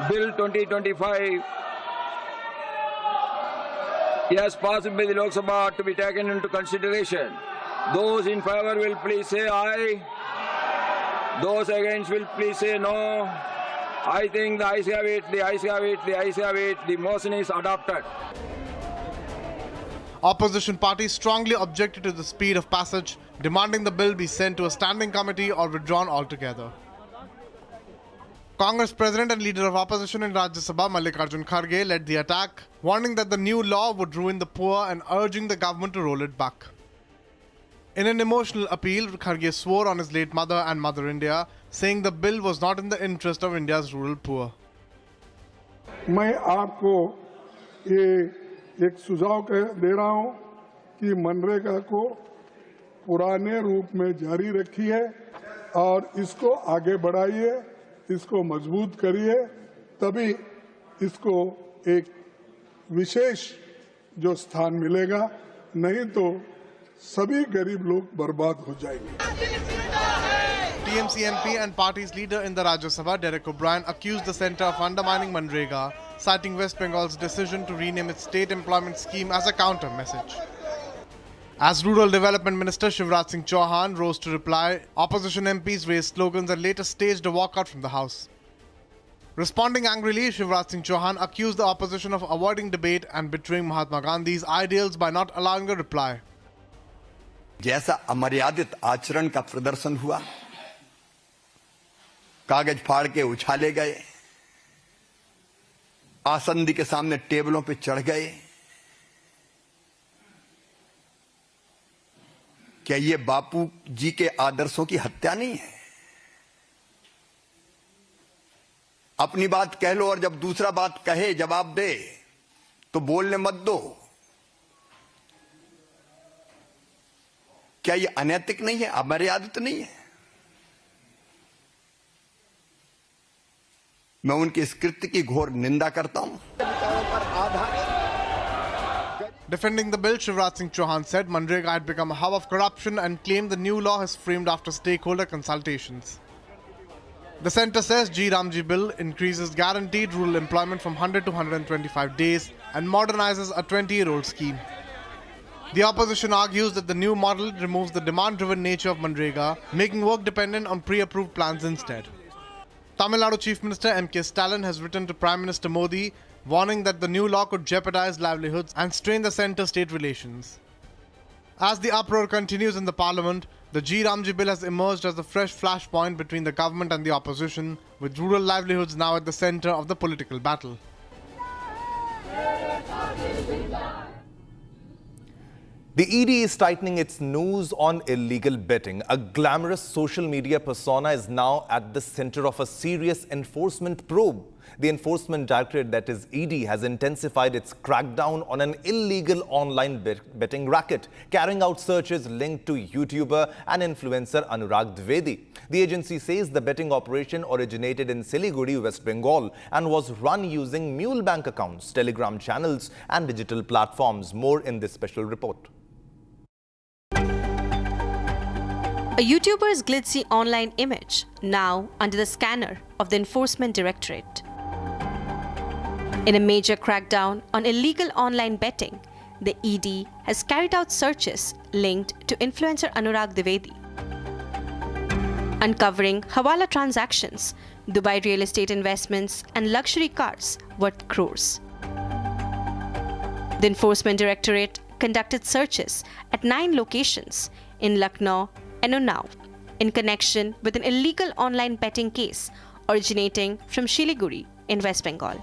Bill 2025, yes, passed by the Lok Sabha to be taken into consideration. Those in favor will please say aye. Those against will please say no. I think the ayes have it, the ayes have it, the ayes have it. The motion is adopted. Opposition parties strongly objected to the speed of passage, demanding the bill be sent to a standing committee or withdrawn altogether. Congress President and Leader of Opposition in Rajya Sabha, Mallikarjun Kharge, led the attack, warning that the new law would ruin the poor and urging the government to roll it back. In an emotional appeal, Kharge swore on his late mother and Mother India, saying the bill was not in the interest of India's rural poor. मैं आपको ये एक सुझाव दे रहा हूं कि मनरेगा को पुराने रूप में जारी रखिए और इसको आगे बढ़ाइए, इसको मजबूत करिए, तभी इसको एक विशेष जो स्थान मिलेगा, नहीं तो सभी गरीब लोग बर्बाद हो जाएंगे. TMC MP and party's leader in the Rajya Sabha, Derek O'Brien, accused the centre of undermining Manrega, citing West Bengal's decision to rename its state employment scheme as a counter message. As Rural Development Minister Shivraj Singh Chauhan rose to reply, opposition MPs raised slogans and later staged a walkout from the House. Responding angrily, Shivraj Singh Chauhan accused the opposition of avoiding debate and betraying Mahatma Gandhi's ideals by not allowing a reply. जैसा अमर्यादित आचरण का प्रदर्शन हुआ, कागज फाड़ के उछाले गए, आसंदी के सामने टेबलों पे चढ़ गए, क्या ये बापू जी के आदर्शों की हत्या नहीं है? अपनी बात कह लो और जब दूसरा बात कहे, जवाब दे, तो बोलने मत दो. क्या ये अनैतिक नहीं है, अमर्यादित नहीं है? मैं उनके इस कृत्य की घोर निंदा करता हूं. Defending the bill, Shivraj Singh Chauhan said Manrega had become a hub of corruption and claimed the new law is framed after stakeholder consultations. The centre says VBG Ramji bill increases guaranteed rural employment from 100 to 125 days and modernizes a 20-year-old scheme. The opposition argues that the new model removes the demand-driven nature of Manrega, making work dependent on pre-approved plans instead. Tamil Nadu Chief Minister M.K. Stalin has written to Prime Minister Modi, warning that the new law could jeopardize livelihoods and strain the centre-state relations. As the uproar continues in the parliament, the VBG Ramji bill has emerged as a fresh flashpoint between the government and the opposition, with rural livelihoods now at the centre of the political battle. The ED is tightening its noose on illegal betting. A glamorous social media persona is now at the center of a serious enforcement probe. The Enforcement Directorate, that is ED, has intensified its crackdown on an illegal online betting racket, carrying out searches linked to YouTuber and influencer Anurag Dwivedi. The agency says the betting operation originated in Siliguri, West Bengal, and was run using mule bank accounts, Telegram channels, and digital platforms. More in this special report. A YouTuber's glitzy online image now under the scanner of the Enforcement Directorate. In a major crackdown on illegal online betting, the ED has carried out searches linked to influencer Anurag Dwivedi, uncovering Hawala transactions, Dubai real estate investments, and luxury cars worth crores. The Enforcement Directorate conducted searches at 9 locations in Lucknow and Unnao in connection with an illegal online betting case originating from Siliguri in West Bengal.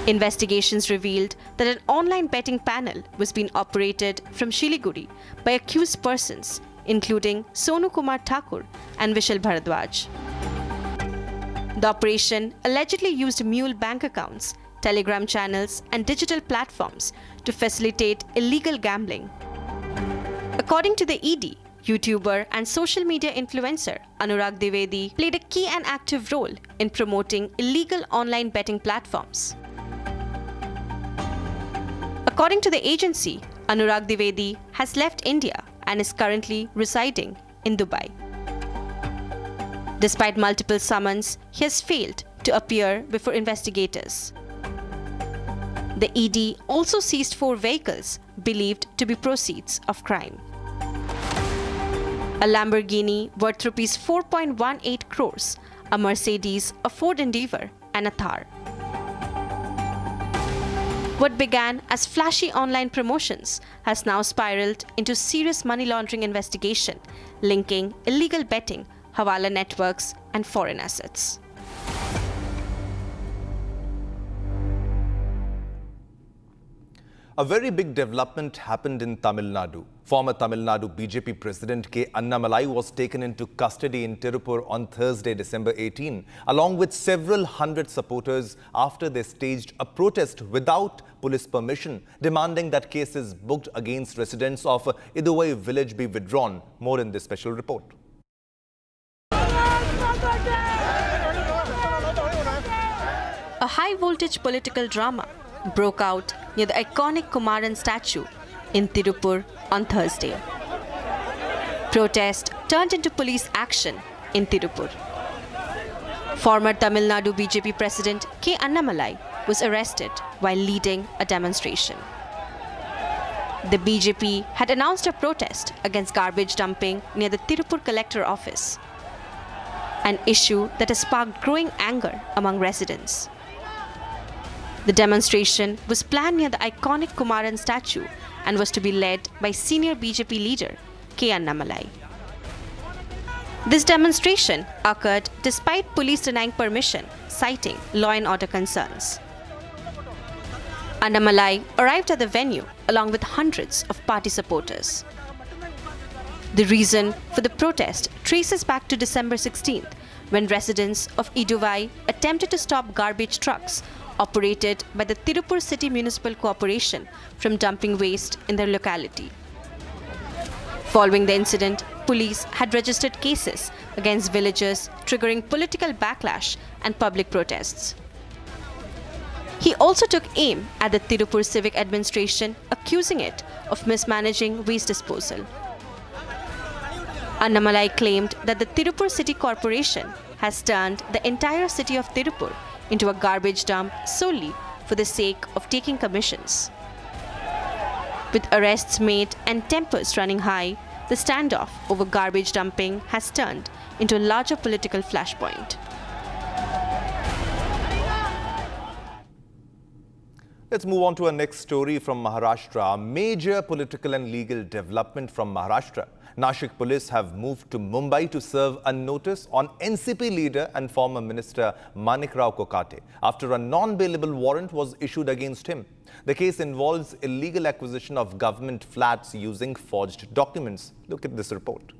Investigations revealed that an online betting panel was being operated from Siliguri by accused persons including Sonu Kumar Thakur and Vishal Bharadwaj. The operation allegedly used mule bank accounts, Telegram channels, and digital platforms to facilitate illegal gambling. According to the ED, YouTuber and social media influencer Anurag Dwivedi played a key and active role in promoting illegal online betting platforms. According to the agency, Anurag Dwivedi has left India and is currently residing in Dubai. Despite multiple summons, he has failed to appear before investigators. The ED also seized 4 vehicles believed to be proceeds of crime. A Lamborghini worth Rs 4.18 crores, a Mercedes, a Ford Endeavour and a Thar. What began as flashy online promotions has now spiraled into serious money laundering investigation linking illegal betting, hawala networks and foreign assets. A very big development happened in Tamil Nadu. Former Tamil Nadu BJP President K. Anamalai was taken into custody in Tirupur on Thursday, December 18, along with several hundred supporters after they staged a protest without police permission, demanding that cases booked against residents of Iduvai village be withdrawn. More in this special report. A high-voltage political drama broke out near the iconic Kumaran statue in Tirupur on Thursday. Protest turned into police action in Tirupur. Former Tamil Nadu BJP President K. Anamalai was arrested while leading a demonstration. The BJP had announced a protest against garbage dumping near the Tirupur collector office, an issue that has sparked growing anger among residents. The demonstration was planned near the iconic Kumaran statue and was to be led by senior BJP leader K. Anamalai. This demonstration occurred despite police denying permission, citing law and order concerns. Anamalai arrived at the venue along with hundreds of party supporters. The reason for the protest traces back to December 16th, when residents of Iduvai attempted to stop garbage trucks operated by the Tirupur City Municipal Corporation from dumping waste in their locality. Following the incident, police had registered cases against villagers, triggering political backlash and public protests. He also took aim at the Tirupur Civic Administration, accusing it of mismanaging waste disposal. Anamalai claimed that the Tirupur City Corporation has turned the entire city of Tirupur into a garbage dump solely for the sake of taking commissions. With arrests made and tempers running high, the standoff over garbage dumping has turned into a larger political flashpoint. Let's move on to our next story from Maharashtra. A major political and legal development from Maharashtra. Nashik police have moved to Mumbai to serve a notice on NCP leader and former minister Manikrao Kokate after a non-bailable warrant was issued against him. The case involves illegal acquisition of government flats using forged documents. Look at this report.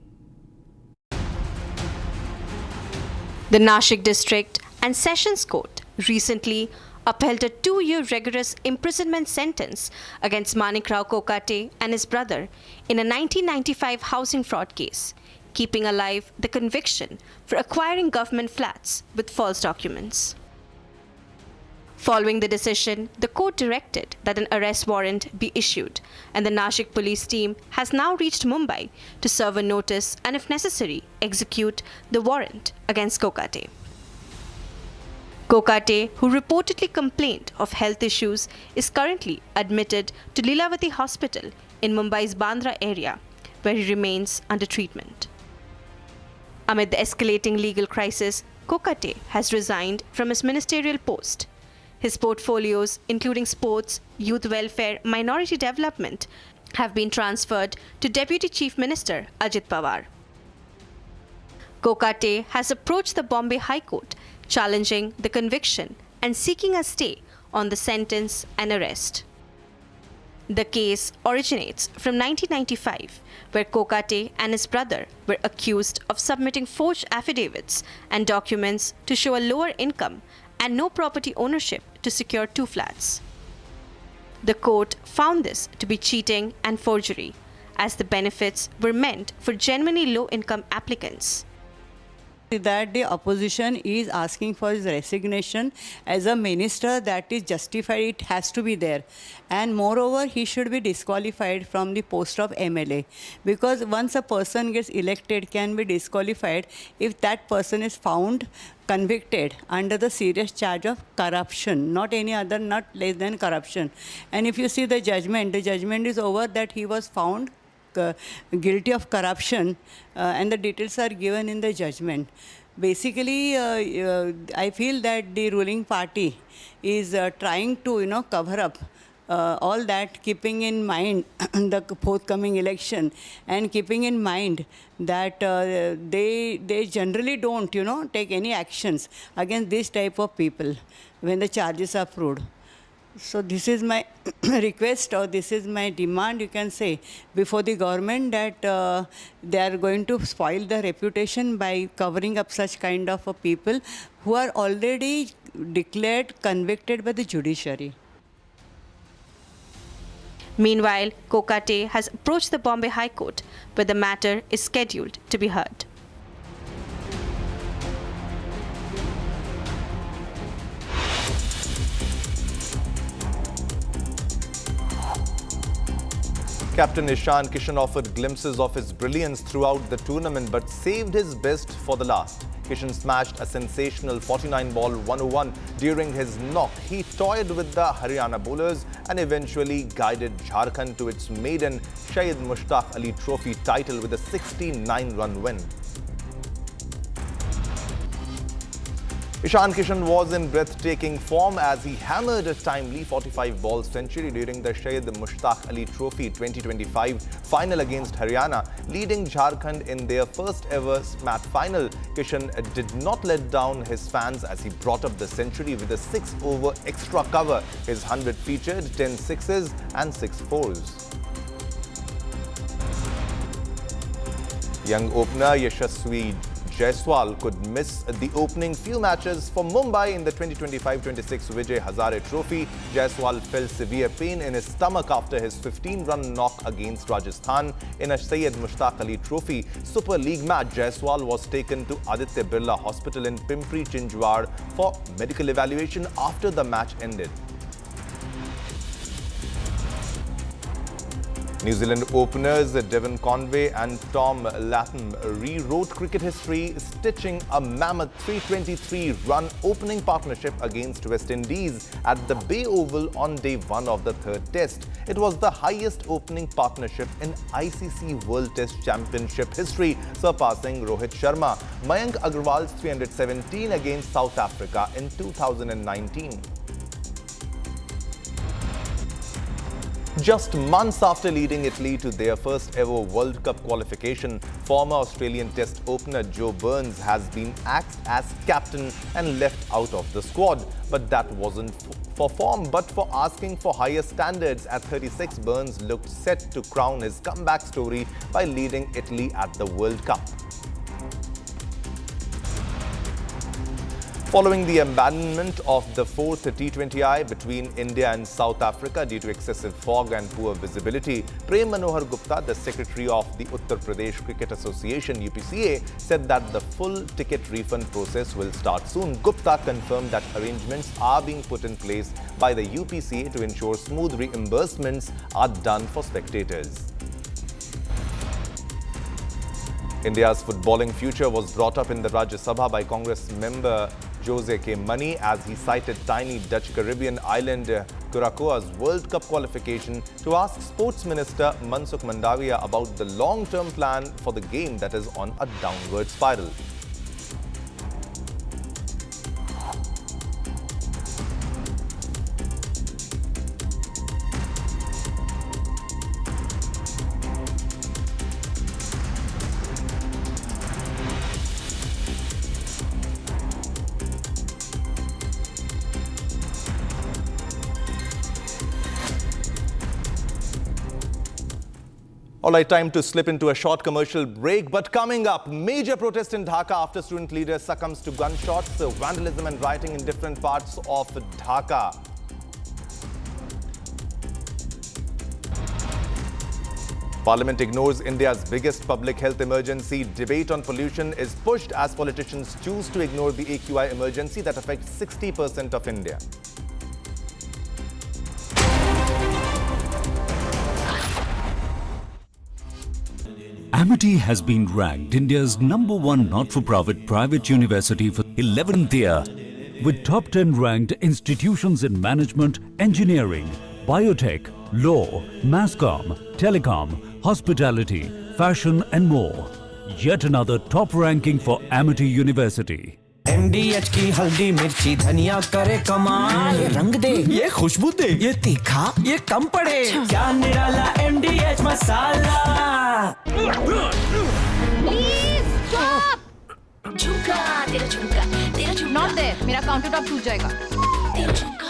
The Nashik District and Sessions Court recently upheld a 2-year rigorous imprisonment sentence against Manikrao Kokate and his brother in a 1995 housing fraud case, keeping alive the conviction for acquiring government flats with false documents. Following the decision, the court directed that an arrest warrant be issued, and the Nashik police team has now reached Mumbai to serve a notice and, if necessary, execute the warrant against Kokate. Kokate, who reportedly complained of health issues, is currently admitted to Lilavati Hospital in Mumbai's Bandra area, where he remains under treatment. Amid the escalating legal crisis, Kokate has resigned from his ministerial post. His portfolios, including sports, youth welfare, minority development, have been transferred to Deputy Chief Minister Ajit Pawar. Kokate has approached the Bombay High Court, challenging the conviction and seeking a stay on the sentence and arrest. The case originates from 1995, where Kokate and his brother were accused of submitting forged affidavits and documents to show a lower income and no property ownership to secure 2 flats. The court found this to be cheating and forgery, as the benefits were meant for genuinely low-income applicants. That the opposition is asking for his resignation as a minister, that is justified, it has to be there. And moreover, he should be disqualified from the post of MLA, because once a person gets elected, can be disqualified if that person is found convicted under the serious charge of corruption, not any other, not less than corruption. And if you see the judgment is over that he was found guilty of corruption, and the details are given in the judgment. Basically, I feel that the ruling party is trying to, cover up all that, keeping in mind the forthcoming election, and keeping in mind that they generally don't, take any actions against this type of people when the charges are proved. So this is my request, or this is my demand, you can say, before the government, that they are going to spoil the reputation by covering up such kind of people who are already declared convicted by the judiciary. Meanwhile, Kokate has approached the Bombay High Court, where the matter is scheduled to be heard. Captain Ishan Kishan offered glimpses of his brilliance throughout the tournament but saved his best for the last. Kishan smashed a sensational 49-ball 101 during his knock. He toyed with the Haryana bowlers and eventually guided Jharkhand to its maiden Syed Mushtaq Ali Trophy title with a 69-run win. Ishan Kishan was in breathtaking form as he hammered a timely 45-ball century during the Syed Mushtaq Ali Trophy 2025 final against Haryana, leading Jharkhand in their first ever SMAT final. Kishan did not let down his fans as he brought up the century with a 6-over extra cover. His 100 featured 10 sixes and 6 fours. Young opener Yashasvi Jaiswal could miss the opening few matches for Mumbai in the 2025-26 Vijay Hazare Trophy. Jaiswal felt severe pain in his stomach after his 15-run knock against Rajasthan in a Syed Mushtaq Ali Trophy Super League match. Jaiswal was taken to Aditya Birla Hospital in Pimpri Chinchwad for medical evaluation after the match ended. New Zealand openers Devon Conway and Tom Latham rewrote cricket history, stitching a mammoth 323-run opening partnership against West Indies at the Bay Oval on day 1 of the third test. It was the highest opening partnership in ICC World Test Championship history, surpassing Rohit Sharma, Mayank Agarwal's 317 against South Africa in 2019. Just months after leading Italy to their first ever World Cup qualification, former Australian Test opener Joe Burns has been axed as captain and left out of the squad. But that wasn't for form, but for asking for higher standards. At 36, Burns looked set to crown his comeback story by leading Italy at the World Cup. Following the abandonment of the fourth T20I between India and South Africa due to excessive fog and poor visibility, Prem Manohar Gupta, the secretary of the Uttar Pradesh Cricket Association (UPCA), said that the full ticket refund process will start soon. Gupta confirmed that arrangements are being put in place by the UPCA to ensure smooth reimbursements are done for spectators. India's footballing future was brought up in the Rajya Sabha by Congress member Jose K. Mani as he cited tiny Dutch Caribbean island Curaçao's World Cup qualification to ask Sports Minister Mansukh Mandaviya about the long-term plan for the game that is on a downward spiral. All right, time to slip into a short commercial break. But coming up, major protest in Dhaka after student leader succumbs to gunshots, vandalism and rioting in different parts of Dhaka. Parliament ignores India's biggest public health emergency. Debate on pollution is pushed as politicians choose to ignore the AQI emergency that affects 60% of India. Amity has been ranked India's #1 not-for-profit private university for 11th year, with top 10 ranked institutions in management, engineering, biotech, law, mass comm, telecom, hospitality, fashion and more. Yet another top ranking for Amity University. MDH की हल्दी मिर्ची धनिया करे कमाल, ये रंग दे, ये खुशबू दे, ये तीखा, ये कम पड़े, क्या निराला MDH मसाला। Please stop! झुमका, तेरा झुमका, तेरा झुमका। Not there, मेरा काउंटर टॉप टूट जाएगा। तेरा झुमका।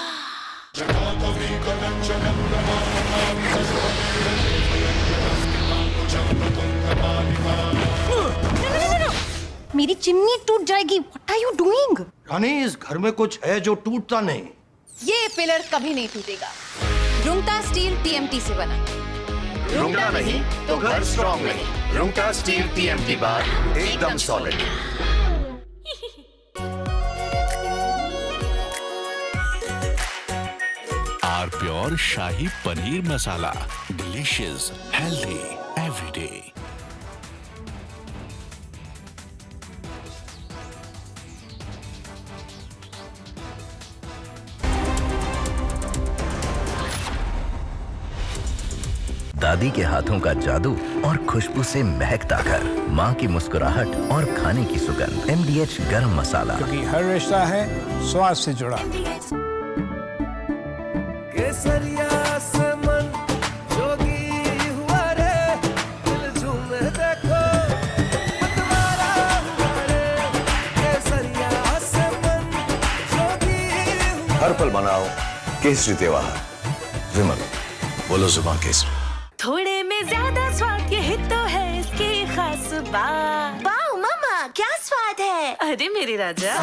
मेरी चिमनी टूट जाएगी। What are you doing? रानी, इस घर में कुछ है जो टूटता नहीं। ये पिलर कभी नहीं टूटेगा। रुंगटा स्टील TMT से बना। रुंगटा नहीं तो घर स्ट्रॉन्ग नहीं। रुंगटा स्टील TMT बार एकदम सॉलिड। आर प्योर शाही पनीर मसाला, डिलीशियस, हेल्दी एवरीडे। दादी के हाथों का जादू और खुशबू से महकता घर, माँ की मुस्कुराहट और खाने की सुगंध। MDH गरम मसाला, क्योंकि हर रिश्ता है स्वाद से जुड़ा। केसरिया से मन जोगी हुआ रे, दिल झूमे देखो मतवारा हुआ रे। केसरिया से मन जोगी हुआ। हर पल मनाओ केसरी त्योहार। विमल, बोलो जुबान केसरी। थोड़े में ज्यादा स्वाद, यही तो है इसकी खास बात। वाओ मामा, क्या स्वाद है। अरे मेरे राजा,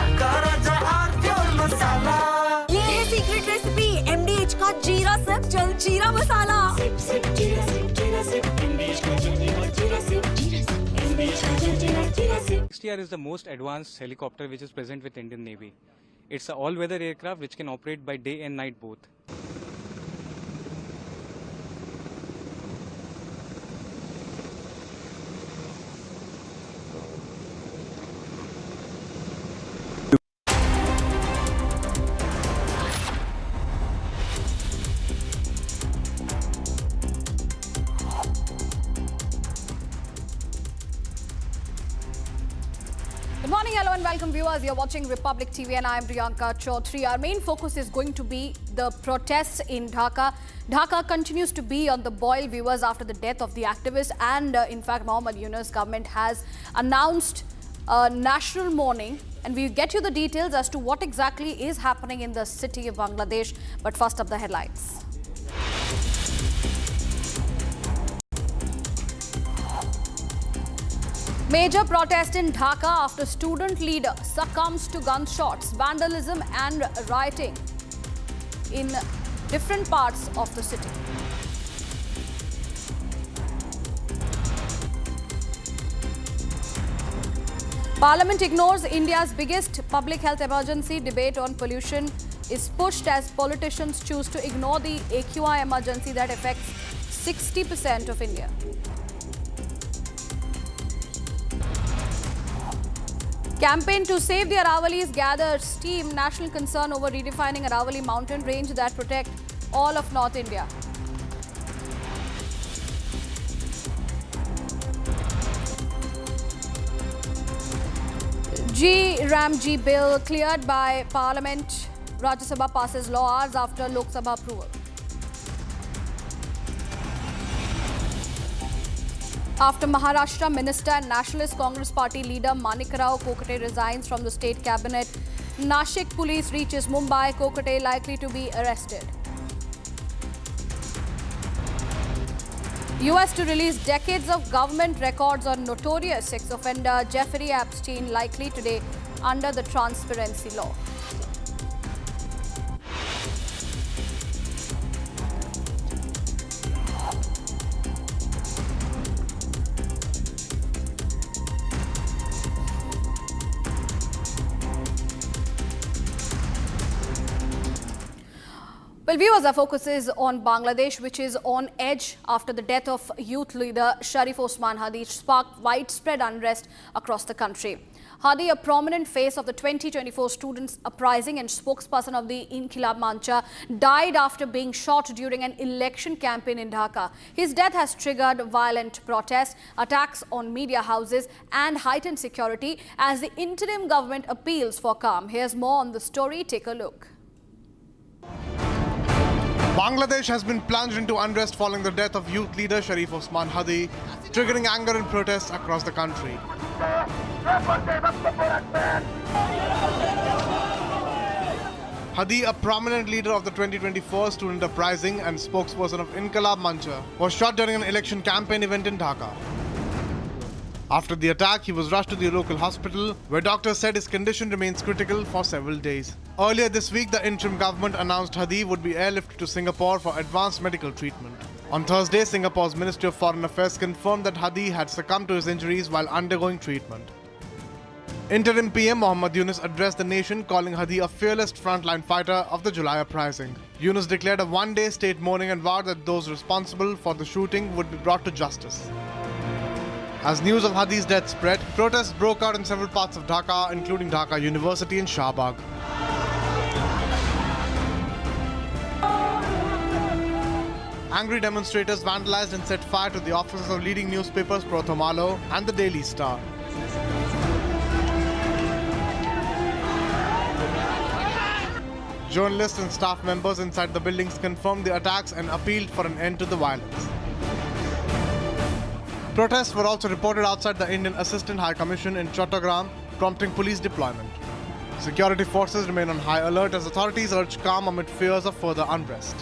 मसाला। ये है सीक्रेट रेसिपी MDH का जीरा सिप जल जीरा मसाला। XTR is the most advanced helicopter which is present with Indian Navy. It's an all-weather aircraft which can operate by day and night both. Good morning, hello and welcome viewers. You're watching Republic TV and I'm Priyanka Chaudhary. Our main focus is going to be the protests in Dhaka. Dhaka continues to be on the boil, viewers, after the death of the activist, and in fact Muhammad Yunus government has announced a national mourning, and we'll get you the details as to what exactly is happening in the city of Bangladesh. But first up, the headlines. Major protest in Dhaka after student leader succumbs to gunshots, vandalism and rioting in different parts of the city. Parliament ignores India's biggest public health emergency. Debate on pollution is pushed as politicians choose to ignore the AQI emergency that affects 60% of India. Campaign to save the Aravalis gathers steam. National concern over redefining Aravali mountain range that protect all of North India. VBG Ramji bill cleared by Parliament. Rajya Sabha passes law hours after Lok Sabha approval. After Maharashtra Minister and Nationalist Congress Party leader Manikrao Kokate resigns from the state cabinet, Nashik police reaches Mumbai. Kokate likely to be arrested. US to release decades of government records on notorious sex offender Jeffrey Epstein, likely today under the transparency law. Well, viewers, our focus is on Bangladesh, which is on edge after the death of youth leader Sharif Osman Hadi sparked widespread unrest across the country. Hadi, a prominent face of the 2024 students' uprising and spokesperson of the Inqilab Mancha, died after being shot during an election campaign in Dhaka. His death has triggered violent protests, attacks on media houses and heightened security as the interim government appeals for calm. Here's more on the story. Take a look. Bangladesh has been plunged into unrest following the death of youth leader Sharif Osman Hadi, triggering anger and protests across the country. Hadi, a prominent leader of the 2024 student uprising and spokesperson of Inqilab Mancha, was shot during an election campaign event in Dhaka. After the attack, he was rushed to the local hospital, where doctors said his condition remains critical for several days. Earlier this week, the interim government announced Hadi would be airlifted to Singapore for advanced medical treatment. On Thursday, Singapore's Ministry of Foreign Affairs confirmed that Hadi had succumbed to his injuries while undergoing treatment. Interim PM Muhammad Yunus addressed the nation, calling Hadi a fearless frontline fighter of the July Uprising. Yunus declared a one-day state mourning and vowed that those responsible for the shooting would be brought to justice. As news of Hadi's death spread, protests broke out in several parts of Dhaka, including Dhaka University and Shahbag. Angry demonstrators vandalized and set fire to the offices of leading newspapers Pratham and the Daily Star. Journalists and staff members inside the buildings confirmed the attacks and appealed for an end to the violence. Protests were also reported outside the Indian Assistant High Commission in Chattogram, prompting police deployment. Security forces remain on high alert as authorities urge calm amid fears of further unrest.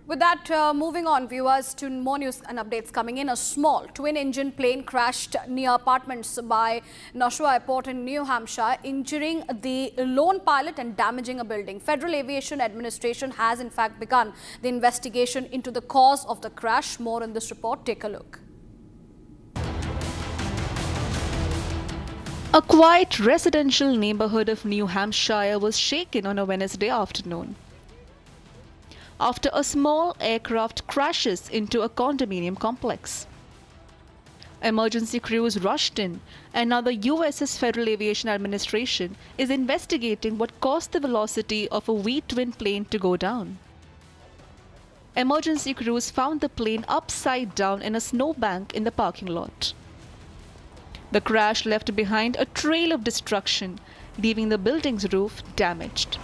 With that, moving on, viewers, to more news and updates coming in. A small twin-engine plane crashed near apartments by Nashua Airport in New Hampshire, injuring the lone pilot and damaging a building. Federal Aviation Administration has in fact begun the investigation into the cause of the crash. More in this report. Take a look. A quiet residential neighborhood of New Hampshire was shaken on a Wednesday afternoon after a small aircraft crashes into a condominium complex. Emergency crews rushed in, and now the US's Federal Aviation Administration is investigating what caused the velocity of a V-twin plane to go down. Emergency crews found the plane upside down in a snowbank in the parking lot. The crash left behind a trail of destruction, leaving the building's roof damaged.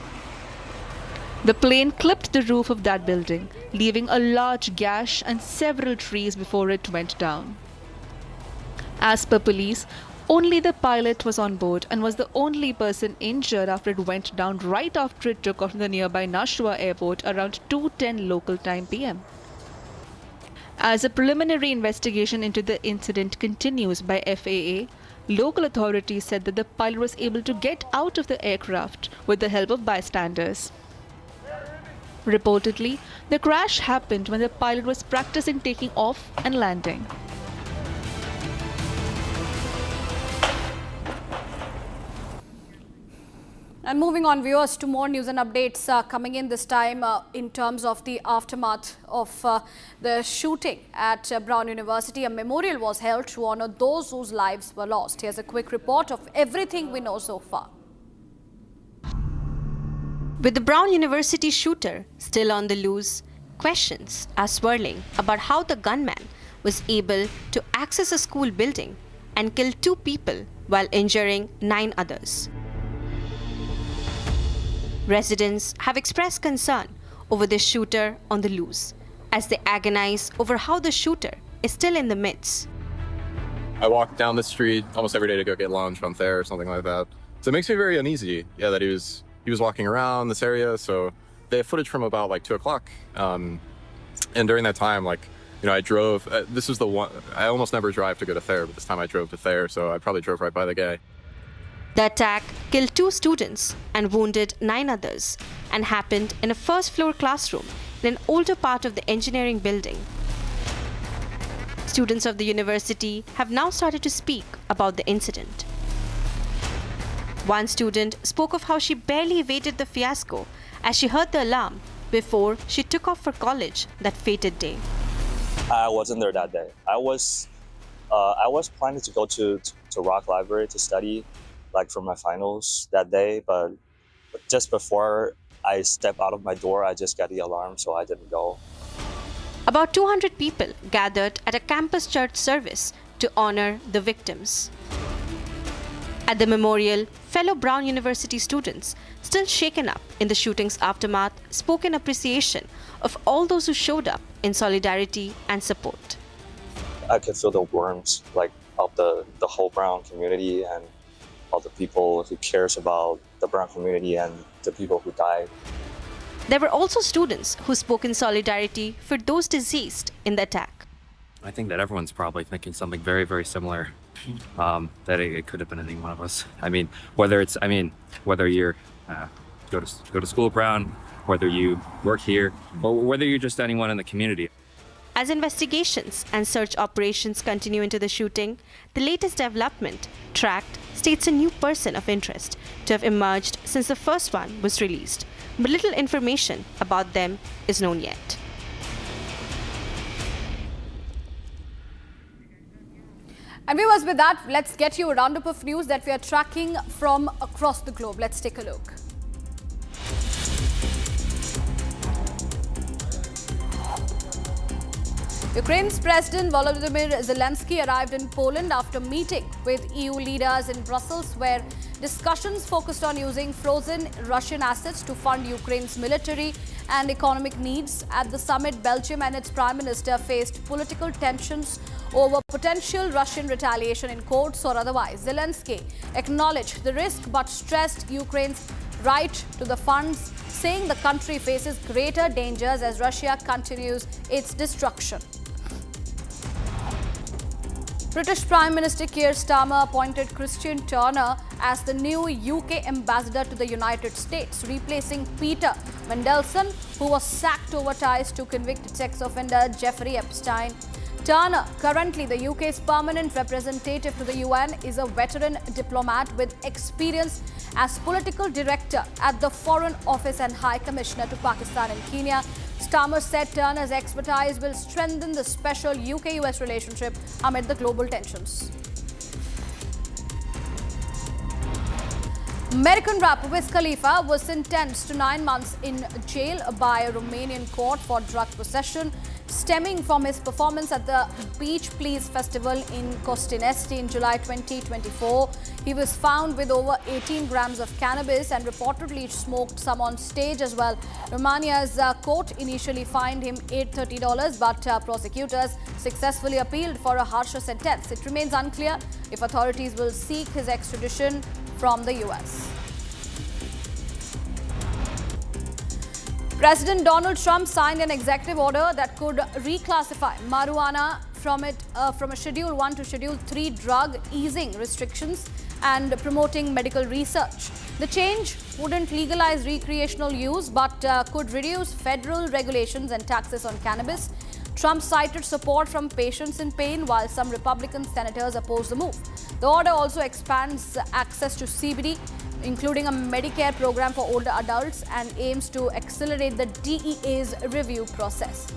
The plane clipped the roof of that building, leaving a large gash and several trees before it went down. As per police, only the pilot was on board and was the only person injured after it went down right after it took off from the nearby Nashua Airport around 2:10 local time PM. As a preliminary investigation into the incident continues by FAA, local authorities said that the pilot was able to get out of the aircraft with the help of bystanders. Reportedly, the crash happened when the pilot was practicing taking off and landing. And moving on, viewers, to more news and updates coming in this time in terms of the aftermath of the shooting at Brown University. A memorial was held to honor those whose lives were lost. Here's a quick report of everything we know so far. With the Brown University shooter still on the loose, questions are swirling about how the gunman was able to access a school building and kill 2 people while injuring 9 others. Residents have expressed concern over the shooter on the loose as they agonize over how the shooter is still in the midst. I walk down the street almost every day to go get lunch on there or something like that. So it makes me very uneasy, that he was walking around this area. So they have footage from about like 2 o'clock. And during that time, I drove, this is the one, I almost never drive to go to Thayer, but this time I drove to Thayer. So I probably drove right by the guy. The attack killed 2 students and wounded 9 others and happened in a first-floor classroom in an older part of the engineering building. Students of the university have now started to speak about the incident. One student spoke of how she barely evaded the fiasco as she heard the alarm before she took off for college that fated day. I wasn't there that day. I was planning to go to Rock Library to study, like for my finals that day, but just before I stepped out of my door, I just got the alarm, so I didn't go. About 200 people gathered at a campus church service to honor the victims. At the memorial, fellow Brown University students, still shaken up in the shooting's aftermath, spoke in appreciation of all those who showed up in solidarity and support. I could feel the warmth, like, of the whole Brown community and all the people who cares about the Brown community and the people who died. There were also students who spoke in solidarity for those deceased in the attack. I think that everyone's probably thinking something very, very similar. That it could have been any one of us. Whether you're go to school at Brown, whether you work here, or whether you're just anyone in the community. As investigations and search operations continue into the shooting, the latest development, tracked, states a new person of interest to have emerged since the first one was released, but little information about them is known yet. And viewers, with that, let's get you a roundup of news that we are tracking from across the globe. Let's take a look. Ukraine's President Volodymyr Zelensky arrived in Poland after meeting with EU leaders in Brussels, where discussions focused on using frozen Russian assets to fund Ukraine's military and economic needs. At the summit, Belgium and its Prime Minister faced political tensions over potential Russian retaliation in courts or otherwise. Zelensky acknowledged the risk but stressed Ukraine's right to the funds, saying the country faces greater dangers as Russia continues its destruction. British Prime Minister Keir Starmer appointed Christian Turner as the new UK ambassador to the United States, replacing Peter Mandelson, who was sacked over ties to convicted sex offender Jeffrey Epstein. Turner, currently the UK's permanent representative to the UN, is a veteran diplomat with experience as political director at the Foreign Office and High Commissioner to Pakistan and Kenya. Starmer said Turner's expertise will strengthen the special UK-US relationship amid the global tensions. American rapper Wiz Khalifa was sentenced to 9 months in jail by a Romanian court for drug possession, stemming from his performance at the Beach Please Festival in Costinești in July 2024. He was found with over 18 grams of cannabis and reportedly smoked some on stage as well. Romania's court initially fined him $830, but prosecutors successfully appealed for a harsher sentence. It remains unclear if authorities will seek his extradition from the US. President Donald Trump signed an executive order that could reclassify marijuana from a Schedule 1 to Schedule 3 drug, easing restrictions and promoting medical research. The change wouldn't legalize recreational use but could reduce federal regulations and taxes on cannabis. Trump cited support from patients in pain, while some Republican senators opposed the move. The order also expands access to CBD, including a Medicare program for older adults, and aims to accelerate the DEA's review process.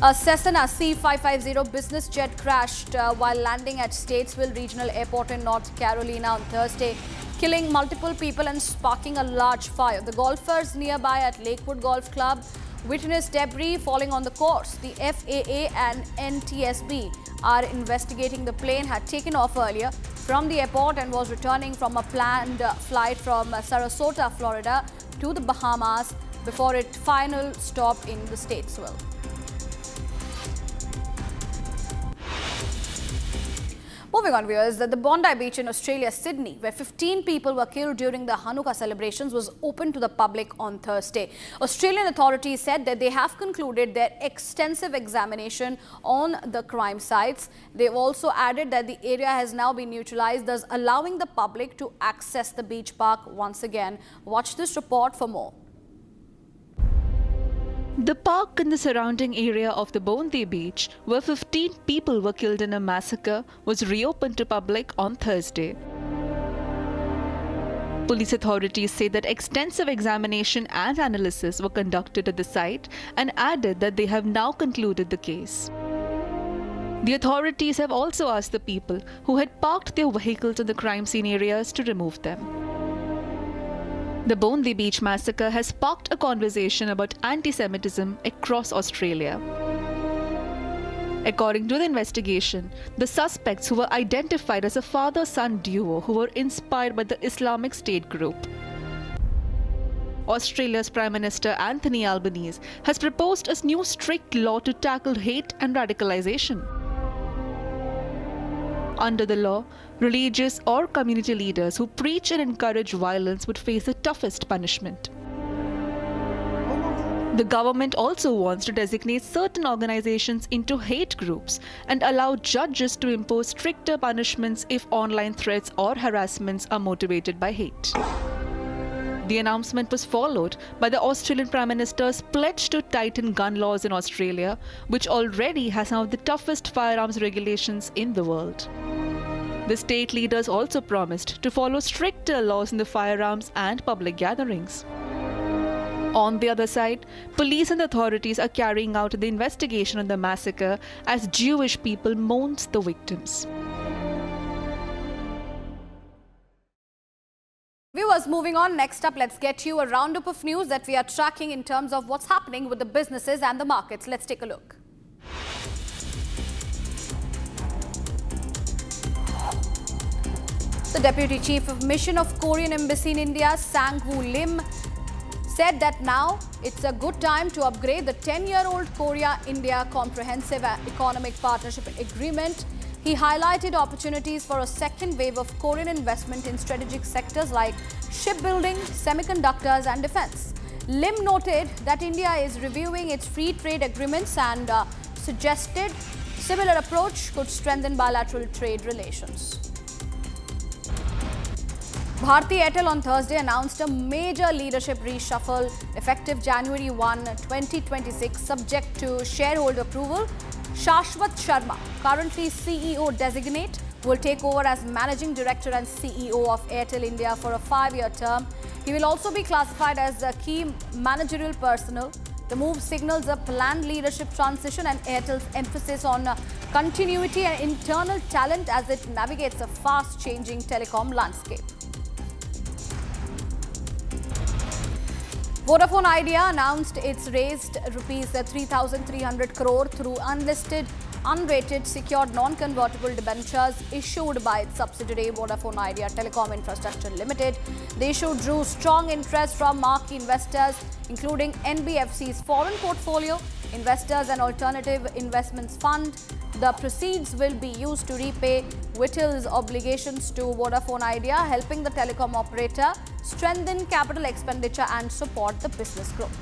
A Cessna C-550 business jet crashed while landing at Statesville Regional Airport in North Carolina on Thursday, killing multiple people and sparking a large fire. The golfers nearby at Lakewood Golf Club witnessed debris falling on the course. The FAA and NTSB are investigating. The plane had taken off earlier from the airport and was returning from a planned flight from Sarasota, Florida to the Bahamas before its final stop in the Statesville. Moving on, viewers, the Bondi Beach in Australia, Sydney, where 15 people were killed during the Hanukkah celebrations, was open to the public on Thursday. Australian authorities said that they have concluded their extensive examination on the crime sites. They've also added that the area has now been neutralized, thus allowing the public to access the beach park once again. Watch this report for more. The park in the surrounding area of the Bondi beach, where 15 people were killed in a massacre, was reopened to public on Thursday. Police authorities say that extensive examination and analysis were conducted at the site and added that they have now concluded the case. The authorities have also asked the people who had parked their vehicles in the crime scene areas to remove them. The Bondi Beach massacre has sparked a conversation about anti-Semitism across Australia. According to the investigation, the suspects, who were identified as a father-son duo who were inspired by the Islamic State group. Australia's Prime Minister Anthony Albanese has proposed a new strict law to tackle hate and radicalization. Under the law, religious or community leaders who preach and encourage violence would face the toughest punishment. The government also wants to designate certain organizations into hate groups and allow judges to impose stricter punishments if online threats or harassments are motivated by hate. The announcement was followed by the Australian Prime Minister's pledge to tighten gun laws in Australia, which already has some of the toughest firearms regulations in the world. The state leaders also promised to follow stricter laws in the firearms and public gatherings. On the other side, police and authorities are carrying out the investigation on the massacre as Jewish people mourn the victims. Viewers, moving on, next up, let's get you a roundup of news that we are tracking in terms of what's happening with the businesses and the markets. Let's take a look. The Deputy Chief of Mission of Korean Embassy in India, Sang-woo Lim, said that now it's a good time to upgrade the 10-year-old Korea-India Comprehensive Economic Partnership Agreement. He highlighted opportunities for a second wave of Korean investment in strategic sectors like shipbuilding, semiconductors and defense. Lim noted that India is reviewing its free trade agreements and suggested similar approach could strengthen bilateral trade relations. Bharti Airtel on Thursday announced a major leadership reshuffle effective January 1, 2026, subject to shareholder approval. Shashwat Sharma, currently CEO designate, will take over as Managing Director and CEO of Airtel India for a 5-year term. He will also be classified as a key managerial personnel. The move signals a planned leadership transition and Airtel's emphasis on continuity and internal talent as it navigates a fast-changing telecom landscape. Vodafone Idea announced it's raised rupees 3,300 crore through unlisted, unrated, secured, non-convertible debentures issued by its subsidiary Vodafone Idea Telecom Infrastructure Limited. The issue drew strong interest from marquee investors, including NBFC's foreign portfolio, investors and alternative investments fund. The proceeds will be used to repay Vittel's obligations to Vodafone Idea, helping the telecom operator strengthen capital expenditure and support the business growth.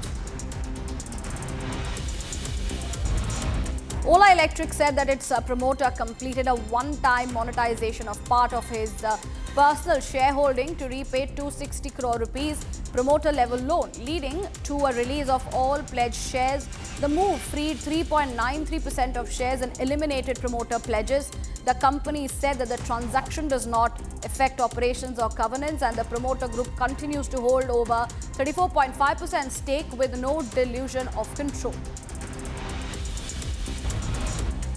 Ola Electric said that its promoter completed a one-time monetization of part of his personal shareholding to repay 260 crore rupees promoter-level loan, leading to a release of all pledged shares. The move freed 3.93% of shares and eliminated promoter pledges. The company said that the transaction does not affect operations or governance, and the promoter group continues to hold over 34.5% stake with no dilution of control.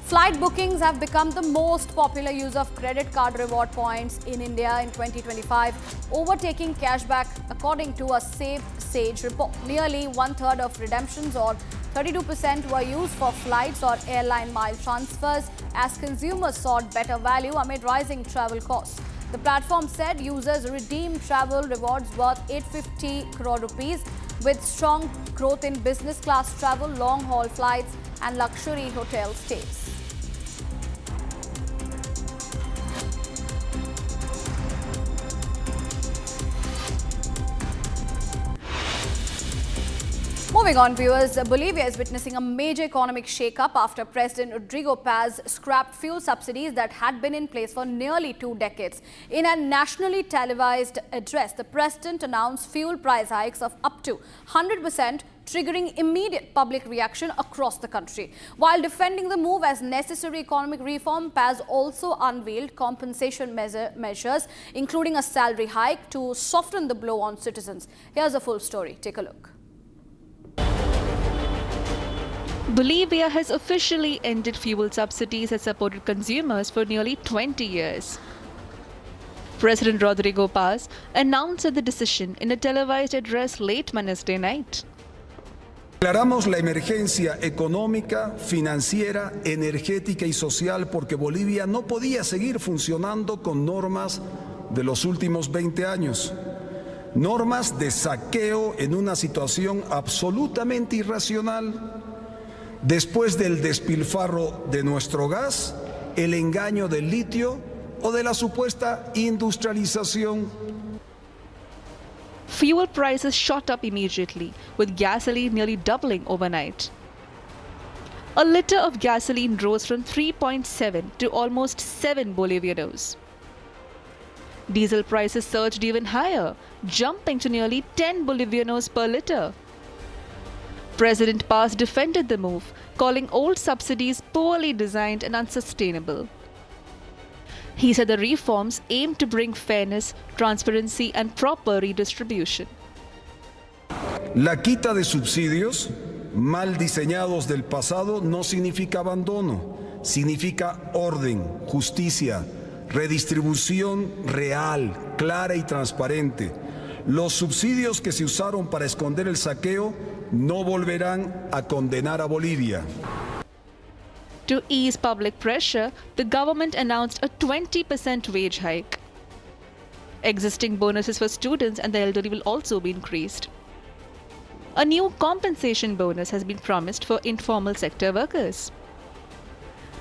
Flight bookings have become the most popular use of credit card reward points in India in 2025, overtaking cashback according to a Sage report. Nearly one-third of redemptions, or 32%, were used for flights or airline mile transfers as consumers sought better value amid rising travel costs. The platform said users redeemed travel rewards worth 850 crore rupees, with strong growth in business class travel, long-haul flights and luxury hotel stays. Moving on, viewers, Bolivia is witnessing a major economic shake-up after President Rodrigo Paz scrapped fuel subsidies that had been in place for nearly 2 decades. In a nationally televised address, the president announced fuel price hikes of up to 100%, triggering immediate public reaction across the country. While defending the move as necessary economic reform, Paz also unveiled compensation measures, including a salary hike to soften the blow on citizens. Here's a full story. Take a look. Bolivia has officially ended fuel subsidies that supported consumers for nearly 20 years. President Rodrigo Paz announced the decision in a televised address late Wednesday night. Declaramos la emergencia económica, financiera, energética y social porque Bolivia no podía seguir funcionando con normas de los últimos 20 años. Normas de saqueo en una situación absolutamente irracional. Después del despilfarro de nuestro gas, el engaño del litio o de la supuesta industrialización. Fuel prices shot up immediately, with gasoline nearly doubling overnight. A liter of gasoline rose from 3.7 to almost 7 Bolivianos. Diesel prices surged even higher, jumping to nearly 10 Bolivianos per liter. President Paz defended the move, calling old subsidies poorly designed and unsustainable. He said the reforms aim to bring fairness, transparency and proper redistribution. La quita de subsidios mal diseñados del pasado no significa abandono, significa orden, justicia, redistribución real, clara y transparente. Los subsidios que se usaron para esconder el saqueo no volverán a condenar a Bolivia. To ease public pressure, the government announced a 20% wage hike. Existing bonuses for students and the elderly will also be increased. A new compensation bonus has been promised for informal sector workers.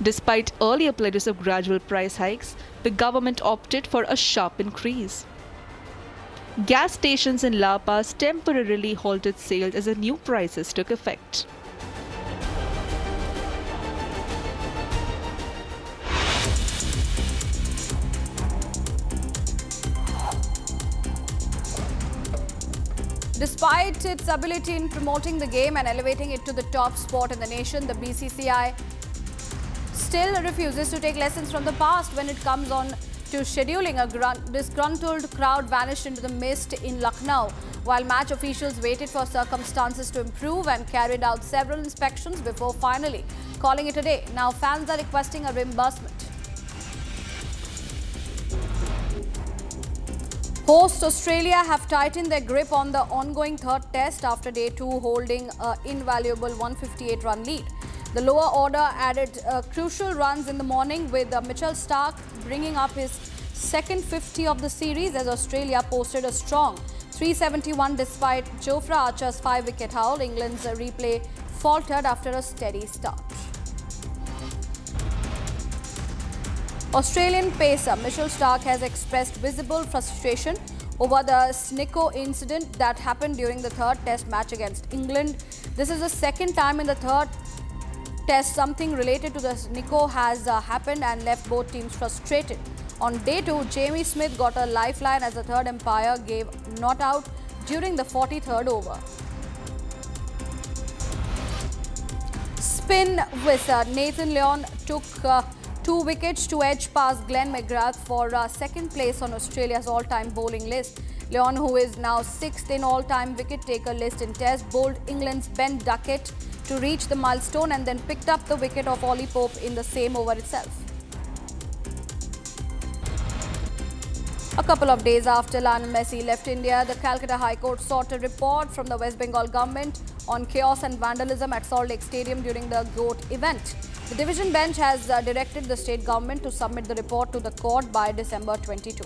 Despite earlier pledges of gradual price hikes, the government opted for a sharp increase. Gas stations in La Paz temporarily halted sales as the new prices took effect. Despite its ability in promoting the game and elevating it to the top sport in the nation, the BCCI still refuses to take lessons from the past when it comes on to scheduling. A disgruntled crowd vanished into the mist in Lucknow, while match officials waited for circumstances to improve and carried out several inspections before finally calling it a day. Now fans are requesting a reimbursement. Hosts Australia have tightened their grip on the ongoing third test after day 2 holding an invaluable 158-run lead. The lower order added crucial runs in the morning, with Mitchell Starc bringing up his second 50 of the series as Australia posted a strong 371 despite Jofra Archer's 5-wicket haul. England's replay faltered after a steady start. Australian pacer Mitchell Starc has expressed visible frustration over the Snicko incident that happened during the third test match against England. This is the second time in the third test something related to the Snicko has happened and left both teams frustrated. On day 2, Jamie Smith got a lifeline as the third umpire gave not out during the 43rd over. Spin whizzer Nathan Lyon took 2 wickets to edge past Glenn McGrath for second place on Australia's all-time bowling list. Lyon, who is now 6th in all-time wicket-taker list in Test, bowled England's Ben Duckett to reach the milestone and then picked up the wicket of Ollie Pope in the same over itself. A couple of days after Lionel Messi left India, the Calcutta High Court sought a report from the West Bengal government on chaos and vandalism at Salt Lake Stadium during the GOAT event. The division bench has directed the state government to submit the report to the court by December 22.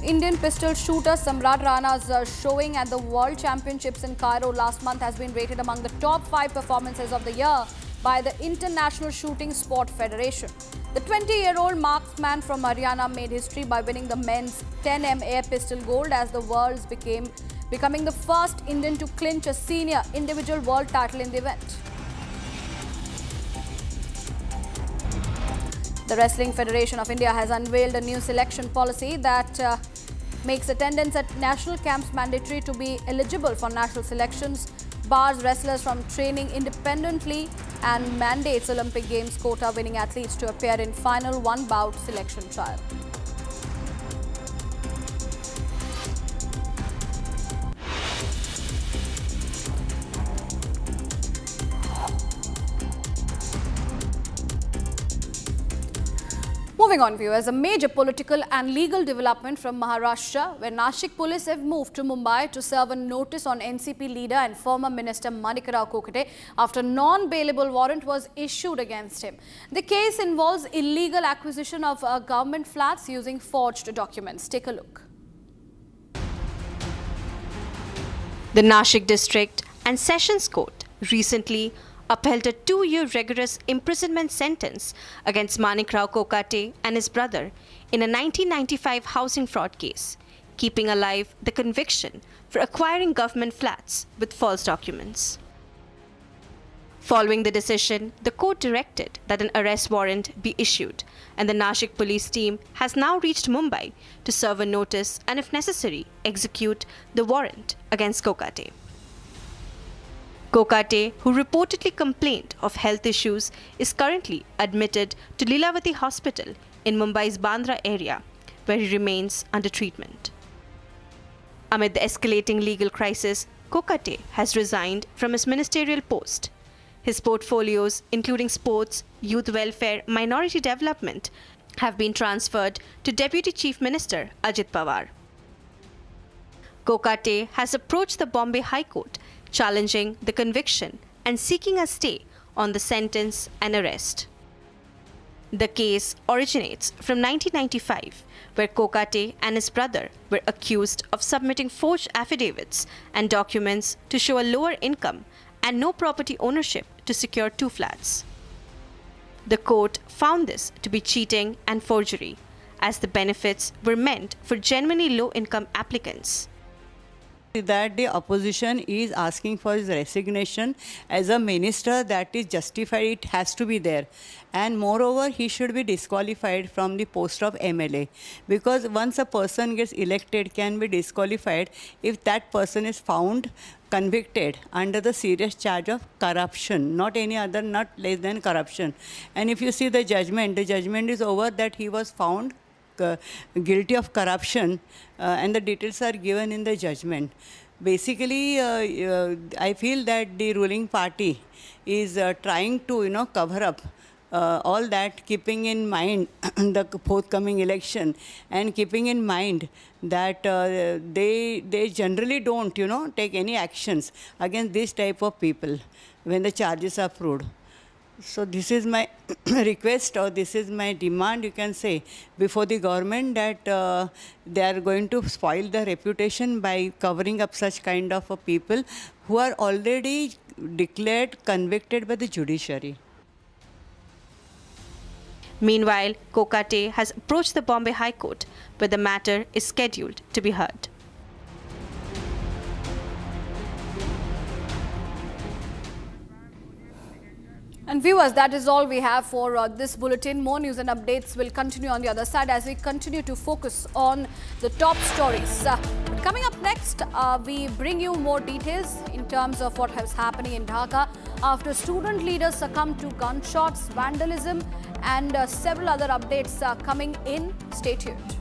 Indian pistol shooter Samrat Rana's showing at the World Championships in Cairo last month has been rated among the top 5 performances of the year by the International Shooting Sport Federation. The 20-year-old marksman from Haryana made history by winning the men's 10m air pistol gold as the world became becoming the first Indian to clinch a senior individual world title in the event. The Wrestling Federation of India has unveiled a new selection policy that makes attendance at national camps mandatory to be eligible for national selections, bars wrestlers from training independently, and mandates Olympic Games quota winning athletes to appear in final one-bout selection trial. Moving on, viewers, a major political and legal development from Maharashtra, where Nashik police have moved to Mumbai to serve a notice on NCP leader and former minister Manikarav Kokate after non-bailable warrant was issued against him. The case involves illegal acquisition of government flats using forged documents. Take a look. The Nashik District and Sessions Court recently upheld a 2-year rigorous imprisonment sentence against Manikarav Kokate and his brother in a 1995 housing fraud case, keeping alive the conviction for acquiring government flats with false documents. Following the decision, the court directed that an arrest warrant be issued, and the Nashik police team has now reached Mumbai to serve a notice and, if necessary, execute the warrant against Kokate. Kokate, who reportedly complained of health issues, is currently admitted to Lilavati Hospital in Mumbai's Bandra area, where he remains under treatment. Amid the escalating legal crisis, Kokate has resigned from his ministerial post. His portfolios, including sports, youth welfare, minority development, have been transferred to Deputy Chief Minister Ajit Pawar. Kokate has approached the Bombay High Court challenging the conviction and seeking a stay on the sentence and arrest. The case originates from 1995, where Kokate and his brother were accused of submitting forged affidavits and documents to show a lower income and no property ownership to secure 2 flats. The court found this to be cheating and forgery, as the benefits were meant for genuinely low-income applicants. That the opposition is asking for his resignation as a minister, that is justified, it has to be there. And moreover, he should be disqualified from the post of MLA, because once a person gets elected, can be disqualified if that person is found convicted under the serious charge of corruption, not any other, not less than corruption. And if you see the judgment is over that he was found guilty of corruption, and the details are given in the judgment. Basically, I feel that the ruling party is trying to, cover up all that, keeping in mind the forthcoming election, and keeping in mind that they generally don't, take any actions against this type of people when the charges are proved. So this is my request, or this is my demand, you can say, before the government, that they are going to spoil the reputation by covering up such kind of people who are already declared convicted by the judiciary. Meanwhile, Kokate has approached the Bombay High Court, where the matter is scheduled to be heard. And viewers, that is all we have for this bulletin. More news and updates will continue on the other side as we continue to focus on the top stories. Coming up next, we bring you more details in terms of what is happening in Dhaka after student leaders succumbed to gunshots, vandalism, and several other updates coming in. Stay tuned.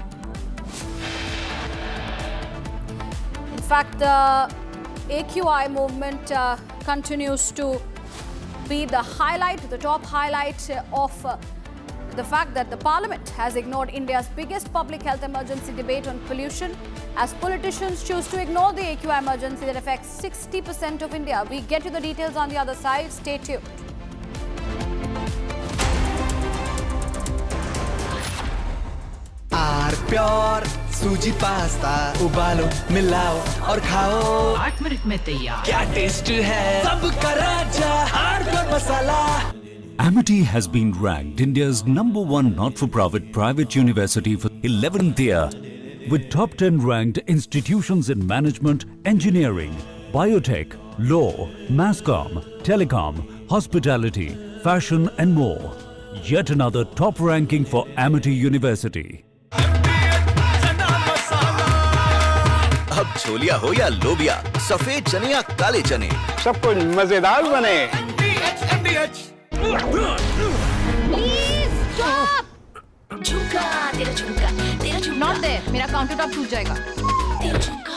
In fact, the AQI movement continues to be the highlight, the top highlight of the fact that the Parliament has ignored India's biggest public health emergency debate on pollution, as politicians choose to ignore the AQI emergency that affects 60% of India. We get you the details on the other side. Stay tuned. Pure सूजी pasta उबालो मिलाओ और खाओ 8 minute में तैयार क्या test है सबका राजा हार्डकोर मसाला Amity has been ranked India's #1 not-for-profit private university for 11th year with top 10 ranked institutions in management, engineering, biotech, law, masscom, telecom, hospitality, fashion and more. Yet another top ranking for Amity University. अब छोलिया हो या लोबिया, सफेद चने या काले चने, सब कुछ मजेदार बने। झुमका तेरा झुमका नॉट देयर मेरा काउंटर टॉप टूट जाएगा तेरा झुमका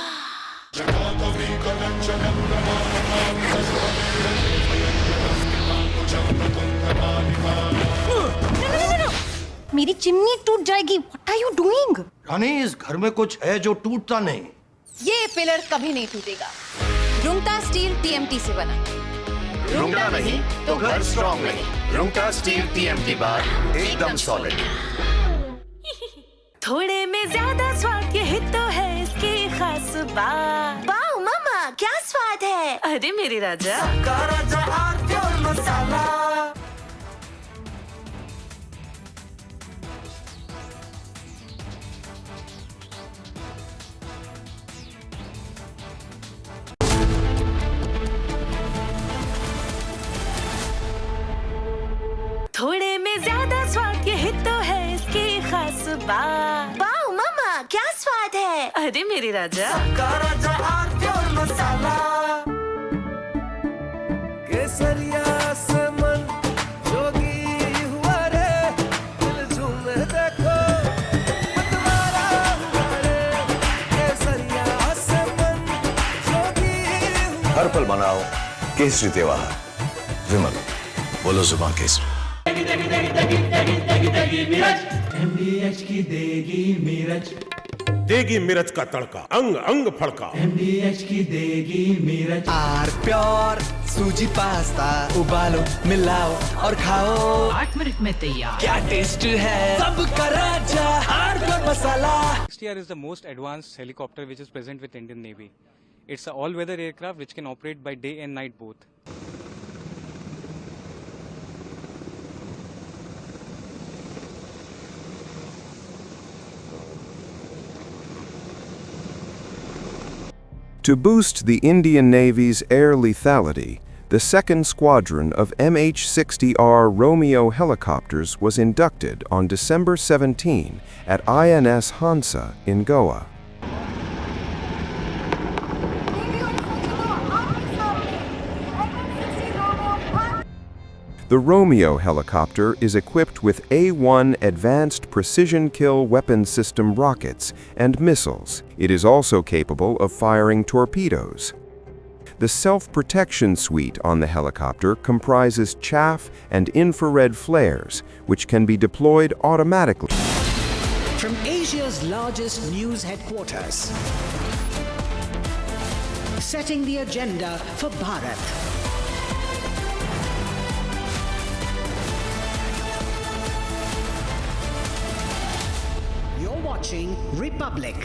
मेरी चिमनी टूट जाएगी व्हाट आर यू डूइंग रानी इस घर में कुछ है जो टूटता नहीं ये पिलर कभी नहीं टूटेगा रुंगटा स्टील टीएमटी से बना रुंगटा नहीं तो घर स्ट्रॉन्ग नहीं रुंगटा स्टील टीएमटी बार एकदम सॉलिड थोड़े में ज्यादा स्वाद यही तो है इसकी खास बात वाओ मामा क्या स्वाद है अरे मेरे राजा मसाला थोड़े में ज्यादा स्वाद यही तो है इसकी खास बात वाओ मामा क्या स्वाद है अरे मेरे राजा मसाला केसरिया से मन जोगी हुआ रे दिल झूमे देखो मतवारा हुआ रे केसरिया से मन जोगी हर पल मनाओ केसरी त्योहार विमल बोलो जुबान केसरी MDH की देगी मिर्च देगी मिर्च का तड़का अंग अंग फड़का MDH की देगी मिर्च आर प्योर सूजी पास्ता उबालो मिलाओ और खाओ 8 मिनट में तैयार क्या टेस्ट है सबका राजा आर प्योर मसाला XTR is the most advanced helicopter which is present with Indian Navy. It's an all-weather aircraft which can operate by day and night both. To boost the Indian Navy's air lethality, the 2nd Squadron of MH-60R Romeo helicopters was inducted on December 17 at INS Hansa in Goa. The Romeo helicopter is equipped with A-1 Advanced Precision Kill Weapon System rockets and missiles. It is also capable of firing torpedoes. The self-protection suite on the helicopter comprises chaff and infrared flares, which can be deployed automatically. From Asia's largest news headquarters, setting the agenda for Bharat. You're watching Republic.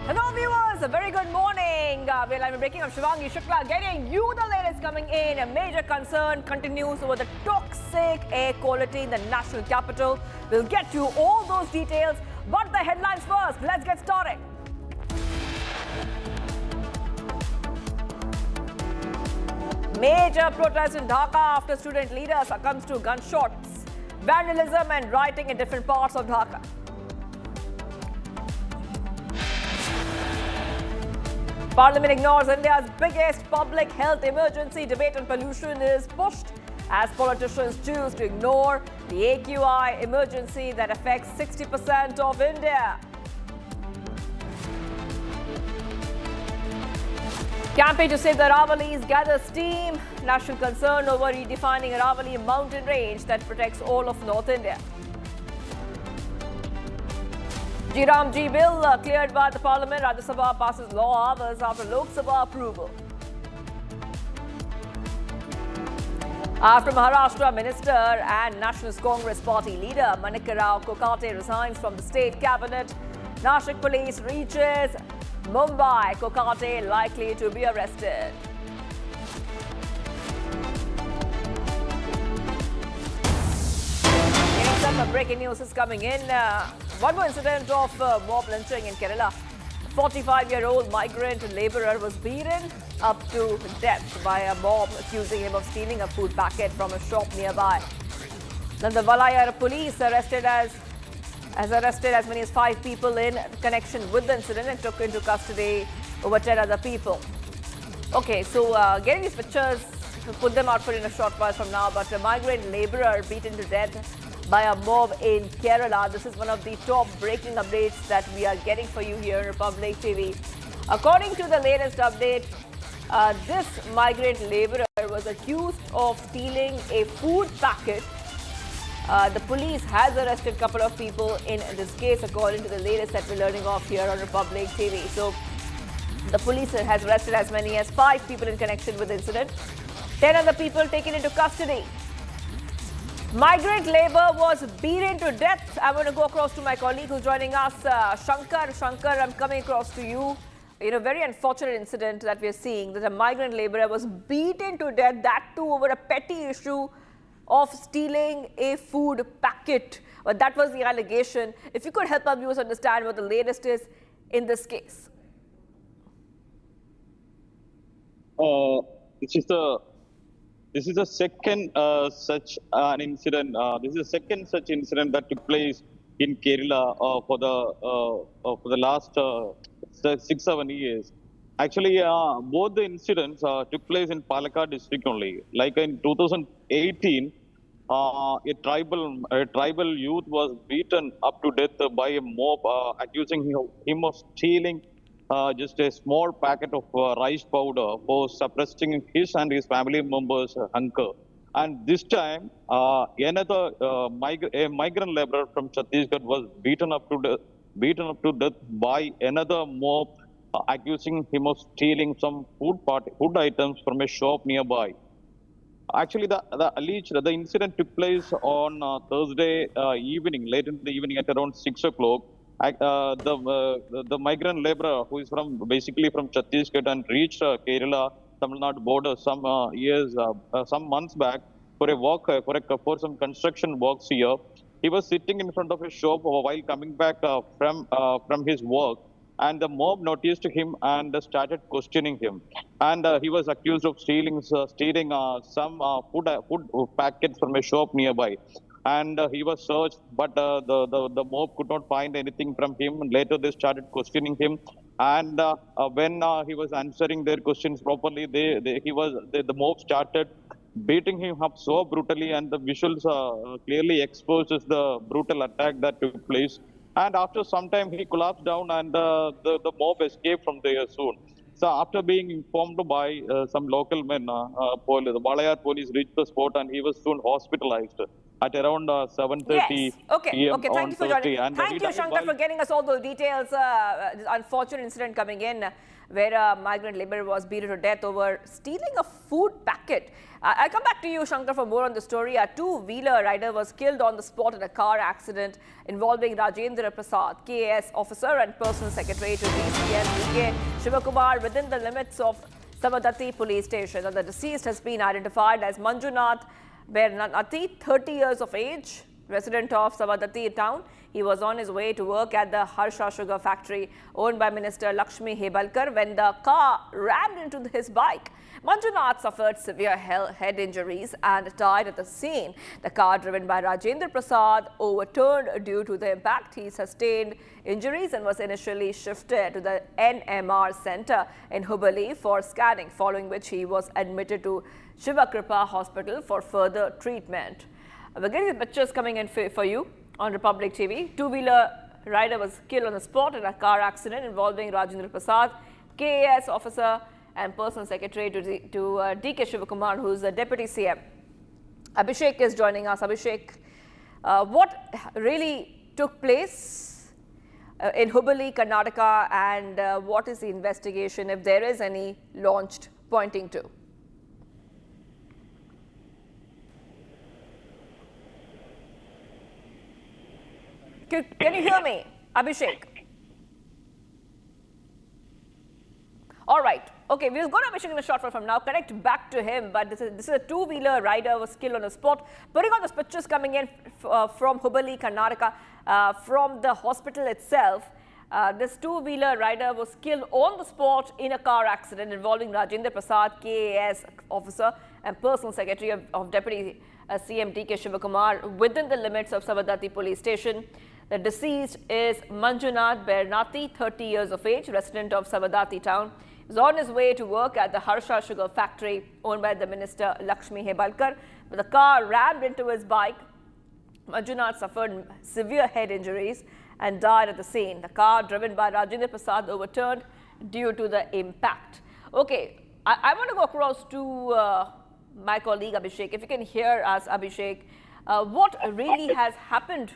Hello viewers, a very good morning. Well, I'm breaking up Shivangi Shukla, getting you the latest coming in. A major concern continues over the toxic air quality in the national capital. We'll get you all those details, but the headlines first. Let's get started. Major protest in Dhaka after student leader succumbs to gunshots, vandalism and rioting in different parts of Dhaka. Parliament ignores India's biggest public health emergency. Debate on pollution is pushed as politicians choose to ignore the AQI emergency that affects 60% of India. Campaign to save the Aravalis gathers steam. National concern over redefining Aravali mountain range that protects all of North India. VBG Ramji bill cleared by the Parliament. Rajya Sabha passes law hours after Lok Sabha approval. After Maharashtra Minister and Nationalist Congress Party leader Manika Rao Kokate resigns from the state cabinet, Nashik police reaches Mumbai, Kokate likely to be arrested. Some breaking news is coming in. One more incident of mob lynching in Kerala. A 45-year-old migrant labourer was beaten up to death by a mob accusing him of stealing a food packet from a shop nearby. Then the Valayar police has arrested as many as 5 people in connection with the incident and took into custody over 10 other people. Okay, so getting these pictures, we'll put them out for in a short while from now, but a migrant labourer beaten to death by a mob in Kerala. This is one of the top breaking updates that we are getting for you here in Republic TV. According to the latest update, this migrant labourer was accused of stealing a food packet. The police has arrested a couple of people in this case, according to the latest that we're learning of here on Republic TV. So the police has arrested as many as 5 people in connection with the incident. 10 other people taken into custody. Migrant labour was beaten to death. I'm going to go across to my colleague who's joining us, Shankar. Shankar, I'm coming across to you. Very unfortunate incident that we're seeing, that a migrant labourer was beaten to death, that too over a petty issue of stealing a food packet. But that was the allegation. If you could help our viewers understand what the latest is in this case. This is the second such an incident. This is the second such incident that took place in Kerala for the last 6-7 years. Actually, both the incidents took place in Palakkad district only. Like in 2018, a tribal youth was beaten up to death by a mob, accusing him of stealing just a small packet of rice powder for suppressing his and his family members' hunger. And this time, another migrant laborer from Chhattisgarh was beaten up to death by another mob, accusing him of stealing some food items from a shop nearby. Actually, the incident took place on Thursday evening, late in the evening at around 6 o'clock. The migrant laborer, who is basically from Chhattisgarh and reached Kerala, Tamil Nadu border some months back for a walk, for some construction works here. He was sitting in front of a shop while coming back from his work, and the mob noticed him and started questioning him. And he was accused of stealing some food packets from a shop nearby. And he was searched, but the mob could not find anything from him. Later, they started questioning him, and when he was answering their questions properly, the mob started beating him up so brutally, and the visuals clearly exposes the brutal attack that took place. And after some time, he collapsed down, and the mob escaped from there soon. So after being informed by some local men, the Valayar police reached the spot, and he was soon hospitalized at around 7:30 Yes. Okay. p.m. Thank on you for Thursday. joining. Thank you, Shankar, for getting us all those details. This unfortunate incident coming in where a migrant labourer was beaten to death over stealing a food packet. I'll come back to you, Shankar, for more on the story. A 2-wheeler rider was killed on the spot in a car accident involving Rajendra Prasad, KAS officer and personal secretary to DCM VK Shivakumar within the limits of Savadatti police station. And the deceased has been identified as Manjunath Bernati, 30 years of age, resident of Savadatti town. He was on his way to work at the Harsha sugar factory owned by Minister Lakshmi Hebalkar when the car rammed into his bike. Manjunath suffered severe head injuries and died at the scene. The car driven by Rajendra Prasad overturned due to the impact. He sustained injuries and was initially shifted to the NMR center in Hubballi for scanning, following which he was admitted to Shivakripa Hospital for further treatment. We're getting the pictures coming in for you on Republic TV. 2-wheeler rider was killed on the spot in a car accident involving Rajendra Prasad, KAS officer and personal secretary to DK Shivakumar, who's the deputy CM. Abhishek is joining us. Abhishek, what really took place in Hubballi, Karnataka, and what is the investigation, if there is any, launched pointing to? Can you hear me, Abhishek? All right. Okay, we'll go to Abhishek in a short while from now. Connect back to him. But this is a two-wheeler rider was killed on the spot. Putting on those pictures coming in from Hubballi, Karnataka, from the hospital itself. This two-wheeler rider was killed on the spot in a car accident involving Rajendra Prasad, KAS officer and personal secretary of Deputy CM D.K. Shivakumar within the limits of Sabadati police station. The deceased is Manjunath Bernati, 30 years of age, resident of Sabadati town. He was on his way to work at the Harsha Sugar Factory owned by the minister Lakshmi Hebalkar. But the car rammed into his bike. Manjunath suffered severe head injuries and died at the scene. The car driven by Rajendra Prasad overturned due to the impact. Okay, I want to go across to my colleague Abhishek. If you can hear us, Abhishek, what really has happened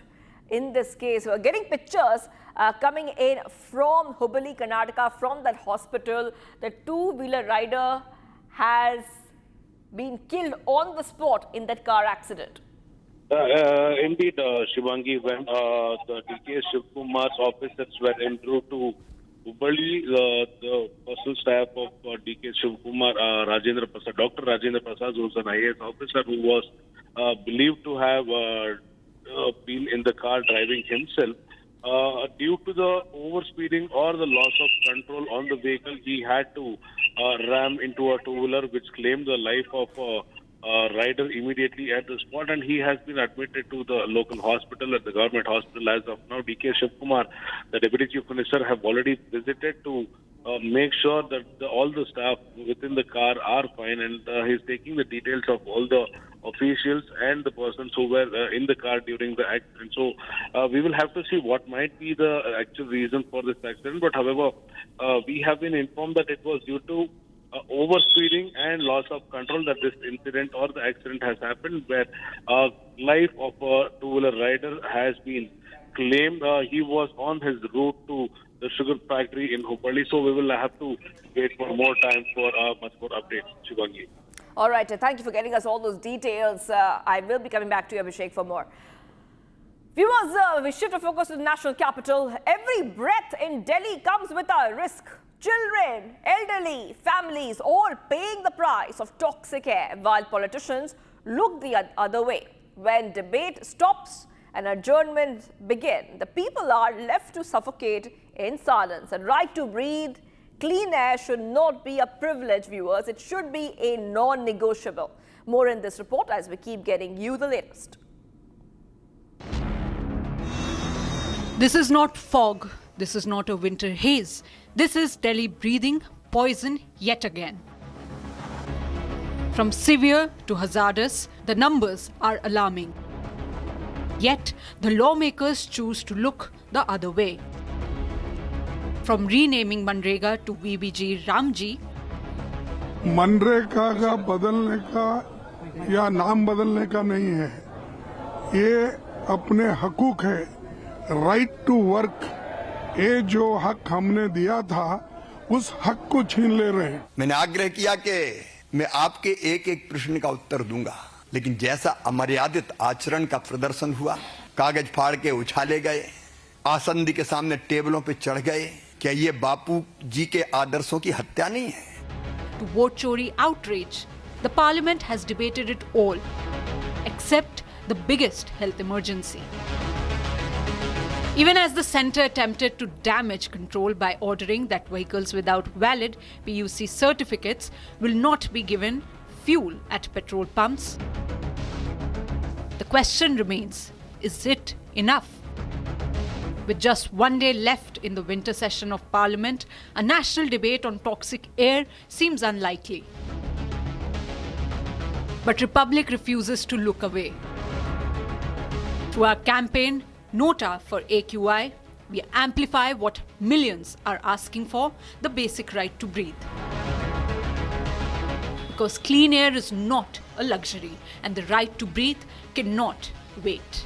in this case? We're getting pictures coming in from Hubballi, Karnataka, from that hospital. The two-wheeler rider has been killed on the spot in that car accident. Indeed, Shivangi, when the D.K. Shivkumar's officers were en route to Hubballi, the personal staff of D.K. Shivkumar, Rajendra Prasad, Dr. Rajendra Prasad, who was an IAS officer who was believed to have been in the car driving himself. Due to the overspeeding or the loss of control on the vehicle, he had to ram into a two-wheeler which claimed the life of rider immediately at the spot, and he has been admitted to the local hospital, at the government hospital as of now. D.K. Shivkumar, the Deputy Chief Minister, have already visited to make sure that all the staff within the car are fine, and he's taking the details of all the officials and the persons who were in the car during the accident. So we will have to see what might be the actual reason for this accident. But however, we have been informed that it was due to overspeeding and loss of control that this incident or the accident has happened, where life of a two-wheeler rider has been claimed. He was on his route to the sugar factory in Hubballi. So we will have to wait for more time for much more updates. Shivangi. All right. Thank you for getting us all those details. I will be coming back to you, Abhishek, for more. Viewers, we shift our focus to the national capital. Every breath in Delhi comes with a risk. Children, elderly, families, all paying the price of toxic air, while politicians look the other way. When debate stops and adjournments begin, the people are left to suffocate in silence. And right to breathe clean air should not be a privilege, viewers. It should be a non-negotiable. More in this report as we keep getting you the latest. This is not fog. This is not a winter haze. This is Delhi breathing poison yet again. From severe to hazardous, the numbers are alarming. Yet, the lawmakers choose to look the other way. From renaming Manrega to VBG Ramji, MNREGA का बदलने का या नाम बदलने का नहीं है, ये अपने हकूक है, राइट टू वर्क, ये जो हक हमने दिया था उस हक को छीन ले रहे हैं। मैंने आग्रह किया कि मैं आपके एक एक प्रश्न का उत्तर दूंगा, लेकिन जैसा अमर्यादित आचरण का प्रदर्शन हुआ, कागज फाड़ के उछाले गए, आसंदी के सामने टेबलों पे चढ़ गए, क्या ये बापू जी के आदर्शों की हत्या नहीं है? To vote chori outrage, the parliament has debated it all, except the biggest health emergency. Even as the centre attempted to damage control by ordering that vehicles without valid PUC certificates will not be given fuel at petrol pumps, the question remains, is it enough? With just one day left in the winter session of Parliament, a national debate on toxic air seems unlikely. But Republic refuses to look away. Through our campaign, Nota for AQI, we amplify what millions are asking for, the basic right to breathe. Because clean air is not a luxury and the right to breathe cannot wait.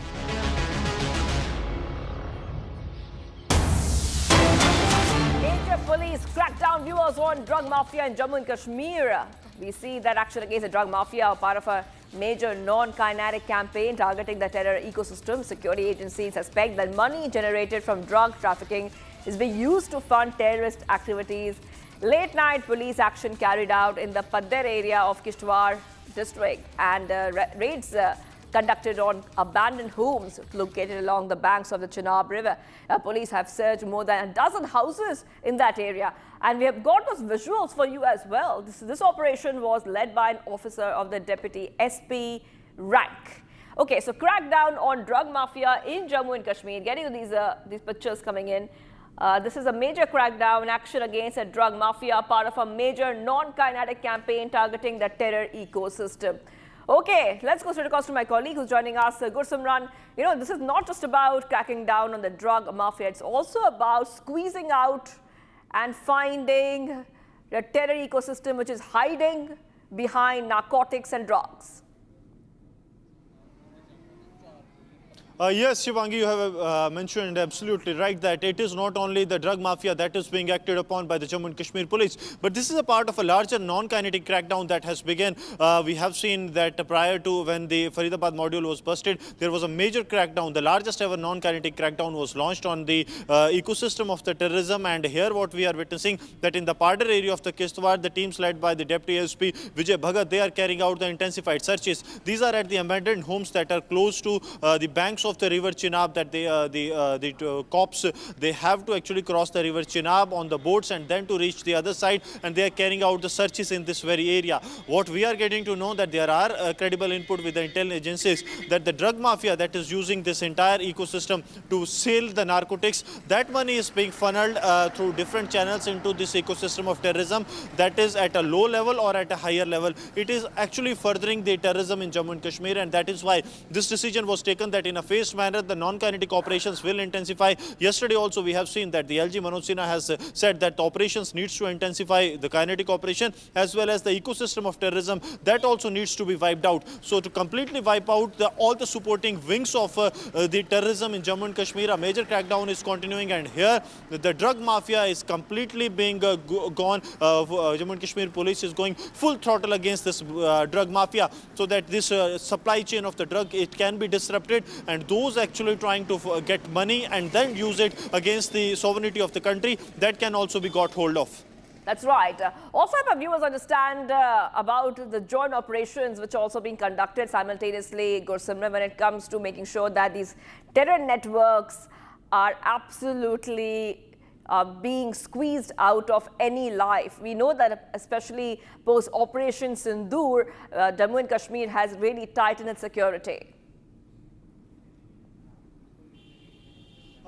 Police crack down, viewers, on drug mafia in Jammu and Kashmir. We see that action against the drug mafia are part of a major non-kinetic campaign targeting the terror ecosystem. Security agencies suspect that money generated from drug trafficking is being used to fund terrorist activities Late night police action carried out in the Padder area of Kishtwar district and raids conducted on abandoned homes located along the banks of the Chenab River. Police have searched more than a dozen houses in that area. And we have got those visuals for you as well. This operation was led by an officer of the Deputy SP rank. Okay, so crackdown on drug mafia in Jammu and Kashmir. Getting these pictures coming in. This is a major crackdown action against a drug mafia, part of a major non-kinetic campaign targeting the terror ecosystem. Okay, let's go straight across to my colleague who's joining us, Gursimran. You know, this is not just about cracking down on the drug mafia. It's also about squeezing out and finding the terror ecosystem which is hiding behind narcotics and drugs. Yes, Shivangi, you have mentioned absolutely right that it is not only the drug mafia that is being acted upon by the Jammu and Kashmir police, but this is a part of a larger non-kinetic crackdown that has begun. We have seen that prior to when the Faridabad module was busted, there was a major crackdown. The largest ever non-kinetic crackdown was launched on the ecosystem of the terrorism. And here what we are witnessing that in the Padder area of the Kishtwar, the teams led by the Deputy SP Vijay Bhagat, they are carrying out the intensified searches. These are at the abandoned homes that are close to the banks of the river Chenab, that the cops, they have to actually cross the river Chenab on the boats and then to reach the other side, and they are carrying out the searches in this very area. What we are getting to know that there are credible input with the intelligence agencies that the drug mafia that is using this entire ecosystem to sell the narcotics, that money is being funneled through different channels into this ecosystem of terrorism, that is at a low level or at a higher level. It is actually furthering the terrorism in Jammu and Kashmir, and that is why this decision was taken that in a phased manner the non-kinetic operations will intensify. Yesterday also we have seen that the LG Manoj Sinha has said that the operations needs to intensify, the kinetic operation as well as the ecosystem of terrorism, that also needs to be wiped out. So to completely wipe out all the supporting wings of the terrorism in Jammu and Kashmir, a major crackdown is continuing, and here the drug mafia is completely being gone. Jammu and Kashmir police is going full throttle against this drug mafia so that this supply chain of the drug, it can be disrupted, and those actually trying to get money and then use it against the sovereignty of the country, that can also be got hold of. That's right. Also, our viewers understand about the joint operations which are also being conducted simultaneously, Gursimran, when it comes to making sure that these terror networks are absolutely being squeezed out of any life. We know that especially post Operation Sindoor, Jammu and Kashmir has really tightened its security.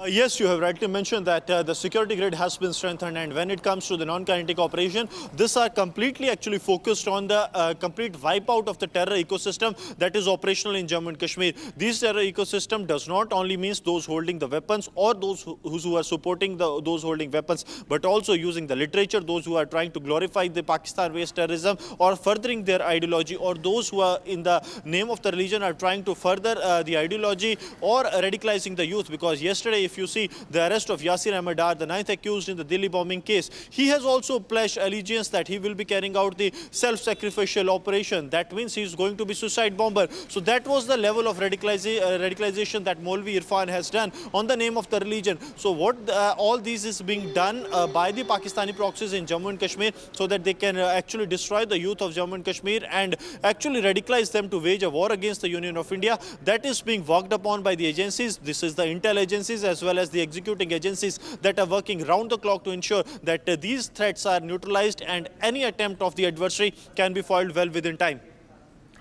Yes, you have rightly mentioned that the security grid has been strengthened, and when it comes to the non-kinetic operation, these are completely actually focused on the complete wipeout of the terror ecosystem that is operational in Jammu and Kashmir. This terror ecosystem does not only mean those holding the weapons or those who are supporting those holding weapons, but also using the literature, those who are trying to glorify the Pakistan-based terrorism or furthering their ideology, or those who are in the name of the religion are trying to further the ideology or radicalizing the youth. Because yesterday, if you see the arrest of Yasir Ahmed Dar, the 9th accused in the Delhi bombing case, he has also pledged allegiance that he will be carrying out the self-sacrificial operation. That means he is going to be suicide bomber. So that was the level of radicalization that Maulvi Irfan has done on the name of the religion. So what all this is being done by the Pakistani proxies in Jammu and Kashmir so that they can actually destroy the youth of Jammu and Kashmir and actually radicalize them to wage a war against the Union of India. That is being worked upon by the agencies. This is the intel agencies as well as the executing agencies that are working round the clock to ensure that these threats are neutralized and any attempt of the adversary can be foiled well within time.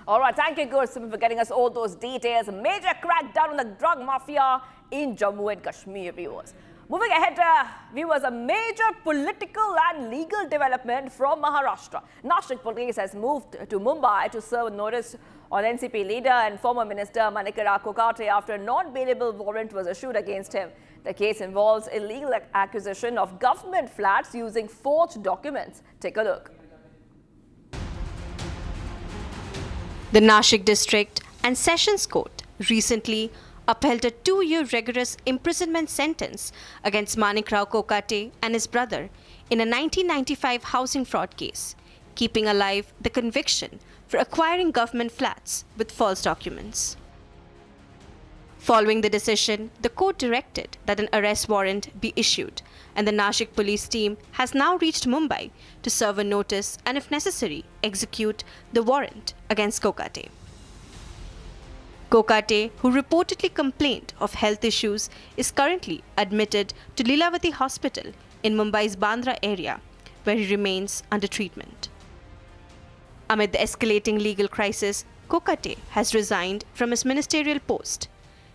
All right, thank you, Gursimran, for getting us all those details. A major crackdown on the drug mafia in Jammu and Kashmir, viewers. Moving ahead, viewers, a major political and legal development from Maharashtra. Nashik police has moved to Mumbai to serve notice on NCP leader and former minister Manikara Kokate after a non-bailable warrant was issued against him. The case involves illegal acquisition of government flats using forged documents. Take a look. The Nashik District and Sessions Court recently upheld a 2-year rigorous imprisonment sentence against Manikara Kokate and his brother in a 1995 housing fraud case, keeping alive the conviction for acquiring government flats with false documents. Following the decision, the court directed that an arrest warrant be issued, and the Nashik police team has now reached Mumbai to serve a notice and, if necessary, execute the warrant against Kokate. Kokate, who reportedly complained of health issues, is currently admitted to Lilavati Hospital in Mumbai's Bandra area, where he remains under treatment. Amid the escalating legal crisis, Kokate has resigned from his ministerial post.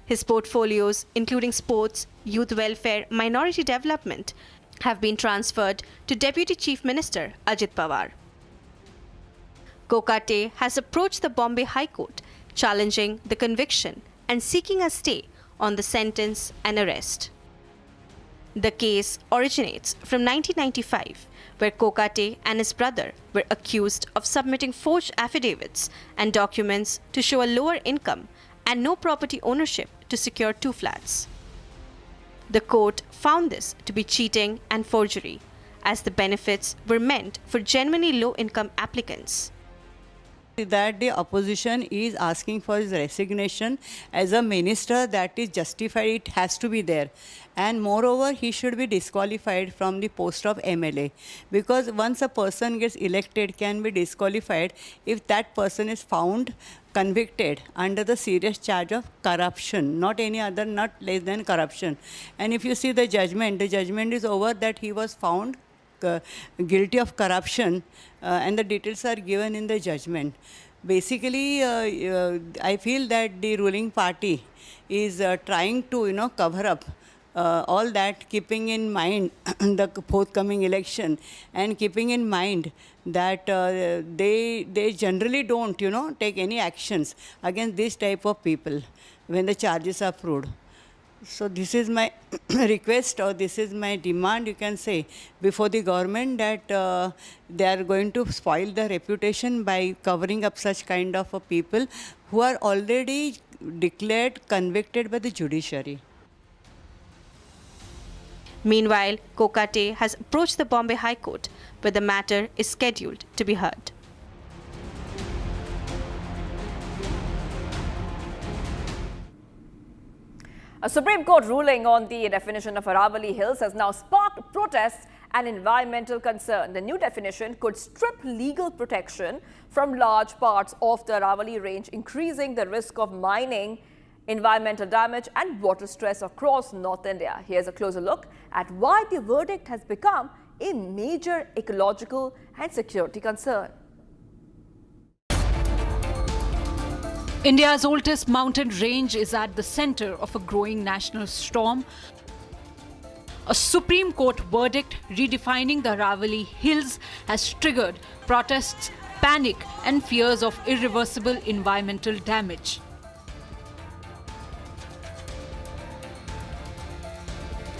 His portfolios, including sports, youth welfare, minority development, have been transferred to Deputy Chief Minister Ajit Pawar. Kokate has approached the Bombay High Court, challenging the conviction and seeking a stay on the sentence and arrest. The case originates from 1995, where Kokate and his brother were accused of submitting forged affidavits and documents to show a lower income and no property ownership to secure 2 flats. The court found this to be cheating and forgery, as the benefits were meant for genuinely low-income applicants. That the opposition is asking for his resignation as a minister, that is justified, it has to be there. And moreover, he should be disqualified from the post of MLA, because once a person gets elected, can be disqualified if that person is found convicted under the serious charge of corruption, not any other, not less than corruption. And if you see the judgment is over that he was found guilty of corruption, and the details are given in the judgment. Basically, I feel that the ruling party is trying to, cover up all that, keeping in mind the forthcoming election, and keeping in mind that they generally don't, take any actions against this type of people when the charges are proved. So this is my request, or this is my demand, you can say, before the government, that they are going to spoil the reputation by covering up such kind of people who are already declared convicted by the judiciary. Meanwhile, Kokate has approached the Bombay High Court, where the matter is scheduled to be heard. A Supreme Court ruling on the definition of Aravali Hills has now sparked protests and environmental concern. The new definition could strip legal protection from large parts of the Aravali range, increasing the risk of mining, environmental damage and water stress across North India. Here's a closer look at why the verdict has become a major ecological and security concern. India's oldest mountain range is at the center of a growing national storm. A Supreme Court verdict redefining the Aravali Hills has triggered protests, panic and fears of irreversible environmental damage.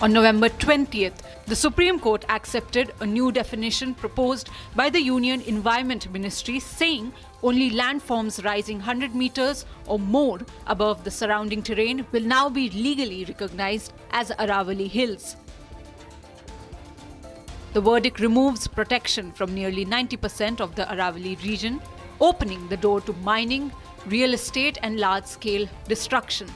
On November 20th, the Supreme Court accepted a new definition proposed by the Union Environment Ministry, saying only landforms rising 100 meters or more above the surrounding terrain will now be legally recognized as Aravali Hills. The verdict removes protection from nearly 90% of the Aravali region, opening the door to mining, real estate and large-scale destruction.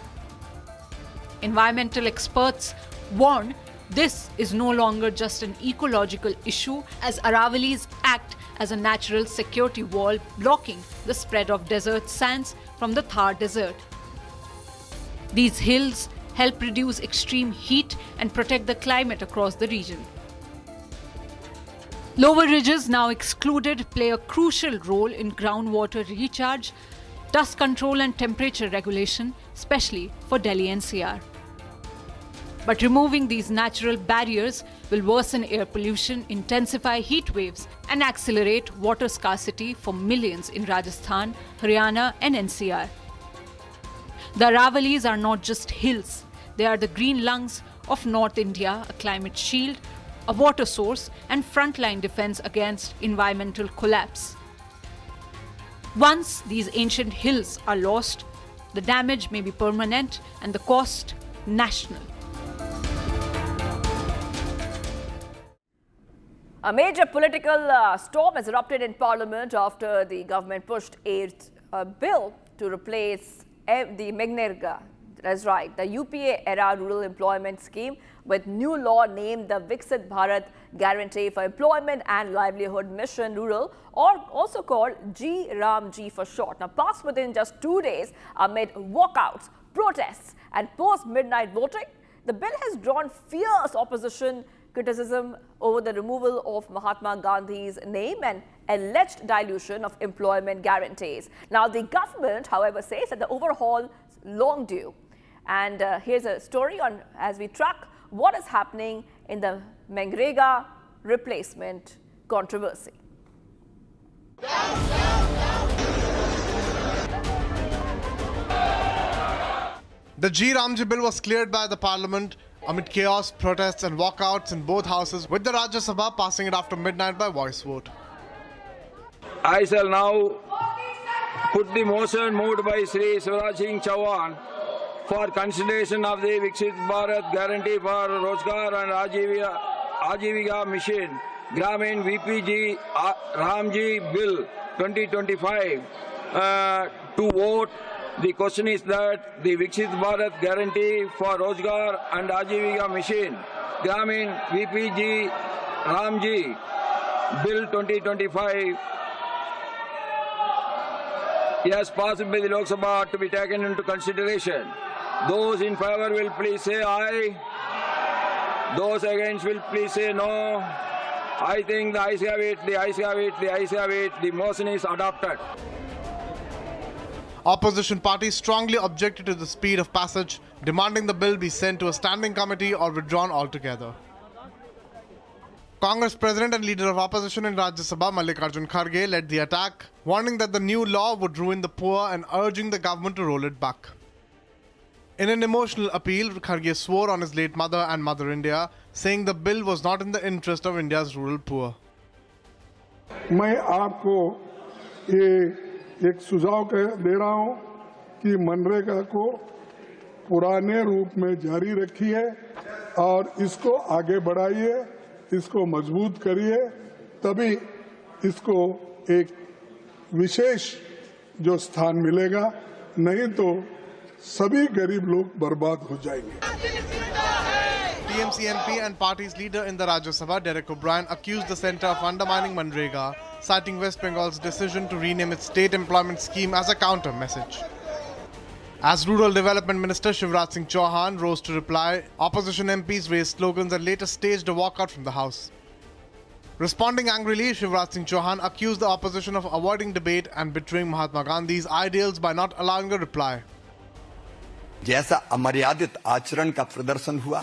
Environmental experts warn this is no longer just an ecological issue, as Aravalis act as a natural security wall, blocking the spread of desert sands from the Thar Desert. These hills help reduce extreme heat and protect the climate across the region. Lower ridges, now excluded, play a crucial role in groundwater recharge, dust control and temperature regulation, especially for Delhi NCR. But removing these natural barriers will worsen air pollution, intensify heat waves and accelerate water scarcity for millions in Rajasthan, Haryana and NCR. The Aravalis are not just hills, they are the green lungs of North India, a climate shield, a water source and frontline defense against environmental collapse. Once these ancient hills are lost, the damage may be permanent and the cost national. A major political storm has erupted in Parliament after the government pushed a bill to replace the Megnerga That's right, the UPA-era rural employment scheme with new law named the Viksit Bharat Guarantee for Employment and Livelihood Mission Rural, or also called VBG Ramji for short. Now, passed within just 2 days amid walkouts, protests and post-midnight voting, the bill has drawn fierce opposition criticism over the removal of Mahatma Gandhi's name and alleged dilution of employment guarantees. Now, the government, however, says that the overhaul is long due. And here's a story on as we track what is happening in the Mangrega replacement controversy. The VBG Ramji bill was cleared by the Parliament amid chaos, protests and walkouts in both houses, with the Rajya Sabha passing it after midnight by voice vote. I shall now put the motion moved by Sri Shivraj Singh Chauhan for consideration of the Viksit Bharat Guarantee for Rozgar and Ajivika Mission Gramin VBG Ramji Bill 2025 to vote. The question is that the Viksit Bharat Guarantee for Rozgar and Ajivika Mission Gramin VBG Ramji Bill 2025 yes, passed by the Lok Sabha to be taken into consideration. Those in favor will please say aye. Those against will please say no. I think the ayes have it, the ayes have it, the ayes have it. The motion is adopted. Opposition parties strongly objected to the speed of passage, demanding the bill be sent to a standing committee or withdrawn altogether. Congress President and Leader of Opposition in Rajya Sabha, Mallikarjun Kharge, led the attack, warning that the new law would ruin the poor and urging the government to roll it back. In an emotional appeal, Kharge swore on his late mother and Mother India, saying the bill was not in the interest of India's rural poor. मैं आपको ये एक सुझाव दे रहा हूं कि मनरेगा को पुराने रूप में जारी रखिए और इसको आगे बढ़ाइए, इसको मजबूत करिए, तभी इसको एक विशेष जो स्थान मिलेगा, नहीं तो सभी गरीब लोग बर्बाद हो जाएंगे. TMC MP and party's leader in the Rajya Sabha, Derek O'Brien, accused the centre of undermining Manrega, citing West Bengal's decision to rename its state employment scheme as a counter message. As Rural Development Minister Shivraj Singh Chauhan rose to reply, opposition MPs raised slogans and later staged a walkout from the House. Responding angrily, Shivraj Singh Chauhan accused the opposition of avoiding debate and betraying Mahatma Gandhi's ideals by not allowing a reply. जैसा अमर्यादित आचरण का प्रदर्शन हुआ,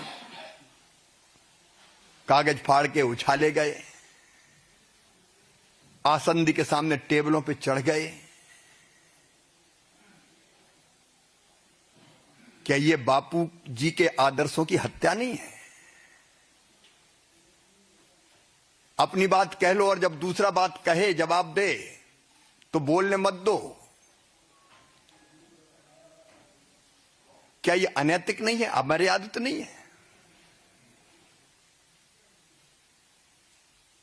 कागज फाड़ के उछाले गए, आसंदी के सामने टेबलों पे चढ़ गए, क्या ये बापू जी के आदर्शों की हत्या नहीं है? अपनी बात कह लो और जब दूसरा बात कहे जवाब दे तो बोलने मत दो. क्या ये अनैतिक नहीं है, अमर्यादित नहीं है?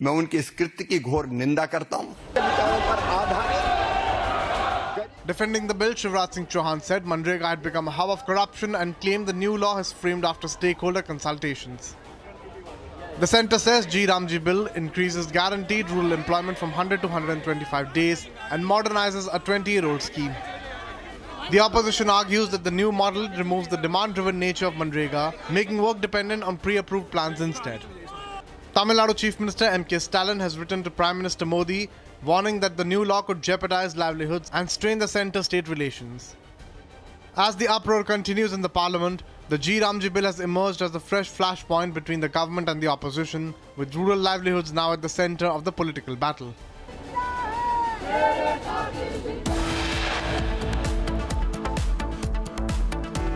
मैं उनके इस कृत्य की घोर निंदा करता हूं. Defending the bill, Shivraj Singh Chauhan said Manrega had become a hub of corruption and claimed the new law is framed after stakeholder consultations. The centre says VBG Ramji bill increases guaranteed rural employment from 100 to 125 days and modernizes a 20-year-old scheme. The opposition argues that the new model removes the demand-driven nature of Manrega, making work dependent on pre-approved plans instead. Tamil Nadu Chief Minister M.K. Stalin has written to Prime Minister Modi, warning that the new law could jeopardize livelihoods and strain the centre-state relations. As the uproar continues in the Parliament, the VBG Ramji bill has emerged as a fresh flashpoint between the government and the opposition, with rural livelihoods now at the centre of the political battle.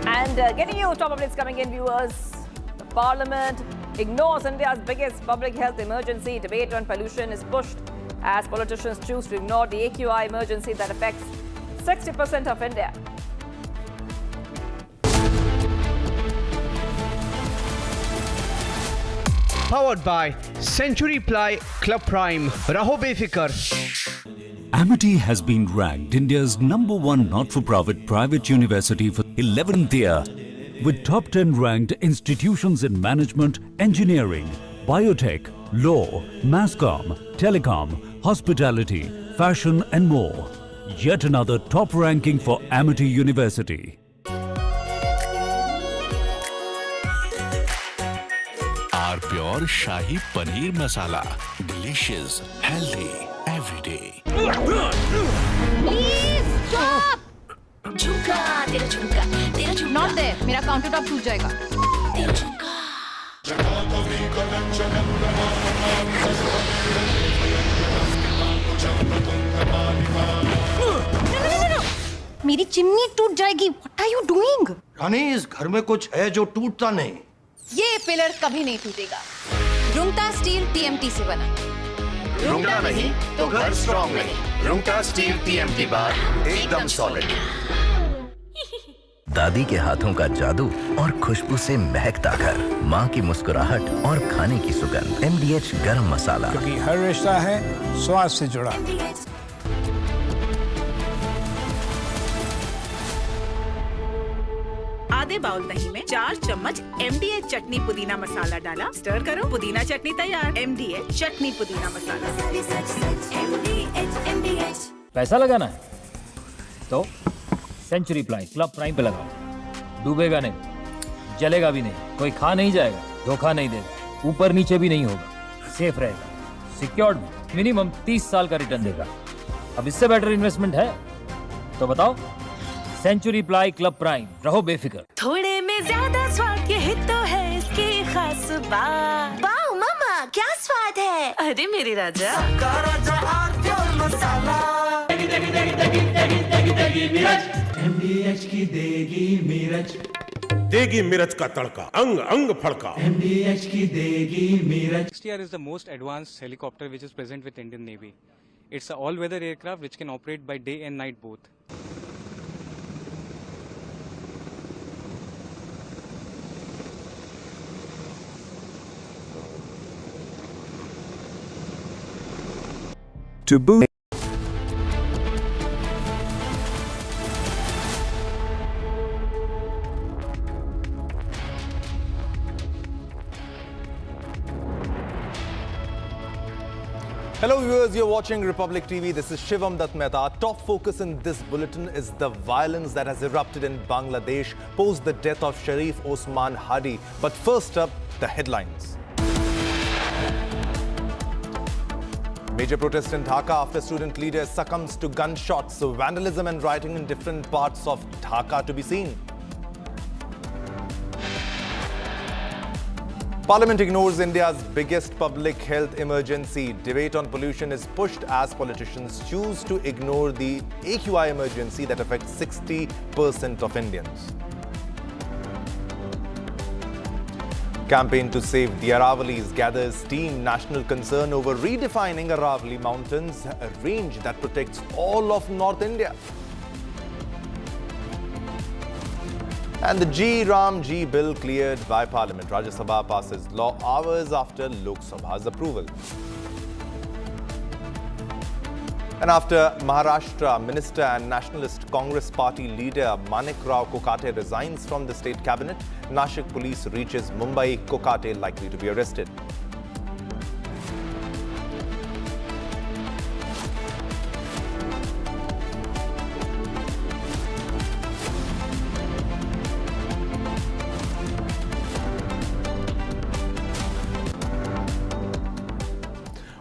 And getting you top updates coming in, viewers. The Parliament ignores India's biggest public health emergency. Debate on pollution is pushed as politicians choose to ignore the AQI emergency that affects 60% of India. Powered by Century Ply Club Prime. Raho befikar. Amity has been ranked India's #1 not-for-profit private university for 11th year, with top 10 ranked institutions in management, engineering, biotech, law, masscom, telecom, hospitality, fashion and more. Yet another top ranking for Amity University. Our pure Shahi Paneer Masala. Delicious, healthy, every day. Please stop! झुमका, तेरा झुमका, तेरा झुमका. Not there. मेरा counter top टूट जाएगा. तेरा झुमका. No. मेरी चिमनी टूट जाएगी. What are you doing? रानी, इस घर में कुछ है जो टूटता नहीं. ये पिलर कभी नहीं टूटेगा. रुंगटा स्टील TMT से बना. रुंगटा नहीं तो घर स्ट्रॉन्ग नहीं. रुंगटा स्टील TMT बार एकदम सॉलिड. दादी के हाथों का जादू और खुशबू से महकता घर, माँ की मुस्कुराहट और खाने की सुगंध. MDH गरम मसाला, क्योंकि हर रिश्ता है स्वाद से जुड़ा. आधे बाउल दही में 4 चम्मच MDH चटनी पुदीना मसाला डाला. स्टर करो. पुदीना चटनी तैयार. MDH चटनी पुदीना मसाला. पैसा लगाना है तो सेंचुरी क्लब प्राइम पे लगाओ. डूबेगा नहीं, जलेगा भी नहीं, कोई खा नहीं जाएगा, धोखा नहीं देगा, ऊपर नीचे भी नहीं होगा, सेफ रहेगा, सिक्योर्ड में मिनिमम 30 साल का रिटर्न देगा. अब इससे बेटर इन्वेस्टमेंट है तो बताओ. सेंचुरी क्लब प्राइम, रहो बेफिक्र. थोड़े में ज्यादा स्वाद, यही तो है इसकी खास बात. वाओ मामा, क्या स्वाद है. अरे मेरे राजा. MDH की देगी मिर्च. देगी मिर्च का तड़का, अंग अंग फड़का. MDH की देगी मिर्च. STR is the most advanced helicopter which is present with Indian Navy. It's an all-weather aircraft which can operate by day and night both. To boost Hello viewers, you're watching Republic TV. This is Shivam Dutt Mehta. Our top focus in this bulletin is the violence that has erupted in Bangladesh post the death of Sharif Osman Hadi. But first up, the headlines. Major protest in Dhaka after student leader succumbs to gunshots. So vandalism and rioting in different parts of Dhaka to be seen. Parliament ignores India's biggest public health emergency. Debate on pollution is pushed as politicians choose to ignore the AQI emergency that affects 60% of Indians. Campaign to save the Aravalis gathers steam. National concern over redefining Aravali mountains, a range that protects all of North India. And the Ramji bill cleared by Parliament. Rajya Sabha passes law hours after Lok Sabha's approval. And after Maharashtra Minister and Nationalist Congress Party leader Manik Rao Kokate resigns from the state cabinet, Nashik police reaches Mumbai. Kokate likely to be arrested.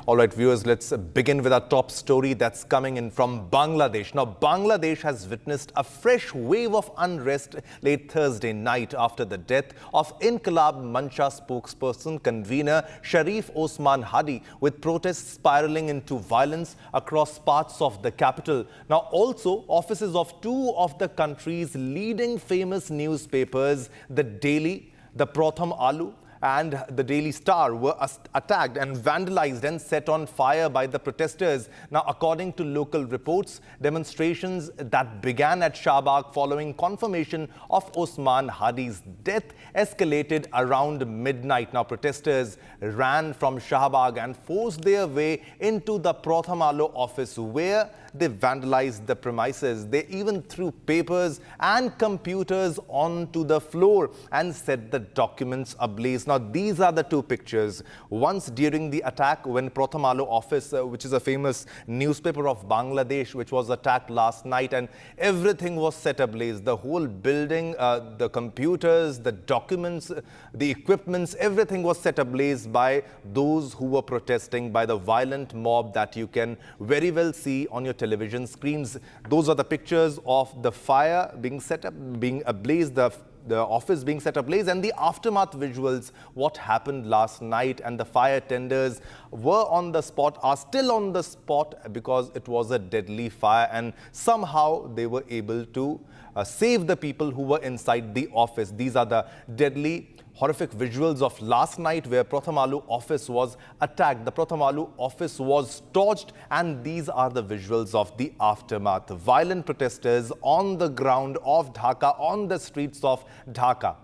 All right, viewers, let's begin with our top story that's coming in from Bangladesh. Now, Bangladesh has witnessed a fresh wave of unrest late Thursday night after the death of Inqilab Mancha spokesperson convener Sharif Osman Hadi, with protests spiraling into violence across parts of the capital. Now, also, offices of two of the country's leading famous newspapers, the Daily, the Pratham Alu, and the Daily Star were attacked and vandalized and set on fire by the protesters. Now, according to local reports, demonstrations that began at Shahbag following confirmation of Osman Hadi's death escalated around midnight. Now, protesters ran from Shahbag and forced their way into the Pratham Alo office, where they vandalized the premises. They even threw papers and computers onto the floor and set the documents ablaze. Now, these are the two pictures. Once during the attack, when Pratham Alo office, which is a famous newspaper of Bangladesh, which was attacked last night, and everything was set ablaze. The whole building, the computers, the documents, the equipments, everything was set ablaze by those who were protesting, by the violent mob that you can very well see on your television screens. Those are the pictures of the fire being set up, being ablaze, the office being set ablaze, and the aftermath visuals, what happened last night. And the fire tenders were on the spot, are still on the spot, because it was a deadly fire, and somehow they were able to save the people who were inside the office. These are the deadly, horrific visuals of last night, where Pratham Alo office was attacked. The Pratham Alo office was torched, and these are the visuals of the aftermath. Violent protesters on the ground of Dhaka, on the streets of Dhaka.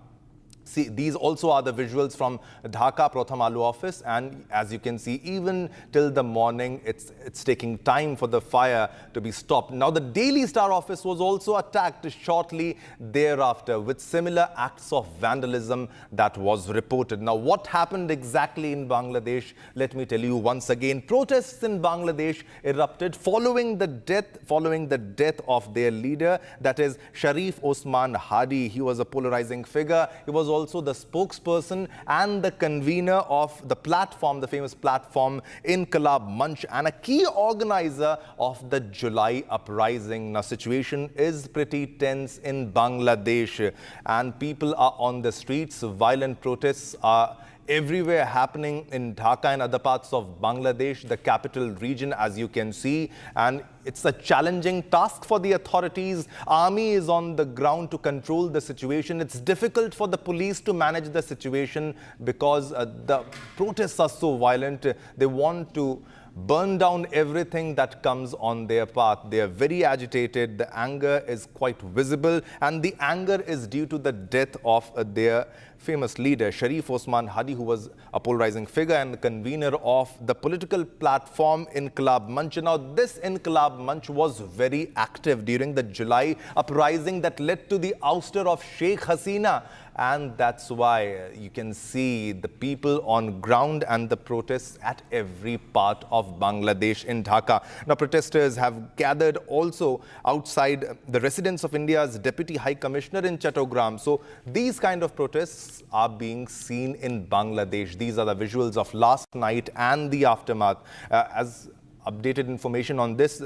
See, these also are the visuals from Dhaka Pratham Alo office, and as you can see, even till the morning, it's taking time for the fire to be stopped. Now, the Daily Star office was also attacked shortly thereafter with similar acts of vandalism that was reported. Now, what happened exactly in Bangladesh? Let me tell you once again. Protests in Bangladesh erupted following the death of their leader, that is Sharif Osman Hadi. He was a polarizing figure. He was also the spokesperson and the convener of the platform, the famous platform Inqilab Mancha, and a key organizer of the July uprising. Now, situation is pretty tense in Bangladesh, and people are on the streets. Violent protests are everywhere happening in Dhaka and other parts of Bangladesh, the capital region, as you can see. And it's a challenging task for the authorities. Army is on the ground to control the situation. It's difficult for the police to manage the situation because the protests are so violent. They want to burn down everything that comes on their path. They are very agitated. The anger is quite visible, and the anger is due to the death of their famous leader, Sharif Osman Hadi, who was a polarizing figure and the convener of the political platform Inqilab Mancha. Now, this Inqilab Mancha was very active during the July uprising that led to the ouster of Sheikh Hasina. And that's why you can see the people on ground and the protests at every part of Bangladesh in Dhaka. Now, protesters have gathered also outside the residence of India's Deputy High Commissioner in Chattogram. So these kind of protests are being seen in Bangladesh. These are the visuals of last night and the aftermath. As updated information on this,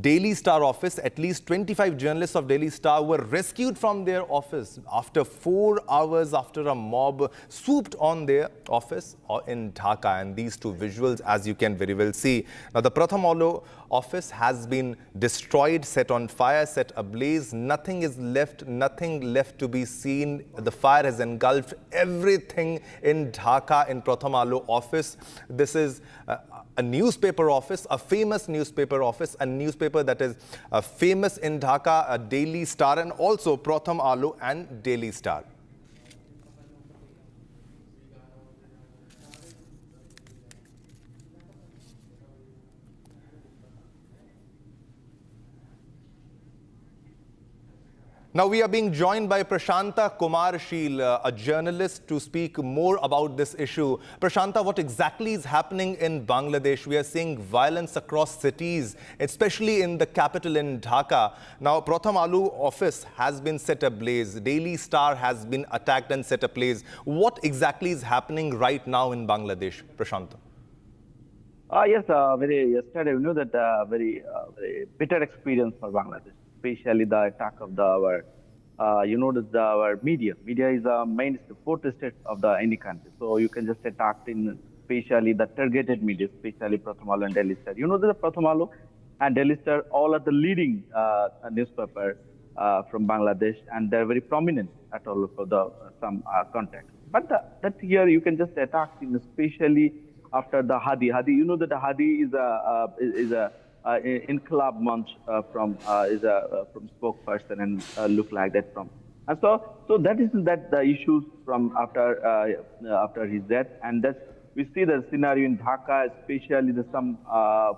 Daily Star office, at least 25 journalists of Daily Star were rescued from their office after 4 hours after a mob swooped on their office in Dhaka. And these two visuals, as you can very well see. Now, the Pratham Alo office has been destroyed, set on fire, set ablaze. Nothing is left, nothing left to be seen. The fire has engulfed everything in Dhaka, in Pratham Alo office. This is a newspaper office, a famous newspaper office, a newspaper that is famous in Dhaka, a Daily Star, and also Pratham Alo and Daily Star. Now, we are being joined by Prashanta Kumarshil, a journalist, to speak more about this issue. Prashanta, what exactly is happening in Bangladesh? We are seeing violence across cities, especially in the capital in Dhaka. Now, Pratham Alo office has been set ablaze. Daily Star has been attacked and set ablaze. What exactly is happening right now in Bangladesh, Prashanta? Yes, yesterday we knew that very bitter experience for Bangladesh, especially the attack of our media. Media is the main support state of any country. So you can just attack in especially the targeted media, especially Pratham Alo and Daily Star. You know that the Pratham Alo and Daily Star all are the leading newspaper from Bangladesh, and they're very prominent at all for some context. But that here you can just attack him, especially after the Hadi. You know that the Hadi is a Inqilab Mancha from spokesperson and look like that from. And so that is the issues from after his death, and that's we see the scenario in Dhaka, especially some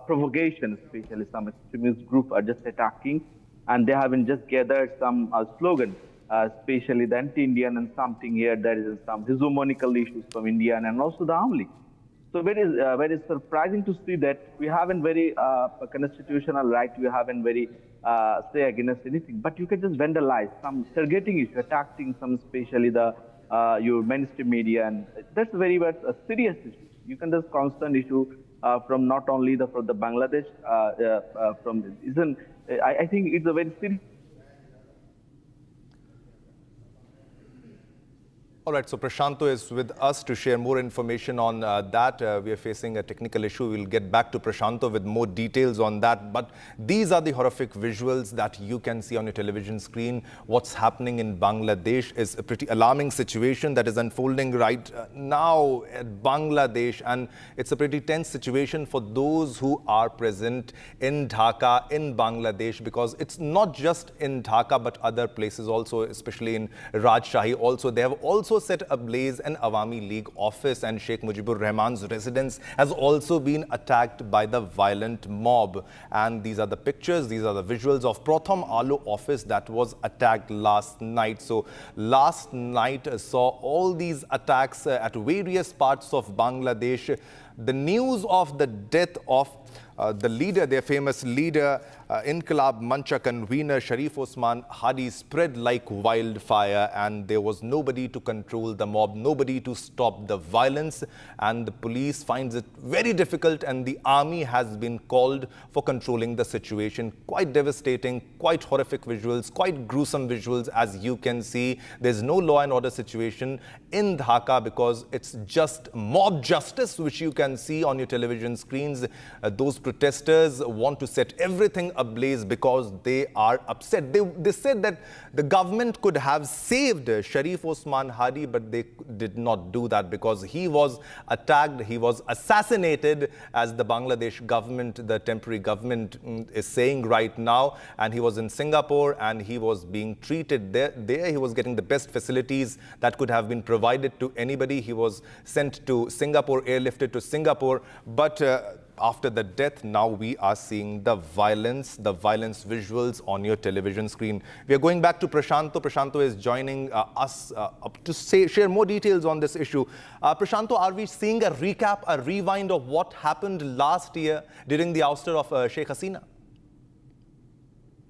provocation, especially some extremist group are just attacking, and they haven't just gathered some slogan, especially the anti-Indian and something here. There is some hegemonical issues from Indian and also the Aravali. So very surprising to see that we haven't very constitutional right, we haven't very say against anything, but you can just vandalize some targeting issue, attacking some, especially the your mainstream media, and that's very much a serious issue. You can just constant issue from not only from the Bangladesh, I think it's a very serious. All right, so Prashanto is with us to share more information on that. We are facing a technical issue. We'll get back to Prashanto with more details on that. But these are the horrific visuals that you can see on your television screen. What's happening in Bangladesh is a pretty alarming situation that is unfolding right now at Bangladesh. And it's a pretty tense situation for those who are present in Dhaka, in Bangladesh, because it's not just in Dhaka, but other places also, especially in Rajshahi also. They have also set ablaze an Awami League office, and Sheikh Mujibur Rahman's residence has also been attacked by the violent mob. And these are the pictures, these are the visuals of Pratham Alo office that was attacked last night. So last night saw all these attacks at various parts of Bangladesh. The news of the death of the leader, their famous leader, Inqilab Mancha convener Sharif Osman Hadi, spread like wildfire, and there was nobody to control the mob, nobody to stop the violence, and the police finds it very difficult, and the army has been called for controlling the situation. Quite devastating, quite horrific visuals, quite gruesome visuals, as you can see. There's no law and order situation in Dhaka because it's just mob justice, which you can see on your television screens. Those protesters want to set everything ablaze because they are upset. They said that the government could have saved Sharif Osman Hadi, but they did not do that because he was attacked, he was assassinated, as the Bangladesh government, the temporary government is saying right now. And he was in Singapore and he was being treated there. He was getting the best facilities that could have been provided to anybody. He was sent to Singapore, airlifted to Singapore. But after the death, now we are seeing the violence visuals on your television screen. We are going back to Prashanto. Prashanto is joining us to share more details on this issue. Prashanto, are we seeing a recap, a rewind of what happened last year during the ouster of Sheikh Hasina?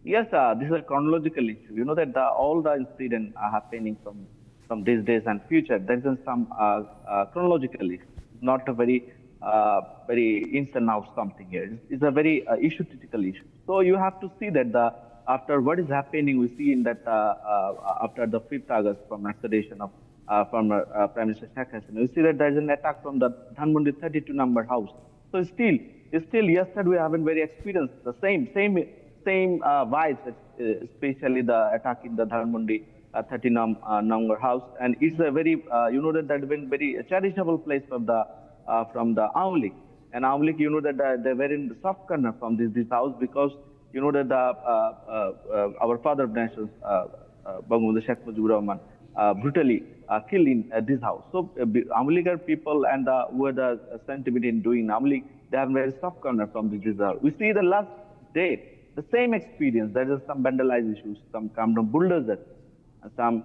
Yes, this is a chronological issue. You know that all the incidents are happening from these days and future. There is some chronological issue, not a very instant out something here. It's a very issue-critical issue. So you have to see that after what is happening, we see in that after the 5th August from assassination of former Prime Minister Sheikh Hasina, we see that there is an attack from the Dhanmondi 32 number house. So still yesterday we haven't very experienced the same vibes, especially the attack in the Dhanmondi 30 number house, and it's a very you know that has been very charitable place from the Aravali. And Aravali, you know that they were in the soft corner from this house because you know that our father of nations, Bangladesh Sheikh Mujibur Rahman, brutally killed in this house. So Aravali people and who are the sentiment in doing Aravali, they have very soft corner from this house. We see the last day the same experience. There is some vandalized issues, some come from bulldozers, some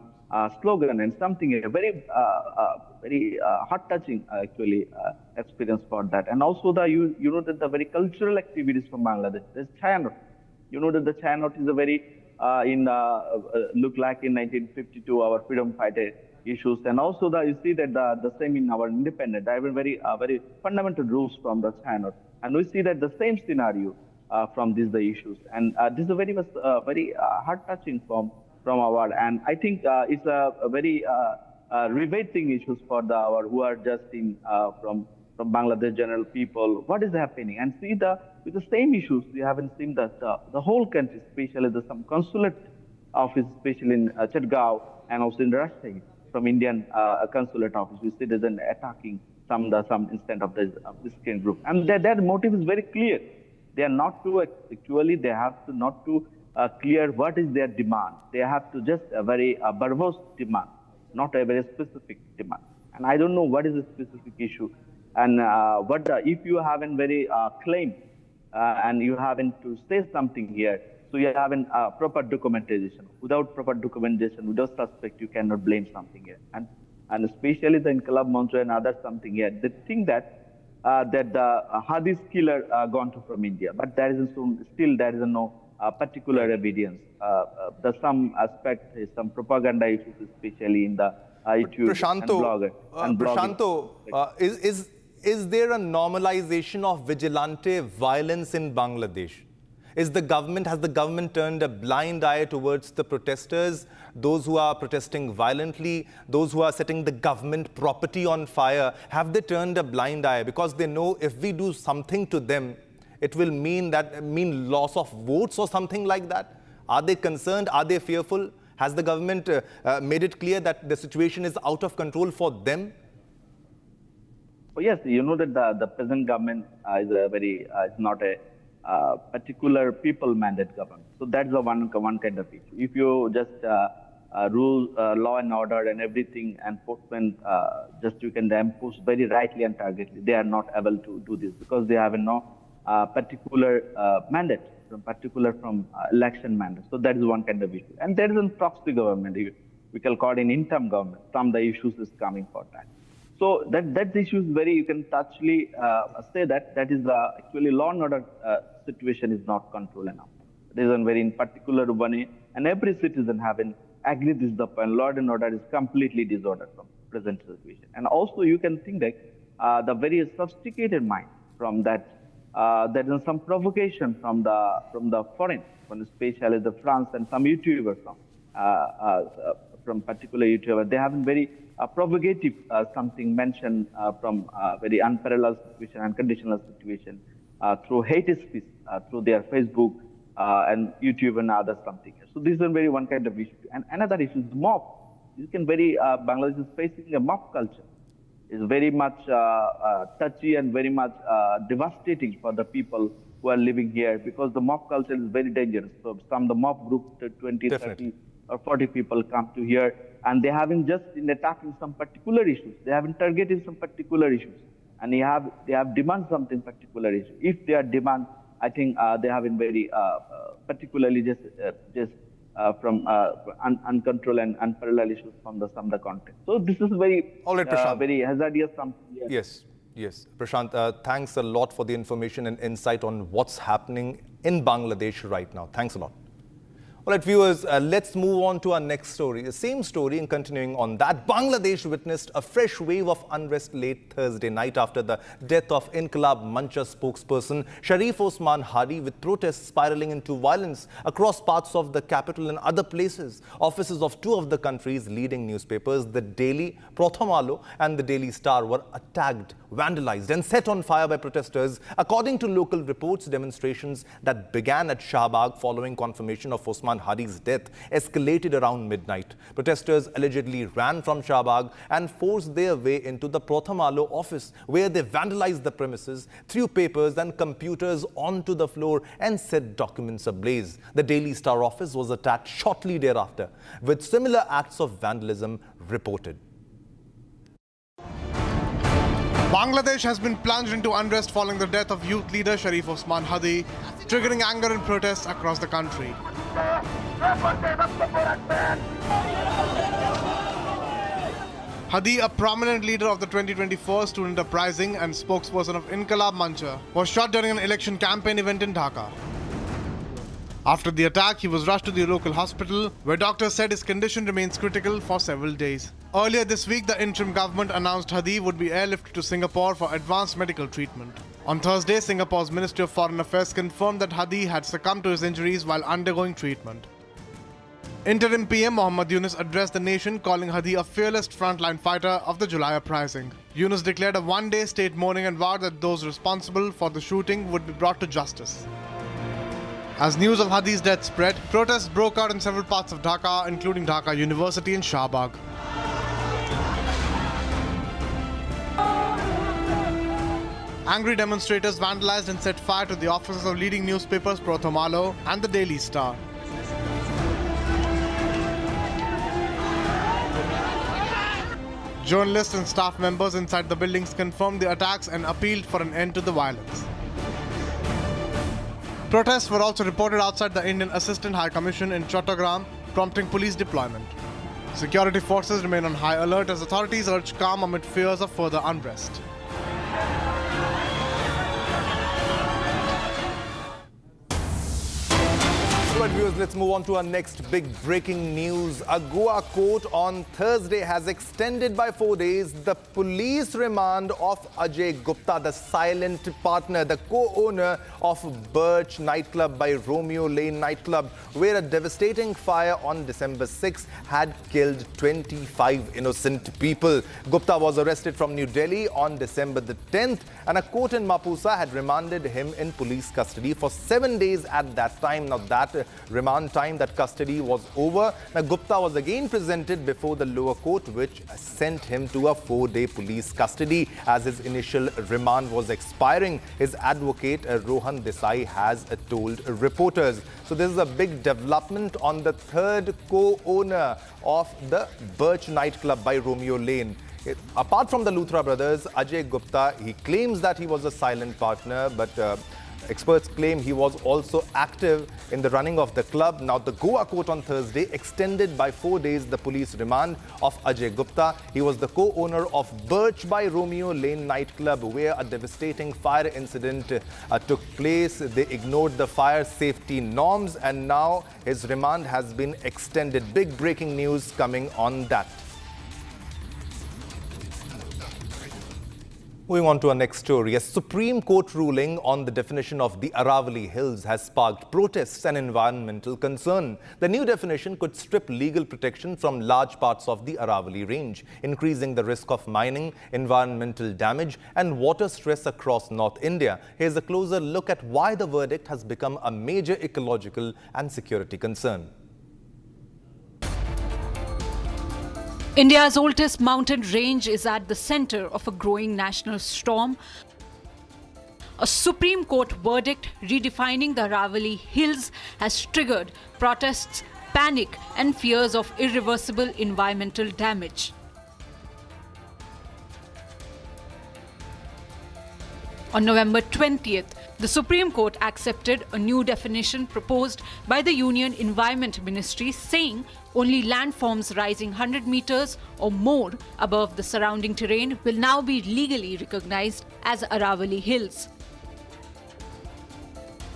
slogan and something very heart-touching actually experience for that. And also you know that the very cultural activities from Bangladesh. There's Chayanot. You know that the Chayanot is a very look like in 1952 our freedom fighter issues, and also you see that the same in our independent. There have been very fundamental rules from the Chayanot, and we see that the same scenario from the issues, and this is a very heart-touching from our, and I think it's a very riveting issues for our who are just in from Bangladesh general people. What is happening? And see with the same issues we haven't seen the whole country, especially some consulate office, especially in Chatgaon and also in Rajshahi. from Indian consulate office with citizen attacking some incident of this Christian group, and their motive is very clear. They are not to actually they have to not to clear what is their demand. They have to just a very verbose demand, not a very specific demand. And I don't know what is the specific issue, and if you have a very claim and you haven't to say something here. So you have a proper documentation. Without proper documentation, without suspect, you cannot blame something here. And especially the Inqilab Mancha and others something here. They think that the Hadi's killer gone to from India, but there is still there is no particular evidence. There's some aspect, some propaganda issues, especially in the YouTube and blogger. Is there a normalization of vigilante violence in Bangladesh? Has the government turned a blind eye towards the protesters, those who are protesting violently, those who are setting the government property on fire? Have they turned a blind eye because they know if we do something to them, it will mean loss of votes or something like that? Are they concerned? Are they fearful? Has the government made it clear that the situation is out of control for them? Oh, yes, you know that the present government is not a particular people mandate government. So that's the one kind of issue. If you just rule law and order and everything, enforcement you can impose very rightly and targetedly, they are not able to do this because they have no particular mandate from election mandate. So that is one kind of issue. And there is a proxy government. We can call it an interim government. Some of the issues is coming for that. So that issue is very, you can touchly say that is actually law and order situation is not controlled enough. There is a very in particular one, and every citizen having agreed this the point. Law and order is completely disordered from present situation. And also you can think that the very sophisticated mind from that there is some provocation from the foreign, from especially the France and some YouTubers from particular YouTuber. They have a very provocative something mentioned from very unparalleled situation, unconditional situation through hate speech through their Facebook and YouTube and other something. So this is a very one kind of issue. And another issue is mob. You can Bangladesh is facing a mob culture. It's very much touchy and very much devastating for the people who are living here because the mob culture is very dangerous. So the mob group, 20, Definitely. 30 or 40 people come to here and they haven't just in attacking some particular issues. They haven't targeted some particular issues. And they have demand something particular issue. If they are demand, I think they have been very particularly just from uncontrolled and unparalleled issues from some of the content. So this is very very hazardous. Yes. Prashant, thanks a lot for the information and insight on what's happening in Bangladesh right now. Thanks a lot. All right, viewers, let's move on to our next story. The same story, and continuing on that, Bangladesh witnessed a fresh wave of unrest late Thursday night after the death of Inqilab Mancha spokesperson Sharif Osman Hadi, with protests spiraling into violence across parts of the capital and other places. Offices of two of the country's leading newspapers, the Daily Pratham Alo and the Daily Star, were attacked, vandalized and set on fire by protesters. According to local reports, demonstrations that began at Shahbag following confirmation of Osman Hadi's death escalated around midnight. Protesters allegedly ran from Shahbag and forced their way into the Pratham Alo office, where they vandalized the premises, threw papers and computers onto the floor and set documents ablaze. The Daily Star office was attacked shortly thereafter, with similar acts of vandalism reported. Bangladesh has been plunged into unrest following the death of youth leader Sharif Osman Hadi, triggering anger and protests across the country. Hadi, a prominent leader of the 2024 student uprising and spokesperson of Inqilab Mancha, was shot during an election campaign event in Dhaka. After the attack, he was rushed to the local hospital, where doctors said his condition remains critical for several days. Earlier this week, the interim government announced Hadi would be airlifted to Singapore for advanced medical treatment. On Thursday, Singapore's Ministry of Foreign Affairs confirmed that Hadi had succumbed to his injuries while undergoing treatment. Interim PM Muhammad Yunus addressed the nation, calling Hadi a fearless frontline fighter of the July uprising. Yunus declared a one-day state mourning and vowed that those responsible for the shooting would be brought to justice. As news of Hadi's death spread, protests broke out in several parts of Dhaka, including Dhaka University and Shahbag. Angry demonstrators vandalized and set fire to the offices of leading newspapers Prathomalo and the Daily Star. Journalists and staff members inside the buildings confirmed the attacks and appealed for an end to the violence. Protests were also reported outside the Indian Assistant High Commission in Chattogram, prompting police deployment. Security forces remain on high alert as authorities urge calm amid fears of further unrest. Alright viewers, let's move on to our next big breaking news. A Goa court on Thursday has extended by 4 days the police remand of Ajay Gupta, the silent partner, the co-owner of Birch nightclub by Romeo Lane nightclub, where a devastating fire on December 6 had killed 25 innocent people. Gupta was arrested from New Delhi on December the 10th, and a court in Mapusa had remanded him in police custody for 7 days at that time. Now that remand time, that custody was over. Now Gupta was again presented before the lower court, which sent him to a 4-day police custody as his initial remand was expiring. His advocate Rohan Desai has told reporters. So this is a big development on the third co-owner of the Birch nightclub by Romeo Lane. Apart from the Luthra brothers, Ajay Gupta, he claims that he was a silent partner, but experts claim he was also active in the running of the club. Now, the Goa court on Thursday extended by 4 days the police remand of Ajay Gupta. He was the co-owner of Birch by Romeo Lane nightclub, where a devastating fire incident took place. They ignored the fire safety norms, and now his remand has been extended. Big breaking news coming on that. Moving on to our next story, a Supreme Court ruling on the definition of the Aravali Hills has sparked protests and environmental concern. The new definition could strip legal protection from large parts of the Aravali range, increasing the risk of mining, environmental damage and water stress across North India. Here's a closer look at why the verdict has become a major ecological and security concern. India's oldest mountain range is at the center of a growing national storm. A Supreme Court verdict redefining the Aravali Hills has triggered protests, panic and fears of irreversible environmental damage. On November 20th, the Supreme Court accepted a new definition proposed by the Union Environment Ministry, saying only landforms rising 100 meters or more above the surrounding terrain will now be legally recognized as Aravali Hills.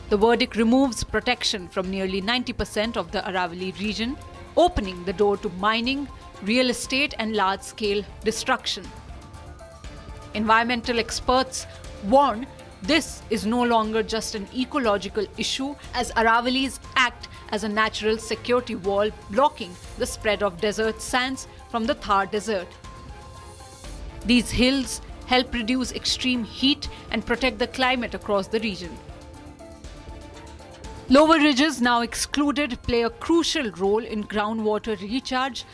The verdict removes protection from nearly 90% of the Aravali region, opening the door to mining, real estate and large-scale destruction. Environmental experts warn this is no longer just an ecological issue, as Aravalis act as a natural security wall, blocking the spread of desert sands from the Thar Desert. These hills help reduce extreme heat and protect the climate across the region. Lower ridges, now excluded, play a crucial role in groundwater recharge,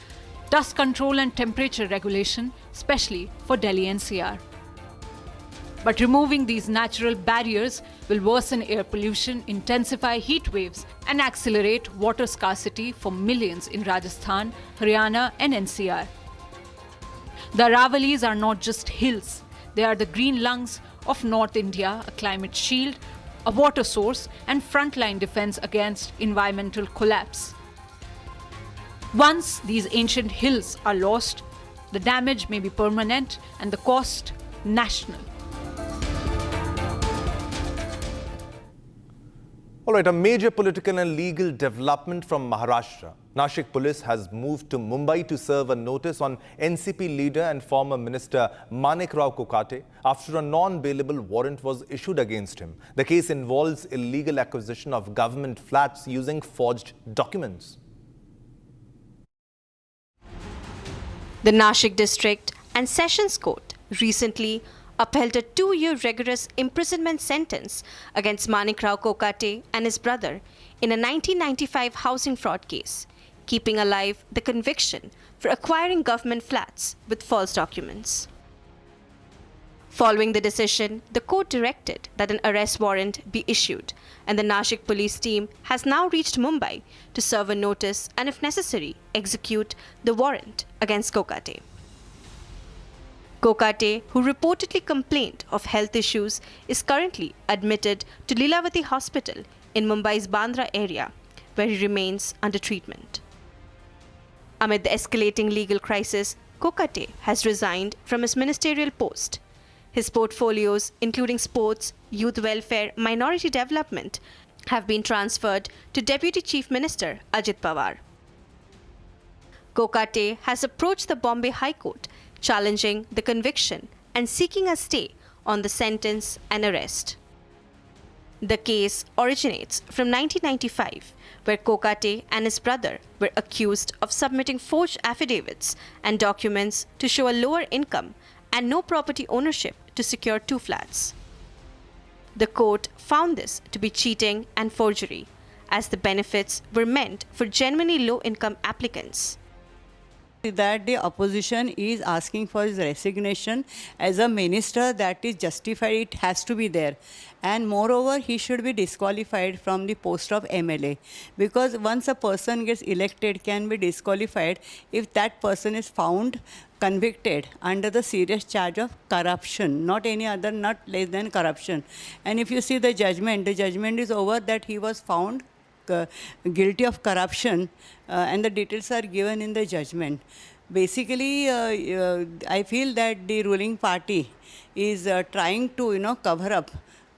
dust control and temperature regulation, especially for Delhi NCR. But removing these natural barriers will worsen air pollution, intensify heat waves and accelerate water scarcity for millions in Rajasthan, Haryana and NCR. The Aravalis are not just hills. They are the green lungs of North India, a climate shield, a water source and frontline defense against environmental collapse. Once these ancient hills are lost, the damage may be permanent and the cost national. All right, a major political and legal development from Maharashtra. Nashik police has moved to Mumbai to serve a notice on NCP leader and former minister Manekrao Kokate after a non-bailable warrant was issued against him. The case involves illegal acquisition of government flats using forged documents. The Nashik District and Sessions Court recently upheld a 2-year rigorous imprisonment sentence against Manekrao Kokate and his brother in a 1995 housing fraud case, keeping alive the conviction for acquiring government flats with false documents. Following the decision, the court directed that an arrest warrant be issued, and the Nashik police team has now reached Mumbai to serve a notice and, if necessary, execute the warrant against Kokate. Kokate, who reportedly complained of health issues, is currently admitted to Lilavati Hospital in Mumbai's Bandra area, where he remains under treatment. Amid the escalating legal crisis, Kokate has resigned from his ministerial post. His portfolios, including sports, youth welfare, minority development, have been transferred to Deputy Chief Minister Ajit Pawar. Kokate has approached the Bombay High Court, challenging the conviction and seeking a stay on the sentence and arrest. The case originates from 1995, where Kokate and his brother were accused of submitting forged affidavits and documents to show a lower income and no property ownership to secure 2 flats. The court found this to be cheating and forgery, as the benefits were meant for genuinely low-income applicants. That the opposition is asking for his resignation as a minister, that is justified, it has to be there. And moreover, he should be disqualified from the post of MLA, because once a person gets elected, can be disqualified if that person is found convicted under the serious charge of corruption, not any other, not less than corruption. And if you see the judgment is over that he was found guilty of corruption, and the details are given in the judgment. Basically, I feel that the ruling party is trying to, cover up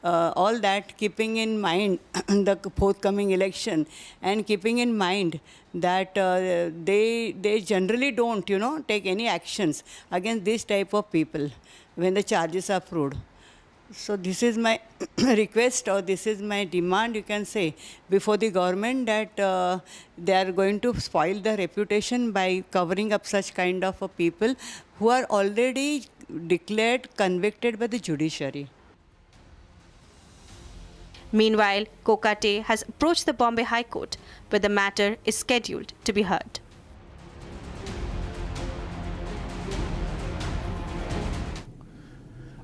all that, keeping in mind the forthcoming election, and keeping in mind that they generally don't, take any actions against this type of people when the charges are proved. So this is my request, or this is my demand, you can say, before the government, that they are going to spoil the reputation by covering up such kind of people who are already declared convicted by the judiciary. Meanwhile, Kokate has approached the Bombay High Court, where the matter is scheduled to be heard.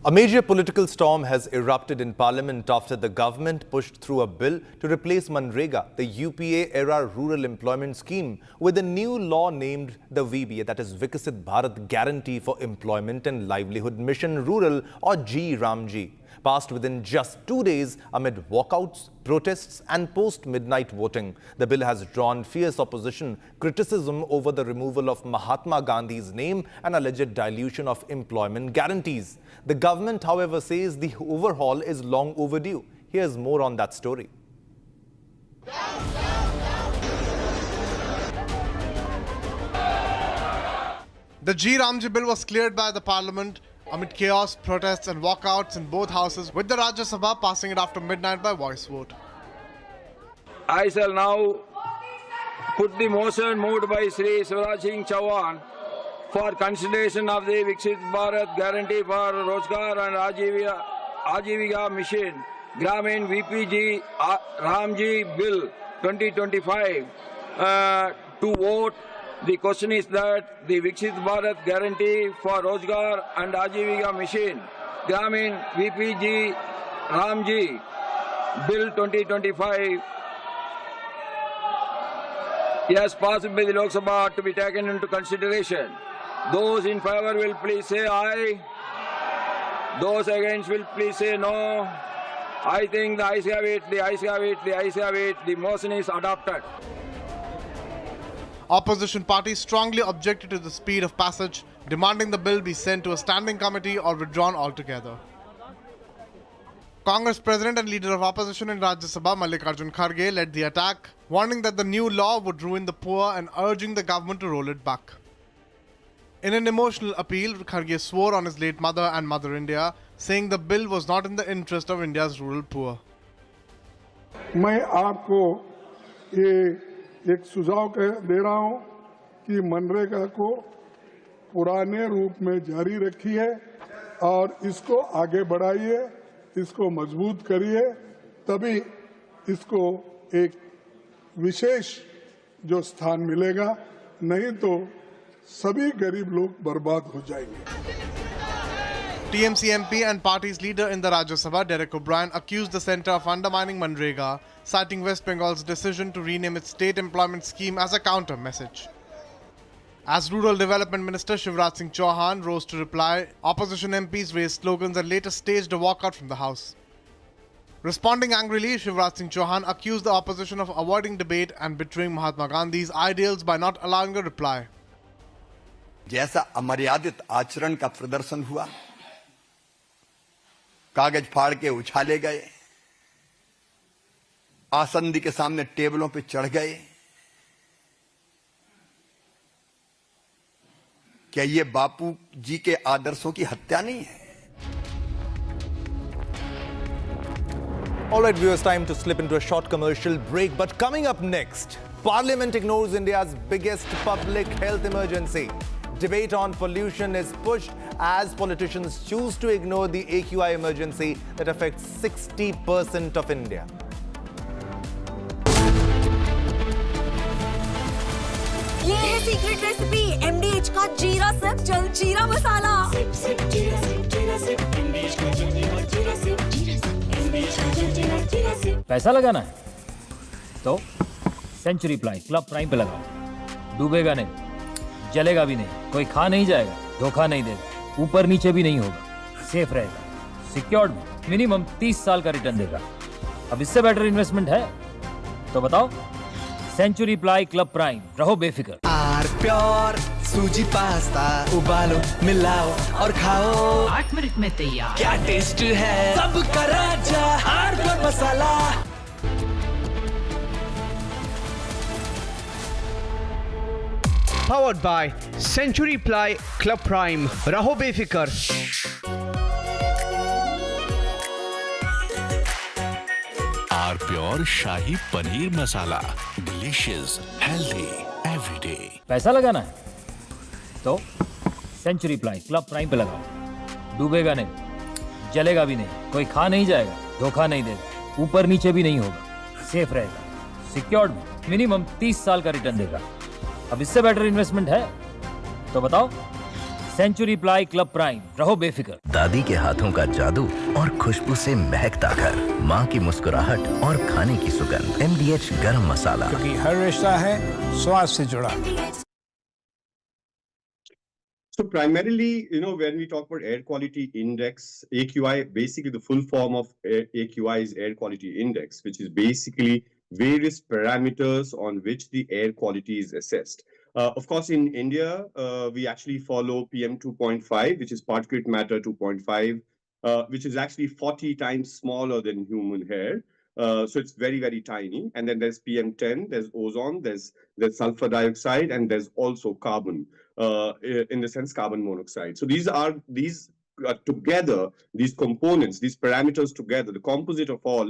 A major political storm has erupted in Parliament after the government pushed through a bill to replace Manrega, the UPA-era rural employment scheme, with a new law named the VBA, that is Viksit Bharat Guarantee for Employment and Livelihood Mission Rural, or VBG Ramji. Passed within just 2 days amid walkouts, protests and post-midnight voting. The bill has drawn fierce opposition, criticism over the removal of Mahatma Gandhi's name and alleged dilution of employment guarantees. The government, however, says the overhaul is long overdue. Here's more on that story. The VBG Ramji bill was cleared by the Parliament amid chaos, protests and walkouts in both houses, with the Rajya Sabha passing it after midnight by voice vote. I shall now put the motion moved by Shri Shivraj Singh Chauhan for consideration of the Viksit Bharat Guarantee for Rozgar and Ajivika Mission Gramin VBG Ramji Bill 2025 to vote. The question is that the Viksit Bharat Guarantee for Rozgar and Ajivika Mission Gramin VBG Ramji Bill 2025 yes, passed by the Lok Sabha to be taken into consideration. Those in favor will please say aye. Those against will please say no. I think the ayes have it, the ayes have it, the ayes have it. The motion is adopted. Opposition parties strongly objected to the speed of passage, demanding the bill be sent to a standing committee or withdrawn altogether. Congress President and Leader of Opposition in Rajya Sabha, Mallikarjun Kharge, led the attack, warning that the new law would ruin the poor and urging the government to roll it back. In an emotional appeal, Kharge swore on his late mother and Mother India, saying the bill was not in the interest of India's rural poor. मैं आपको ये एक सुझाव दे रहा हूं कि मनरेगा को पुराने रूप में जारी रखिए और इसको आगे बढ़ाइए, इसको मजबूत करिए, तभी इसको एक विशेष जो स्थान मिलेगा, नहीं तो सभी गरीब लोग बर्बाद हो जाएंगे. TMC MP and party's leader in the Rajya Sabha, Derek O'Brien, accused the centre of undermining Manrega, citing West Bengal's decision to rename its state employment scheme as a counter message. As Rural Development Minister Shivraj Singh Chauhan rose to reply, opposition MPs raised slogans and later staged a walkout from the House. Responding angrily, Shivraj Singh Chauhan accused the opposition of avoiding debate and betraying Mahatma Gandhi's ideals by not allowing a reply. जैसा अमर्यादित आचरण का प्रदर्शन हुआ, कागज फाड़ के उछाले गए, आसंदी के सामने टेबलों पे चढ़ गए, क्या ये बापू जी के आदर्शों की हत्या नहीं है? All right, viewers, time to slip into a short commercial break. But coming up next, Parliament ignores India's biggest public health emergency. Debate on pollution is pushed as politicians choose to ignore the AQI emergency that affects 60% of India. ये है secret recipe MDH का जीरा SIP जल जीरा मसाला। SIP SIP जीरा SIP MDH का जल जीरा सिप MDH का जल जीरा सिप। पैसा लगाना है तो सेंचुरी प्लाई क्लब प्राइम पे लगाओ। डूबेगा नहीं, जलेगा भी नहीं, कोई खा नहीं जाएगा, धोखा नहीं देगा, ऊपर नीचे भी नहीं होगा, सेफ रहेगा, सिक्योर्ड में मिनिमम 30 साल का रिटर्न देगा। अब इससे बेटर इन्वेस्टमेंट है तो बताओ। सेंचुरी प्लाई क्लब प्राइम, रहो बेफिक्र। आर प्योर सूजी पास्ता उबालो मिलाओ और खाओ, 8 मिनट में तैयार। क्या टेस्ट है सबका राजा आर प्योर मसाला। Powered by Century Ply Club Prime, रहो बेफिक्र। आर प्योर शाही पनीर मसाला, डिलीशियस, हेल्दी, एवरीडे। पैसा लगाना है तो सेंचुरी प्लाई क्लब प्राइम पे लगाओ। डूबेगा नहीं, जलेगा भी नहीं, कोई खा नहीं जाएगा, धोखा नहीं देगा, ऊपर नीचे भी नहीं होगा, सेफ रहेगा, सिक्योर्ड में मिनिमम 30 साल का रिटर्न देगा। अब इससे बेटर इन्वेस्टमेंट है तो बताओ। सेंचुरी प्लाई क्लब प्राइम, रहो बेफिक्र। दादी के हाथों का जादू और खुशबू से महकता घर, माँ की मुस्कुराहट और खाने की सुगंध। MDH गरम मसाला, क्योंकि हर रिश्ता है स्वाद से जुड़ा। So primarily, when we talk about air quality index, AQI, basically the full form of AQI is air quality index, which is basically various parameters on which the air quality is assessed. Of course, in India, we actually follow PM 2.5, which is particulate matter 2.5, which is actually 40 times smaller than human hair. So it's very, very tiny. And then there's PM 10, there's ozone, there's sulfur dioxide, and there's also carbon, in the sense carbon monoxide. So these together, these components, these parameters together, the composite of all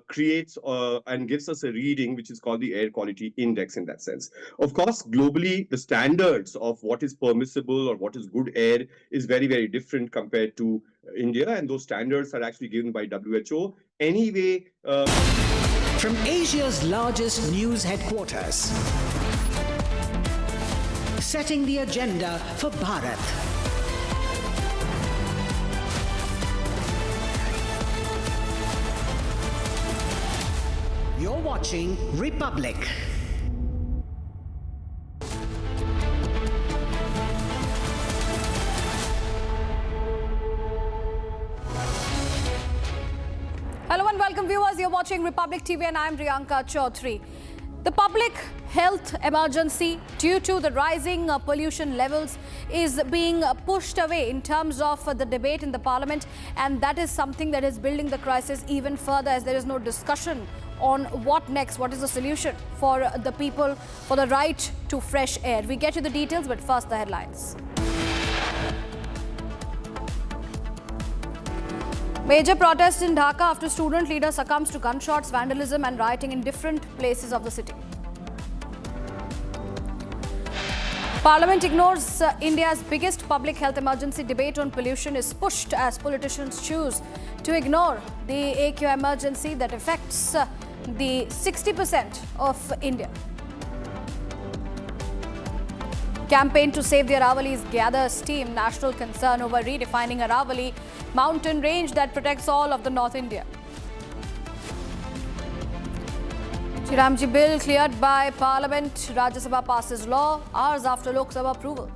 creates and gives us a reading which is called the air quality index in that sense. Of course, globally, the standards of what is permissible or what is good air is very, very different compared to India, and those standards are actually given by WHO. Anyway, from Asia's largest news headquarters, setting the agenda for Bharat. You're watching Republic. Hello and welcome viewers, you're watching Republic TV and I'm Riyanka Chaudhary. The public health emergency due to the rising pollution levels is being pushed away in terms of the debate in the parliament, and that is something that is building the crisis even further as there is no discussion on what next, what is the solution for the people, for the right to fresh air. We get you the details, but first the headlines. Major protest in Dhaka after student leader succumbs to gunshots, vandalism and rioting in different places of the city. Parliament ignores India's biggest public health emergency. Debate on pollution is pushed as politicians choose to ignore the AQI emergency that affects the 60% of India. Campaign to save the Aravalis gathers steam. National concern over redefining Aravali, mountain range that protects all of the North India. Ramji bill cleared by Parliament. Rajya Sabha passes law hours after Lok Sabha approval.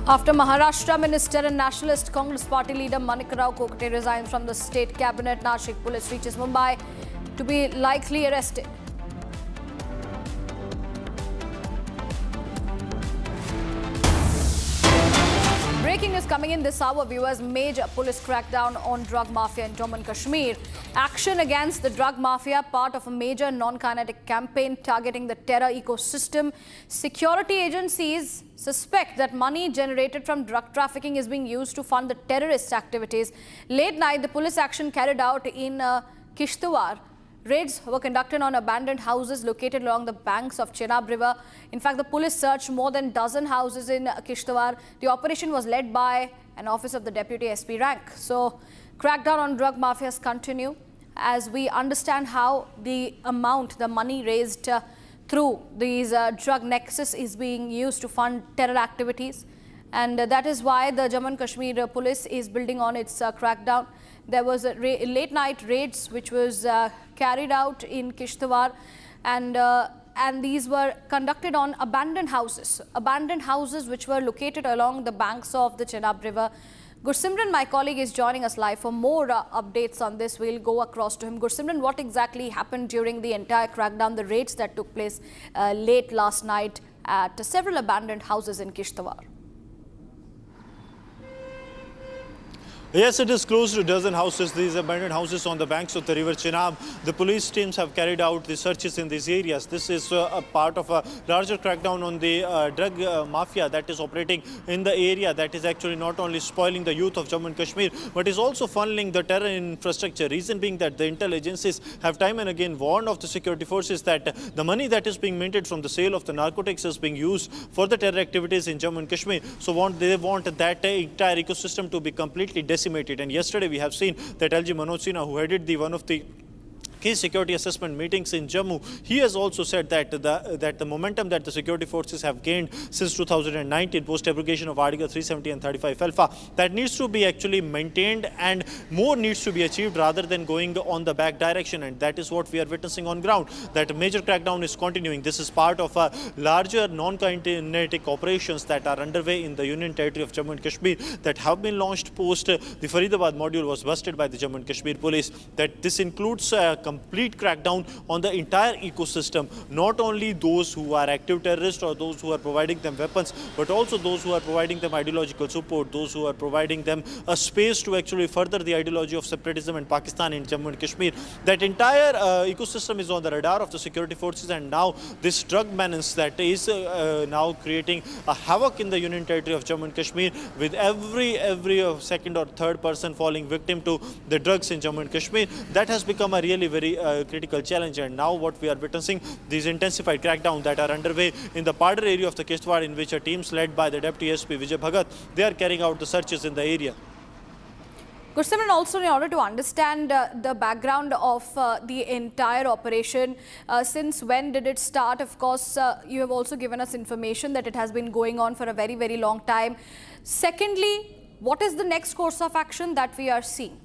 After Maharashtra Minister and Nationalist Congress Party leader Maharashtra Kokate resigns from the state cabinet, Nashik police reaches Mumbai to be likely arrested. Breaking news coming in this hour, viewers. Major police crackdown on drug mafia in Jammu and Kashmir. Action against the drug mafia, part of a major non-kinetic campaign targeting the terror ecosystem. Security agencies suspect that money generated from drug trafficking is being used to fund the terrorist activities. Late night, the police action carried out in Kishtwar. Raids were conducted on abandoned houses located along the banks of Chenab River. In fact, the police searched more than a dozen houses in Kishtwar. The operation was led by an office of the Deputy SP rank. So, crackdown on drug mafias continue as we understand how the amount, the money raised through these drug nexus is being used to fund terror activities. And that is why the Jammu and Kashmir police is building on its crackdown. There was a late night raids which was carried out in Kishtwar, and these were conducted on abandoned houses which were located along the banks of the Chenab River. Gursimran, my colleague, is joining us live for more updates on this. We'll go across to him. Gursimran, what exactly happened during the entire crackdown, the raids that took place late last night at several abandoned houses in Kishtwar? Yes, it is close to a dozen houses, these abandoned houses on the banks of the river Chenab. The police teams have carried out the searches in these areas. This is a part of a larger crackdown on the drug mafia that is operating in the area, that is actually not only spoiling the youth of Jammu and Kashmir, but is also funneling the terror infrastructure. Reason being that the intel agencies have time and again warned of the security forces that the money that is being minted from the sale of the narcotics is being used for the terror activities in Jammu and Kashmir. So they want that entire ecosystem to be completely decimated. And yesterday we have seen that LG Manoj Sinha, who headed one of the key security assessment meetings in Jammu, he has also said that the momentum that the security forces have gained since 2019 post-abrogation of Article 370 and 35 alpha, that needs to be actually maintained and more needs to be achieved rather than going on the back direction. And that is what we are witnessing on ground, that major crackdown is continuing. This is part of a larger non-kinetic operations that are underway in the Union Territory of Jammu and Kashmir that have been launched post the Faridabad module was busted by the Jammu and Kashmir police. That this includes complete crackdown on the entire ecosystem, not only those who are active terrorists or those who are providing them weapons, but also those who are providing them ideological support, those who are providing them a space to actually further the ideology of separatism in Pakistan and Jammu and Kashmir. That entire ecosystem is on the radar of the security forces, and now this drug menace that is now creating a havoc in the Union Territory of Jammu and Kashmir, with every second or third person falling victim to the drugs in Jammu and Kashmir. That has become a really very critical challenge. And now what we are witnessing, these intensified crackdowns that are underway in the Padar area of the Kishtwar, in which a teams led by the Deputy SP Vijay Bhagat, they are carrying out the searches in the area. Gursimran, also in order to understand the background of the entire operation, since when did it start? Of course, you have also given us information that it has been going on for a very, very long time. Secondly, what is the next course of action that we are seeing?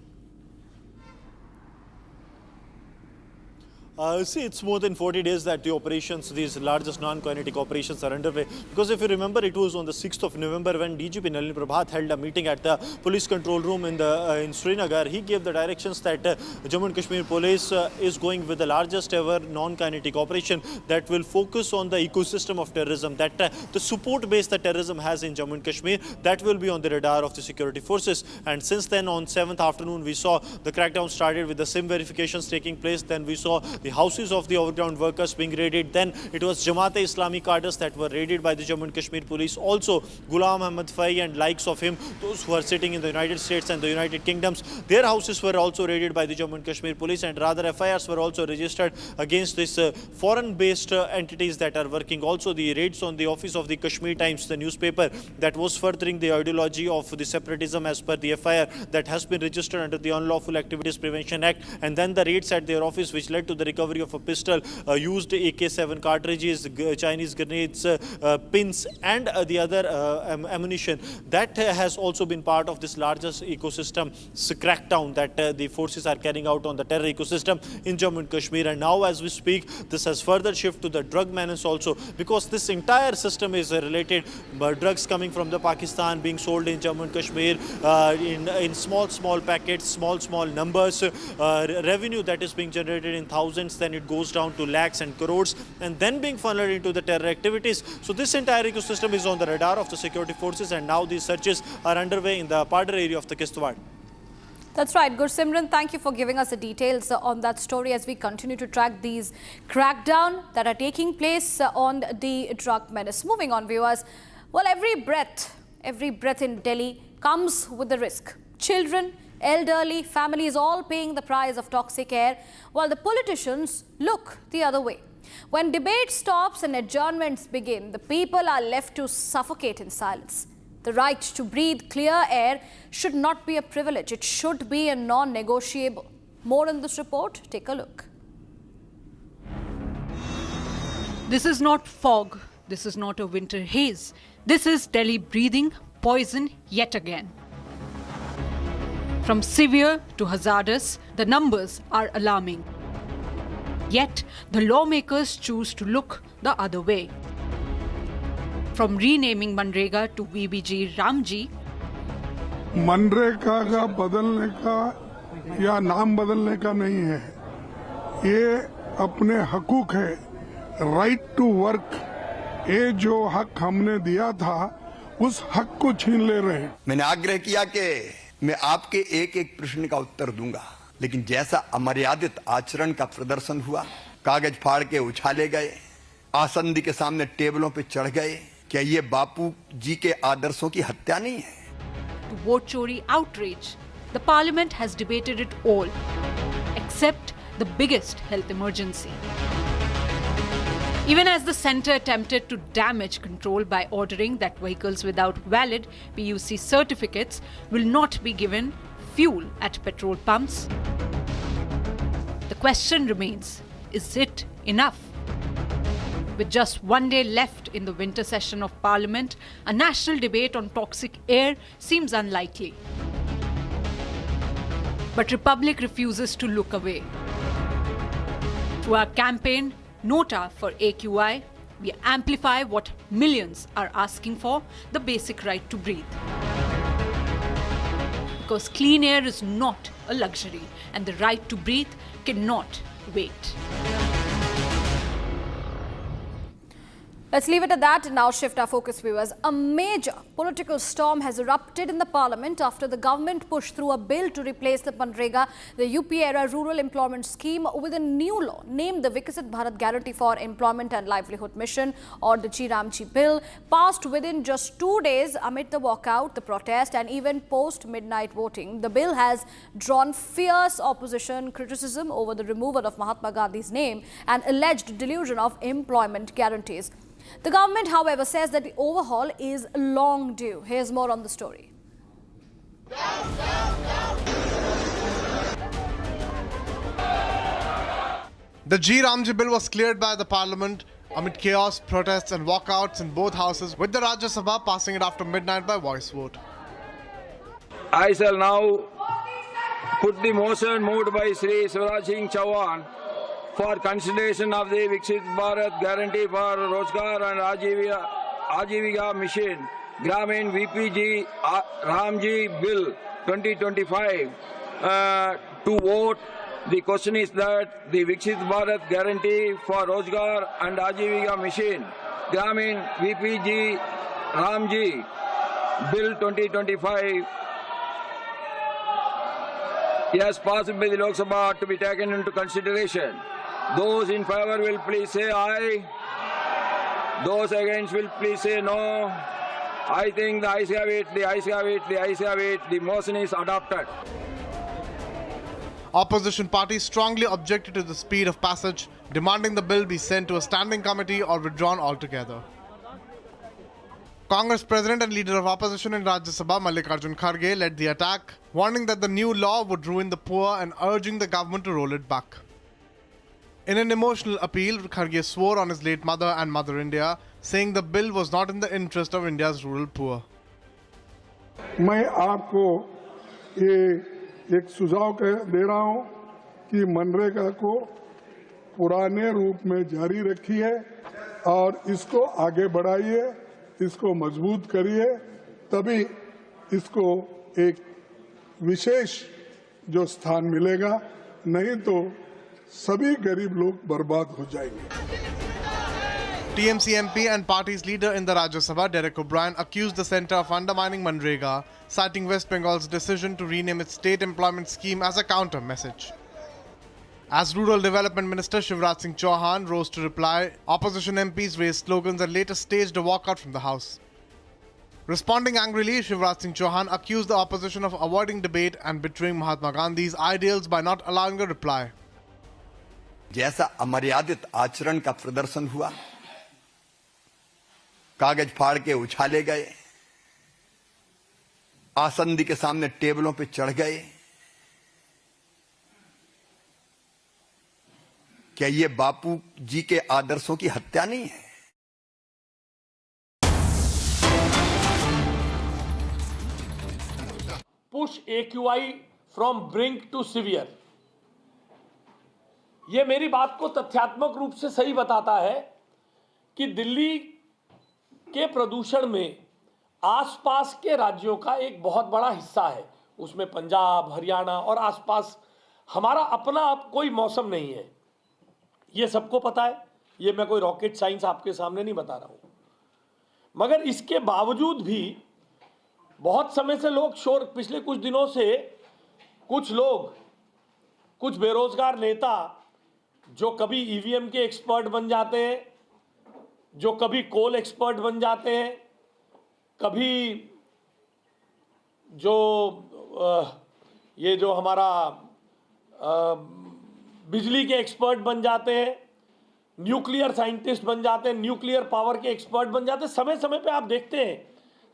See, it's more than 40 days that the operations, these largest non-kinetic operations are underway. Because if you remember, it was on the 6th of November when DGP Nalin Prabhat held a meeting at the police control room in Srinagar. He gave the directions that Jammu and Kashmir police is going with the largest ever non-kinetic operation that will focus on the ecosystem of terrorism, that the support base that terrorism has in Jammu and Kashmir, that will be on the radar of the security forces. And since then, on 7th afternoon, we saw the crackdown started with the SIM verifications taking place. Then we saw the houses of the overground workers being raided. Then it was Jamaat-e-Islami cadres that were raided by the Jammu and Kashmir police. Also, Ghulam Ahmad Fai and likes of him, those who are sitting in the United States and the United Kingdoms, their houses were also raided by the Jammu and Kashmir police, and rather FIRs were also registered against these foreign-based entities that are working. Also, the raids on the office of the Kashmir Times, the newspaper that was furthering the ideology of the separatism as per the FIR that has been registered under the Unlawful Activities Prevention Act, and then the raids at their office which led to the recovery of a pistol, used AK-7 cartridges, Chinese grenades, pins and the other ammunition. That has also been part of this largest ecosystem crackdown that the forces are carrying out on the terror ecosystem in Jammu and Kashmir. And now as we speak, this has further shifted to the drug menace also, because this entire system is related. Drugs coming from the Pakistan being sold in Jammu and Kashmir in small packets, small numbers, revenue that is being generated in thousands, then it goes down to lakhs and crores, and then being funneled into the terror activities. So this entire ecosystem is on the radar of the security forces, and now these searches are underway in the Padar area of the Kishtwar. That's right. Gursimran, thank you for giving us the details on that story as we continue to track these crackdown that are taking place on the drug menace. Moving on, viewers. Well, every breath in Delhi comes with the risk. Children, elderly, families all paying the price of toxic air, while the politicians look the other way. When debate stops and adjournments begin, the people are left to suffocate in silence. The right to breathe clear air should not be a privilege. It should be a non-negotiable. More in this report. Take a look. This is not fog. This is not a winter haze. This is Delhi breathing poison yet again. From severe to hazardous, the numbers are alarming. Yet, the lawmakers choose to look the other way. From renaming Manrega to VBG Ramji, MNREGA का बदलने का या नाम बदलने का नहीं है, ये अपने हकूक है, राइट टू वर्क, ये जो हक हमने दिया था उस हक को छीन ले रहे हैं। मैंने आग्रह किया कि मैं आपके एक एक प्रश्न का उत्तर दूंगा, लेकिन जैसा अमर्यादित आचरण का प्रदर्शन हुआ, कागज फाड़ के उछाले गए, आसंदी के सामने टेबलों पे चढ़ गए, क्या ये बापू जी के आदर्शों की हत्या नहीं है? to vote chori outrage, the parliament has debated it all, except the biggest health emergency. Even as the centre attempted to damage control by ordering that vehicles without valid PUC certificates will not be given fuel at petrol pumps, the question remains, is it enough? With just one day left in the winter session of Parliament, a national debate on toxic air seems unlikely. But Republic refuses to look away. Through our campaign, Nota for AQI, we amplify what millions are asking for, the basic right to breathe. Because clean air is not a luxury, and the right to breathe cannot wait. Let's leave it at that and now shift our focus, viewers. A major political storm has erupted in the parliament after the government pushed through a bill to replace the Manrega, the UP-era rural employment scheme, with a new law named the Viksit Bharat Guarantee for Employment and Livelihood Mission, or the VBG Ramji bill, passed within just 2 days amid the walkout, the protest and even post-midnight voting. The bill has drawn fierce opposition criticism over the removal of Mahatma Gandhi's name and alleged delusion of employment guarantees. The government, however, says that the overhaul is long due. Here's more on the story. The VBG Ramji bill was cleared by the parliament amid chaos, protests and walkouts in both houses, with the Rajya Sabha passing it after midnight by voice vote. I shall now put the motion moved by Shri Shivraj Singh Chauhan for consideration of the Viksit Bharat Guarantee for Rozgar and Ajivika Mission, Gramin VBG Ramji Bill 2025 to vote. The question is that the Viksit Bharat Guarantee for Rozgar and Ajivika Mission, Gramin VBG Ramji Bill 2025 yes, passed by the Lok Sabha to be taken into consideration. Those in favour will please say aye. Those against will please say no. I think the ayes have it, the ayes have it, the ayes have it. The motion is adopted. Opposition parties strongly objected to the speed of passage, demanding the bill be sent to a standing committee or withdrawn altogether. Congress President and Leader of Opposition in Rajya Sabha, Mallikarjun Kharge, led the attack, warning that the new law would ruin the poor and urging the government to roll it back. In an emotional appeal, Kharge swore on his late mother and Mother India, saying the bill was not in the interest of India's rural poor. मैं आपको ये एक सुझाव दे रहा हूं कि मनरेगा को पुराने रूप में जारी रखिए और इसको आगे बढ़ाइए, इसको मजबूत करिए, तभी इसको एक विशेष जो स्थान मिलेगा, नहीं तो सभी गरीब लोग बर्बाद हो जाएंगे। TMC MP and party's leader in the Rajya Sabha, Derek O'Brien, accused the centre of undermining Manrega, citing West Bengal's decision to rename its state employment scheme as a counter message. As Rural Development Minister Shivraj Singh Chauhan rose to reply, opposition MPs raised slogans and later staged a walkout from the House. Responding angrily, Shivraj Singh Chauhan accused the opposition of avoiding debate and betraying Mahatma Gandhi's ideals by not allowing a reply. जैसा अमर्यादित आचरण का प्रदर्शन हुआ, कागज फाड़ के उछाले गए, आसंदी के सामने टेबलों पे चढ़ गए, क्या ये बापू जी के आदर्शों की हत्या नहीं है? Push AQI from brink to severe. ये मेरी बात को तथ्यात्मक रूप से सही बताता है कि दिल्ली के प्रदूषण में आसपास के राज्यों का एक बहुत बड़ा हिस्सा है। उसमें पंजाब, हरियाणा और आसपास हमारा अपना कोई मौसम नहीं है, ये सबको पता है। ये मैं कोई रॉकेट साइंस आपके सामने नहीं बता रहा हूं, मगर इसके बावजूद भी बहुत समय से लोग शोर, पिछले कुछ दिनों से कुछ लोग, कुछ बेरोजगार नेता जो कभी ईवीएम के एक्सपर्ट बन जाते हैं, जो कभी कोल एक्सपर्ट बन जाते हैं, कभी जो ये जो हमारा बिजली के एक्सपर्ट बन जाते हैं, न्यूक्लियर साइंटिस्ट बन जाते हैं, न्यूक्लियर पावर के एक्सपर्ट बन जाते हैं, समय समय पे आप देखते हैं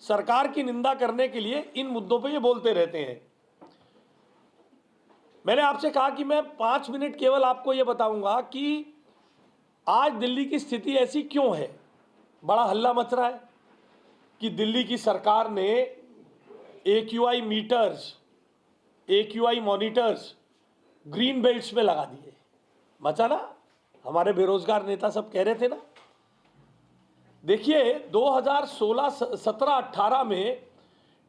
सरकार की निंदा करने के लिए इन मुद्दों पे ये बोलते रहते हैं। मैंने आपसे कहा कि मैं 5 मिनट केवल आपको ये बताऊंगा कि आज दिल्ली की स्थिति ऐसी क्यों है। बड़ा हल्ला मच रहा है कि दिल्ली की सरकार ने AQI meters, AQI monitors green belts में लगा दिए। मचा ना, हमारे बेरोजगार नेता सब कह रहे थे ना। देखिए 2016, 17, 18 में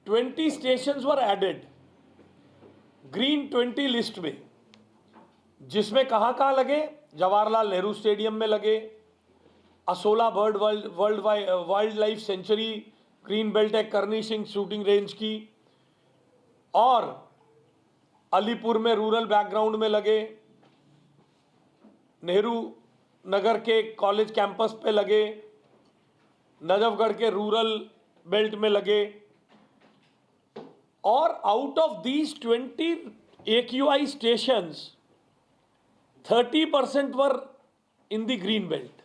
20 स्टेशंस वर एडेड ग्रीन 20 लिस्ट में, जिसमें कहाँ लगे? जवाहरलाल नेहरू स्टेडियम में लगे, Asola wild life sanctuary green belt है करनी सिंह शूटिंग रेंज की, और अलीपुर में रूरल बैकग्राउंड में लगे, नेहरू नगर के कॉलेज कैंपस पे लगे, नजफगढ़ के रूरल बेल्ट में लगे, और out of these 20 AQI stations 30% were in the green belt.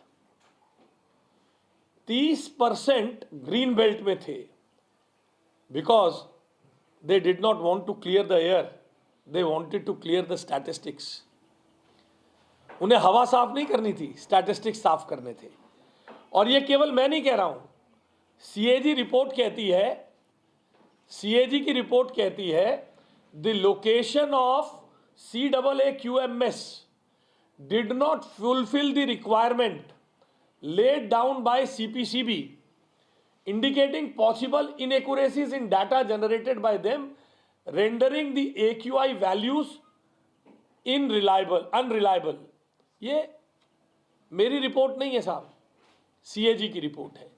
30% green belt में थे, because they did not want to clear the air, they wanted to clear the statistics. उन्हें हवा साफ नहीं करनी थी, स्टैटिस्टिक्स साफ करने थे। और ये केवल मैं नहीं कह रहा हूं, CAG रिपोर्ट कहती है, CAG की रिपोर्ट कहती है the location of CAAQMS did not fulfill the requirement laid down by CPCB, indicating possible inaccuracies in data generated by them, rendering the AQI values unreliable. ये मेरी रिपोर्ट नहीं है साहब, CAG की रिपोर्ट है।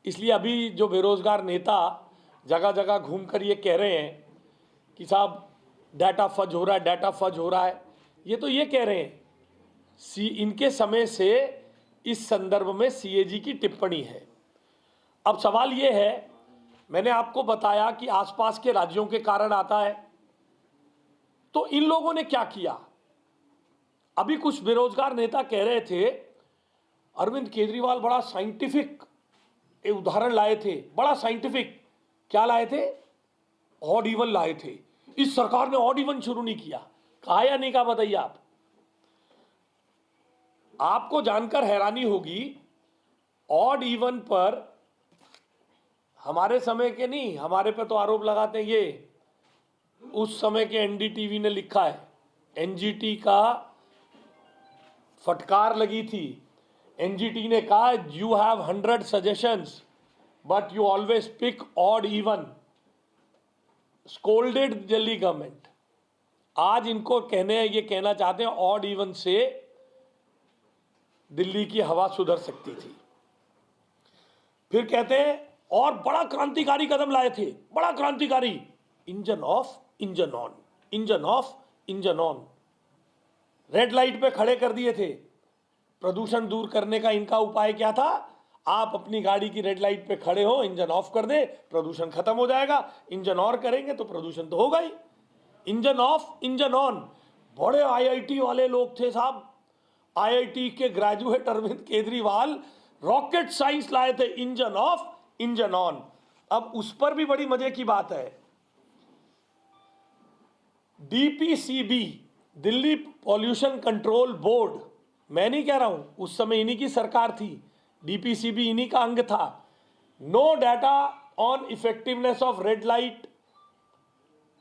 इसलिए अभी जो बेरोजगार नेता जगह जगह घूमकर ये कह रहे हैं कि साहब डाटा फज हो रहा है, डाटा फज हो रहा है, ये तो ये कह रहे हैं, इनके समय से इस संदर्भ में CAG की टिप्पणी है। अब सवाल ये है, मैंने आपको बताया कि आसपास के राज्यों के कारण आता है, तो इन लोगों ने क्या किया? अभी कुछ बेरोजगार नेता कह रहे थे अरविंद केजरीवाल बड़ा साइंटिफिक उदाहरण लाए थे, बड़ा साइंटिफिक। क्या लाए थे? ऑड इवन लाए थे। इस सरकार ने ऑड इवन शुरू नहीं किया। कहा या नहीं कहा बताइए आप? आपको जानकर हैरानी होगी, ऑड इवन पर हमारे समय के नहीं, हमारे पे तो आरोप लगाते हैं ये, उस समय के एनडीटीवी ने लिखा है, एनजीटी का फटकार लगी थी। एनजीटी ने कहा you have 100 suggestions but you always pick odd even, scolded Delhi government. आज इनको ये कहना चाहते हैं ऑड इवन से दिल्ली की हवा सुधर सकती थी। फिर कहते हैं और बड़ा क्रांतिकारी कदम लाए थे, बड़ा क्रांतिकारी, engine off engine on, engine off engine on. Red light पे खड़े कर दिए थे। प्रदूषण दूर करने का इनका उपाय क्या था? आप अपनी गाड़ी की रेड लाइट पे खड़े हो, इंजन ऑफ कर दे, प्रदूषण खत्म हो जाएगा। इंजन ऑन करेंगे तो प्रदूषण तो होगा ही। Engine off engine on. बड़े आईआईटी वाले लोग थे साहब, आईआईटी के graduate Arvind Kejriwal rocket science लाए थे, इंजन ऑफ इंजन ऑन। अब उस पर भी बड़ी मजे की बात है, डीपीसीबी, दिल्ली पॉल्यूशन कंट्रोल बोर्ड, मैं नहीं कह रहा हूं, उस समय इन्हीं की सरकार थी, डीपीसीबी इन्हीं का अंग था। No data on effectiveness of red light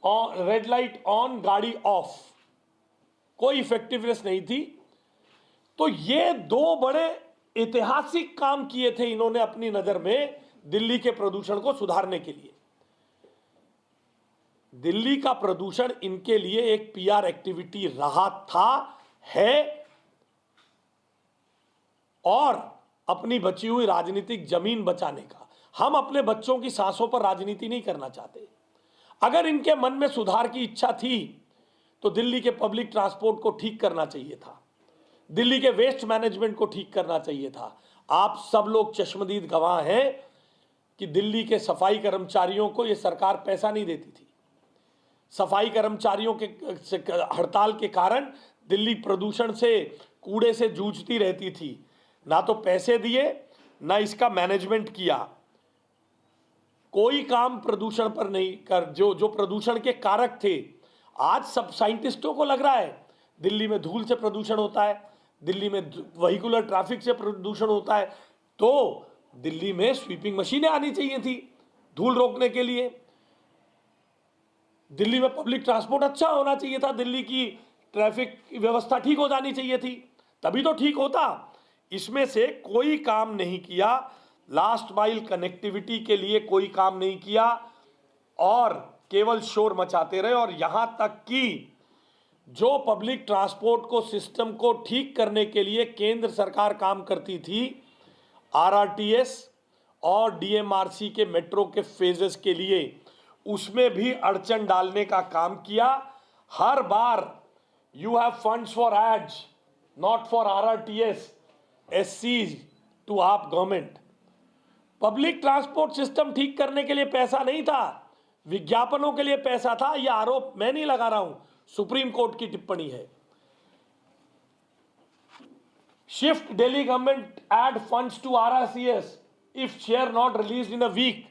on, गाड़ी ऑफ, कोई इफेक्टिवनेस नहीं थी। तो ये दो बड़े ऐतिहासिक काम किए थे इन्होंने अपनी नजर में दिल्ली के प्रदूषण को सुधारने के लिए। दिल्ली का प्रदूषण इनके लिए एक पीआर एक्टिविटी रहा था, है, और अपनी बची हुई राजनीतिक जमीन बचाने का। हम अपने बच्चों की सांसों पर राजनीति नहीं करना चाहते। अगर इनके मन में सुधार की इच्छा थी तो दिल्ली के पब्लिक ट्रांसपोर्ट को ठीक करना चाहिए था, दिल्ली के वेस्ट मैनेजमेंट को ठीक करना चाहिए था। आप सब लोग चश्मदीद गवाह हैं कि दिल्ली के सफाई कर्मचारियों को यह सरकार पैसा नहीं देती थी। सफाई कर्मचारियों के हड़ताल के कारण दिल्ली प्रदूषण से, कूड़े से जूझती रहती थी। ना तो पैसे दिए, ना इसका मैनेजमेंट किया, कोई काम प्रदूषण पर नहीं कर, जो प्रदूषण के कारक थे। आज सब साइंटिस्टों को लग रहा है दिल्ली में धूल से प्रदूषण होता है, दिल्ली में व्हीकुलर ट्रैफिक से प्रदूषण होता है, तो दिल्ली में स्वीपिंग मशीनें आनी चाहिए थी धूल रोकने के लिए। दिल्ली में पब्लिक ट्रांसपोर्ट अच्छा होना चाहिए था, दिल्ली की ट्रैफिक व्यवस्था ठीक हो जानी चाहिए थी, तभी तो ठीक होता। इसमें से कोई काम नहीं किया, लास्ट माइल कनेक्टिविटी के लिए कोई काम नहीं किया और केवल शोर मचाते रहे। और यहां तक कि जो पब्लिक ट्रांसपोर्ट को, सिस्टम को ठीक करने के लिए केंद्र सरकार काम करती थी, आरआरटीएस और डीएमआरसी के मेट्रो के फेजेस के लिए, उसमें भी अड़चन डालने का काम किया। हर बार you have funds for ads, not for RRTS, एससीज to AAP government. Public transport system ठीक करने के लिए पैसा नहीं था, विज्ञापनों के लिए पैसा था। यह आरोप मैं नहीं लगा रहा हूं, सुप्रीम कोर्ट की टिप्पणी है। Shift Delhi government ad funds to RRCS if share not released in a week.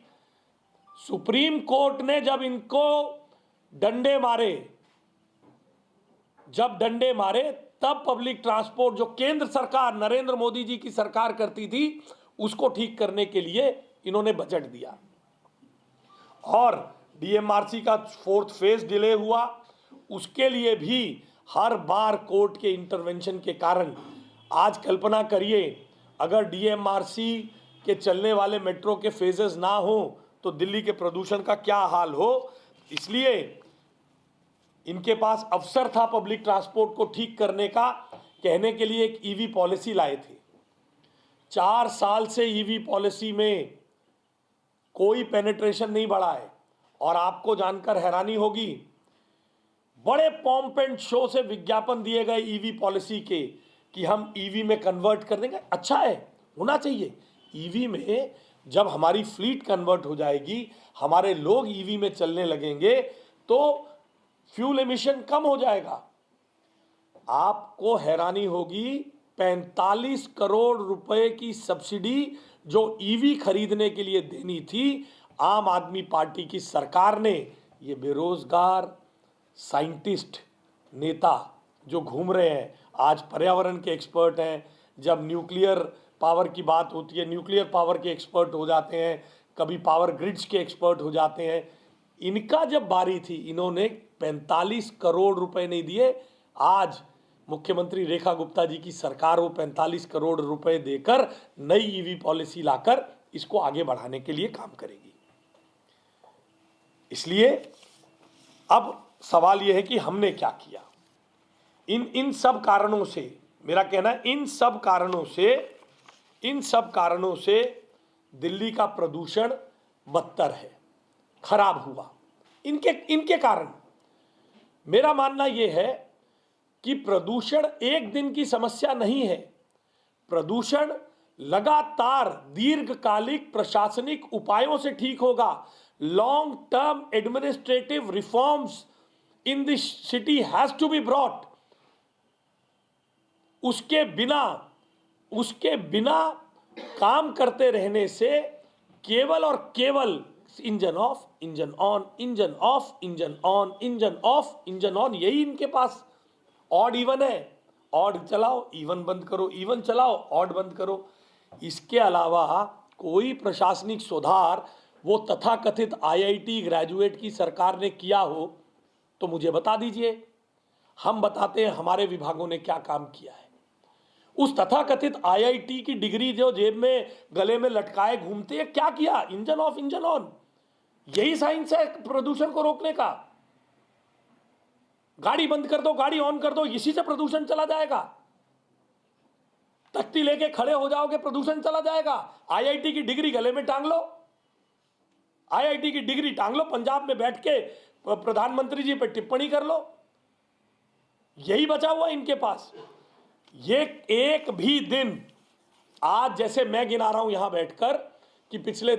Supreme Court ने जब इनको डंडे मारे तब पब्लिक ट्रांसपोर्ट, जो केंद्र सरकार, नरेंद्र मोदी जी की सरकार करती थी, उसको ठीक करने के लिए इन्होंने बजट दिया। और डीएमआरसी का 4th फेज डिले हुआ, उसके लिए भी हर बार कोर्ट के इंटरवेंशन के कारण। आज कल्पना करिए अगर डीएमआरसी के चलने वाले मेट्रो के फेजेस ना हो तो दिल्ली के प्रदूषण का क्या हाल हो। इसलिए इनके पास अवसर था पब्लिक ट्रांसपोर्ट को ठीक करने का, कहने के लिए एक ईवी पॉलिसी लाए थे। 4 साल से ईवी पॉलिसी में कोई पेनिट्रेशन नहीं बढ़ा है। और आपको जानकर हैरानी होगी, बड़े पॉम्प एंड शो से विज्ञापन दिए गए ईवी पॉलिसी के कि हम ईवी में कन्वर्ट कर देंगे। अच्छा है, होना चाहिए। ईवी में जब हमारी फ्लीट कन्वर्ट हो जाएगी, हमारे लोग ईवी में चलने लगेंगे, तो फ्यूल एमिशन कम हो जाएगा। आपको हैरानी होगी, 45 करोड़ रुपए की सब्सिडी जो ईवी खरीदने के लिए देनी थी, आम आदमी पार्टी की सरकार ने, ये बेरोजगार साइंटिस्ट नेता जो घूम रहे हैं, आज पर्यावरण के एक्सपर्ट हैं, जब न्यूक्लियर पावर की बात होती है न्यूक्लियर पावर के एक्सपर्ट हो जाते हैं, कभी पावर ग्रिड्स के एक्सपर्ट हो जाते हैं। इनका जब बारी थी, इन्होंने 45 करोड़ रुपए नहीं दिए। आज मुख्यमंत्री रेखा गुप्ता जी की सरकार वो 45 करोड़ रुपए देकर नई ईवी पॉलिसी लाकर इसको आगे बढ़ाने के लिए काम करेगी। इसलिए अब सवाल यह है कि हमने क्या किया। इन सब कारणों से, मेरा कहना है इन सब कारणों से दिल्ली का प्रदूषण बदतर है, खराब हुआ इनके कारण। मेरा मानना यह है कि प्रदूषण एक दिन की समस्या नहीं है। प्रदूषण लगातार दीर्घकालिक प्रशासनिक उपायों से ठीक होगा। Long term administrative reforms in this city has to be brought. उसके बिना काम करते रहने से केवल और केवल engine off, engine on, engine off, engine on, engine off, engine on, यही इनके पास ऑड इवन है। ऑड चलाओ, इवन बंद करो, इवन चलाओ, ऑड बंद करो। इसके अलावा कोई प्रशासनिक सुधार वो तथाकथित आईआईटी ग्रेजुएट की सरकार ने किया हो तो मुझे बता दीजिए। हम बताते हैं हमारे विभागों ने क्या काम किया है। उस तथाकथित आईआईटी की डिग्री जो जेब में गले में लटकाए घूमते हैं, क्या किया? Engine off, engine on. यही साइंस है प्रदूषण को रोकने का। गाड़ी बंद कर दो, गाड़ी ऑन कर दो, इसी से प्रदूषण चला जाएगा। तख्ती लेके खड़े हो जाओगे, प्रदूषण चला जाएगा। आईआईटी की डिग्री गले में टांग लो, आईआईटी की डिग्री टांग लो, पंजाब में बैठ के प्रधानमंत्री जी पे टिप्पणी कर लो। यही बचा हुआ इनके पास। ये एक भी दिन, आज जैसे मैं गिना रहा हूं यहां बैठकर कि पिछले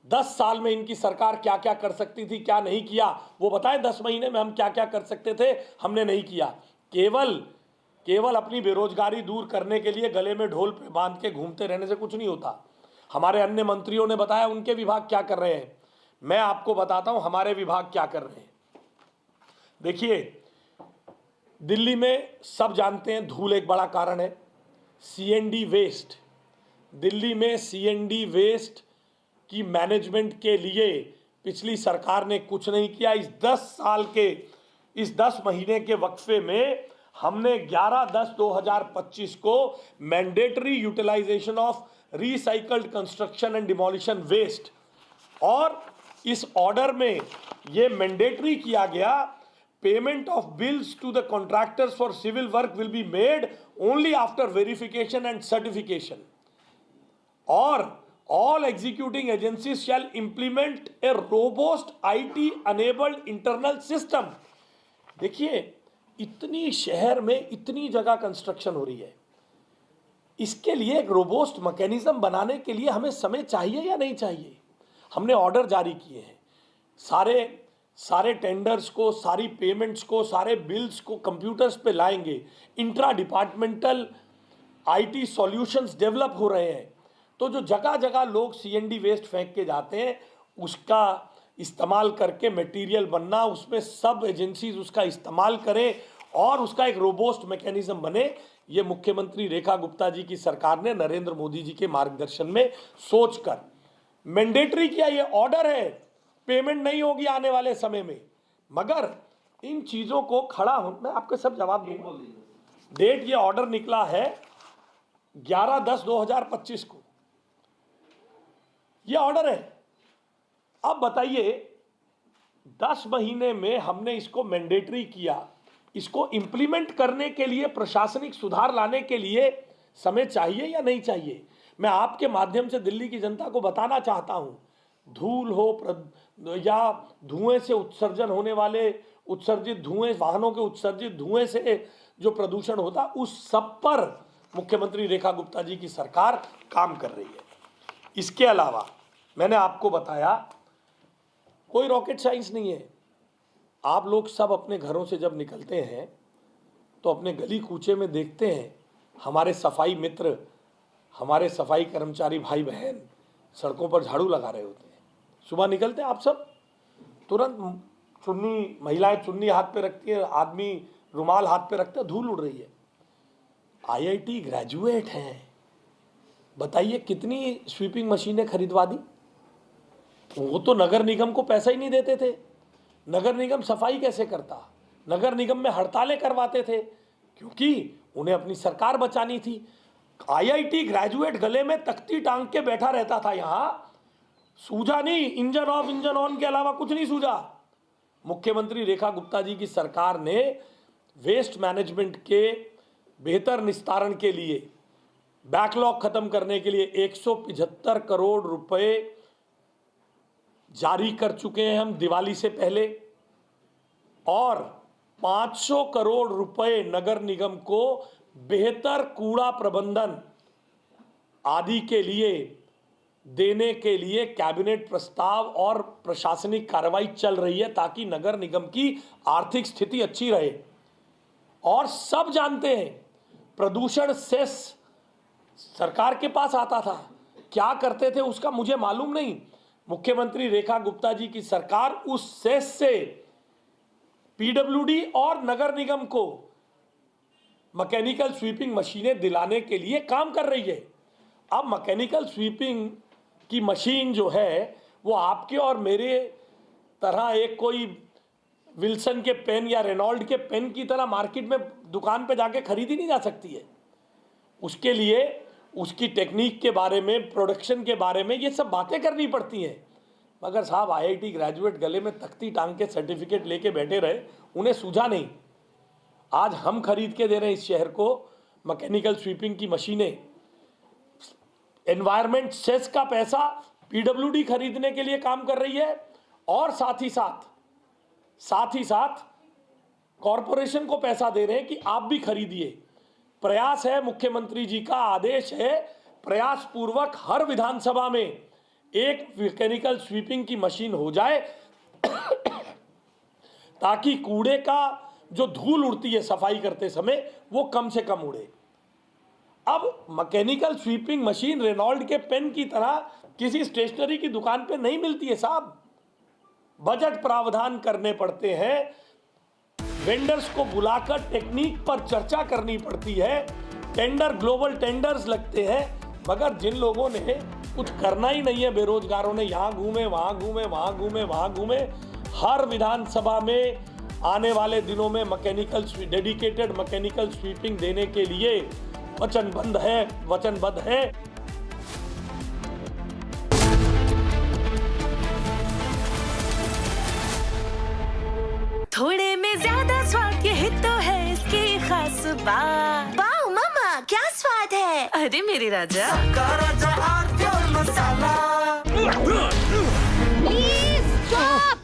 10 साल में इनकी सरकार क्या क्या कर सकती थी, क्या नहीं किया, वो बताएं 10 महीने में हम क्या क्या कर सकते थे, हमने नहीं किया। केवल अपनी बेरोजगारी दूर करने के लिए गले में ढोल पे बांध के घूमते रहने से कुछ नहीं होता। हमारे अन्य मंत्रियों ने बताया उनके विभाग क्या कर रहे हैं। मैं आपको बताता हूं हमारे विभाग क्या कर रहे हैं। देखिए, दिल्ली में सब जानते हैं धूल एक बड़ा कारण है। सीएनडी वेस्ट, दिल्ली में सीएनडी वेस्ट की मैनेजमेंट के लिए पिछली सरकार ने कुछ नहीं किया। इस 10 महीने के वक्फे में हमने 11/10/2025 को mandatory utilisation of recycled construction and demolition waste, और इस ऑर्डर में यह मैंडेटरी किया गया, payment of bills to the contractors for civil work will be made only after verification and certification, और all executing agencies shall implement a robust IT enabled internal system। देखिए, इतनी शहर में इतनी जगह कंस्ट्रक्शन हो रही है, इसके लिए एक रोबोस्ट मैकेनिज्म बनाने के लिए हमें समय चाहिए या नहीं चाहिए? हमने ऑर्डर जारी किए हैं। सारे टेंडर्स को, सारी पेमेंट्स को, सारे बिल्स को कंप्यूटर्स पे लाएंगे। Intra departmental IT solutions develop हो रहे हैं। तो जो जगह जगह लोग सीएनडी वेस्ट फेंक के जाते हैं, उसका इस्तेमाल करके मटेरियल बनना, उसमें सब एजेंसीज उसका इस्तेमाल करें और उसका एक रोबोस्ट मैकेनिज्म बने। ये मुख्यमंत्री रेखा गुप्ता जी की सरकार ने नरेंद्र मोदी जी के मार्गदर्शन में सोचकर मैंडेटरी किया। ये ऑर्डर है, पेमेंट नहीं होगी आने वाले समय में, मगर इन चीज़ों को खड़ा हो, मैं आपको सब जवाब दूंगा। डेट, ये ऑर्डर निकला है 11/10/2025 को, ये ऑर्डर है। अब बताइए, 10 महीने में हमने इसको मैंडेटरी किया, इसको इंप्लीमेंट करने के लिए, प्रशासनिक सुधार लाने के लिए समय चाहिए या नहीं चाहिए? मैं आपके माध्यम से दिल्ली की जनता को बताना चाहता हूं, धूल हो या धुएं से उत्सर्जन होने वाले उत्सर्जित धुएं, वाहनों के उत्सर्जित धुएं से जो प्रदूषण होता, उस सब पर मुख्यमंत्री रेखा गुप्ता जी की सरकार काम कर रही है। इसके अलावा मैंने आपको बताया, कोई रॉकेट साइंस नहीं है। आप लोग सब अपने घरों से जब निकलते हैं तो अपने गली कूचे में देखते हैं हमारे सफाई मित्र, हमारे सफाई कर्मचारी भाई बहन सड़कों पर झाड़ू लगा रहे होते हैं। सुबह निकलते हैं आप सब, तुरंत चुन्नी, महिलाएं चुन्नी हाथ पे रखती हैं, आदमी रुमाल हाथ पे रखते धूल उड़ रही है। आईआईटी ग्रेजुएट हैं, बताइए कितनी स्वीपिंग मशीनें खरीदवा दी। वो तो नगर निगम को पैसा ही नहीं देते थे, नगर निगम सफाई कैसे करता, नगर निगम में हड़तालें करवाते थे क्योंकि उन्हें अपनी सरकार बचानी थी। आईआईटी ग्रेजुएट गले में तख्ती टांग के बैठा रहता था, यहां सूझा नहीं, इंजन ऑफ इंजन ऑन के अलावा कुछ नहीं सूझा। मुख्यमंत्री रेखा गुप्ता जी की सरकार ने वेस्ट मैनेजमेंट के बेहतर निस्तारण के लिए, बैकलॉग खत्म करने के लिए 175 करोड़ रुपए जारी कर चुके हैं हम दिवाली से पहले, और 500 करोड़ रुपए नगर निगम को बेहतर कूड़ा प्रबंधन आदि के लिए देने के लिए कैबिनेट प्रस्ताव और प्रशासनिक कार्रवाई चल रही है ताकि नगर निगम की आर्थिक स्थिति अच्छी रहे। और सब जानते हैं प्रदूषण सेस सरकार के पास आता था, क्या करते थे उसका मुझे मालूम नहीं। मुख्यमंत्री रेखा गुप्ता जी की सरकार उस सेस से पीडब्ल्यूडी और नगर निगम को मैकेनिकल स्वीपिंग मशीनें दिलाने के लिए काम कर रही है। अब मैकेनिकल स्वीपिंग की मशीन जो है वो आपके और मेरे तरह एक कोई विल्सन के पेन या रेनॉल्ड के पेन की तरह मार्केट में दुकान पे जाके खरीदी नहीं जा सकती है। उसके लिए उसकी टेक्निक के बारे में, प्रोडक्शन के बारे में ये सब बातें करनी पड़ती हैं। मगर साहब आईआईटी ग्रेजुएट गले में तख्ती टांग के सर्टिफिकेट लेके बैठे रहे, उन्हें सूझा नहीं। आज हम खरीद के दे रहे हैं इस शहर को मैकेनिकल स्वीपिंग की मशीनें। एनवायरमेंट सेस का पैसा पीडब्ल्यूडी खरीदने के लिए काम कर रही है और साथ ही साथ कॉरपोरेशन को पैसा दे रहे हैं कि आप भी खरीदिए। प्रयास है, मुख्यमंत्री जी का आदेश है, प्रयास पूर्वक हर विधानसभा में एक मैकेनिकल स्वीपिंग की मशीन हो जाए ताकि कूड़े का जो धूल उड़ती है सफाई करते समय वो कम से कम उड़े। अब मैकेनिकल स्वीपिंग मशीन रेनॉल्ड के पेन की तरह किसी स्टेशनरी की दुकान पे नहीं मिलती है साहब, बजट प्रावधान करने पड़ते हैं, वेंडर्स को बुलाकर टेक्निक पर चर्चा करनी पड़ती है, टेंडर, ग्लोबल टेंडर्स लगते हैं। मगर जिन लोगों ने कुछ करना ही नहीं है, बेरोजगारों ने यहाँ घूमे वहाँ घूमे वहाँ घूमे वहाँ घूमे, हर विधानसभा में आने वाले दिनों में डेडिकेटेड मैकेनिकल स्वीपिंग देने के लिए वचनबद्ध है। थोड़े में ज्यादा स्वाद, यही तो है इसकी खास बात। वाओ मामा, क्या स्वाद है। अरे मेरे राजा, मसाला। Please stop.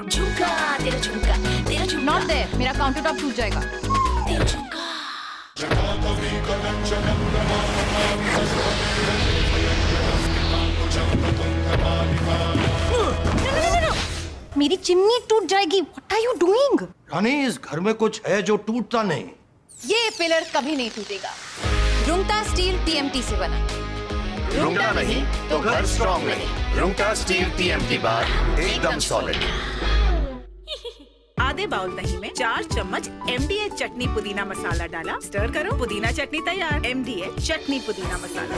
झुमका, तेरा झुमका, तेरा झुमका। नॉट देयर, मेरा काउंटर टॉप टूट जाएगा। तेरा झुमका। मेरी चिमनी टूट जाएगी। What are you doing? रानी, इस घर में कुछ है जो टूटता नहीं। ये पिलर कभी नहीं टूटेगा। रुंगटा स्टील टीएमटी से बना। रुंगटा नहीं तो घर स्ट्रॉन्ग नहीं। रुंगटा स्टील टीएमटी बार एकदम सॉलिड। आधे बाउल दही में 4 चम्मच MDH चटनी पुदीना मसाला डाला, स्टर करो, पुदीना चटनी तैयार। MDH चटनी पुदीना मसाला।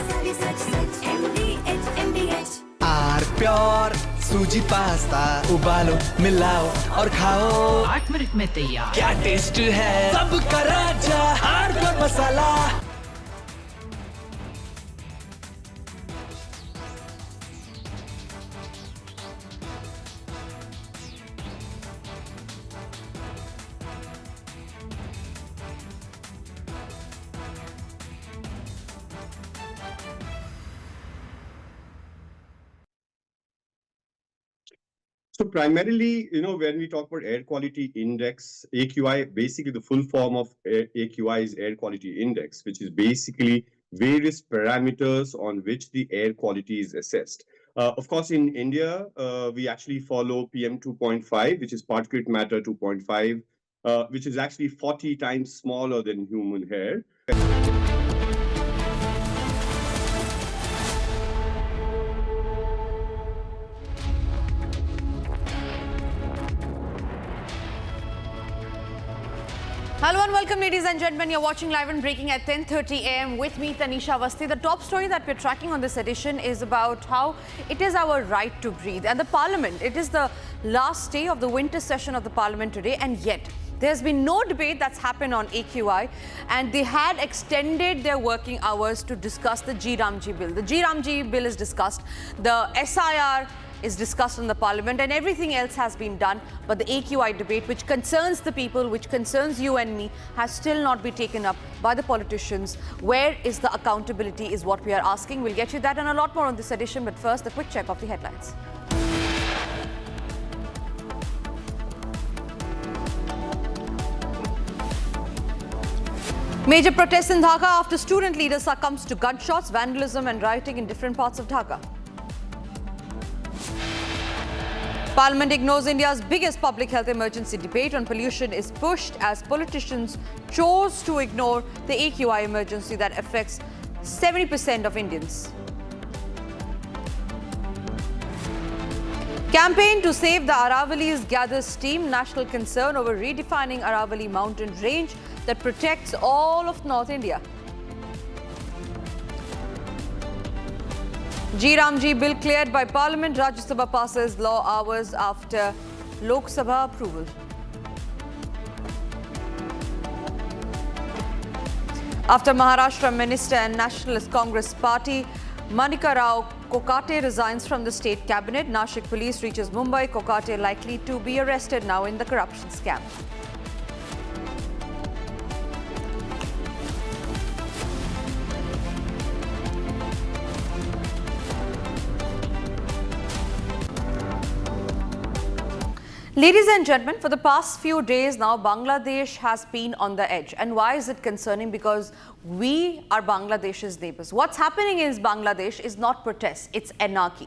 आर प्योर सूजी पास्ता, उबालो, मिलाओ और खाओ। 8 मिनट में तैयार। क्या टेस्ट है, सबका राजा R pure masala. So primarily, when we talk about air quality index, AQI, basically the full form of AQI is air quality index, which is basically various parameters on which the air quality is assessed. Of course, in India, we actually follow PM 2.5, which is particulate matter 2.5, which is actually 40 times smaller than human hair. Hello and welcome, ladies and gentlemen. You're watching live and breaking at 10:30 a.m. with me, Tanisha Awasthi. The top story that we're tracking on this edition is about how it is our right to breathe. And the Parliament, it is the last day of the winter session of the Parliament today, and yet there's been no debate that's happened on AQI, and they had extended their working hours to discuss the Ramji bill. The Ramji bill is discussed, the SIR is discussed in the Parliament, and everything else has been done. But the AQI debate, which concerns the people, which concerns you and me, has still not been taken up by the politicians. Where is the accountability is what we are asking. We'll get you that and a lot more on this edition. But first, the quick check of the headlines. Major protests in Dhaka after student leader succumbs to gunshots, vandalism and rioting in different parts of Dhaka. Parliament ignores India's biggest public health emergency. Debate on pollution is pushed as politicians chose to ignore the AQI emergency that affects 70% of Indians. Campaign to save the Aravalis gathers steam. National concern over redefining Aravali mountain range that protects all of North India. Ramji bill cleared by Parliament. Rajya Sabha passes law hours after Lok Sabha approval. After Maharashtra Minister and Nationalist Congress Party Manika Rao Kokate resigns from the state cabinet, Nashik police reaches Mumbai. Kokate likely to be arrested now in the corruption scam. Ladies and gentlemen, for the past few days now, Bangladesh has been on the edge. And why is it concerning? Because we are Bangladesh's neighbors. What's happening in Bangladesh is not protest, it's anarchy.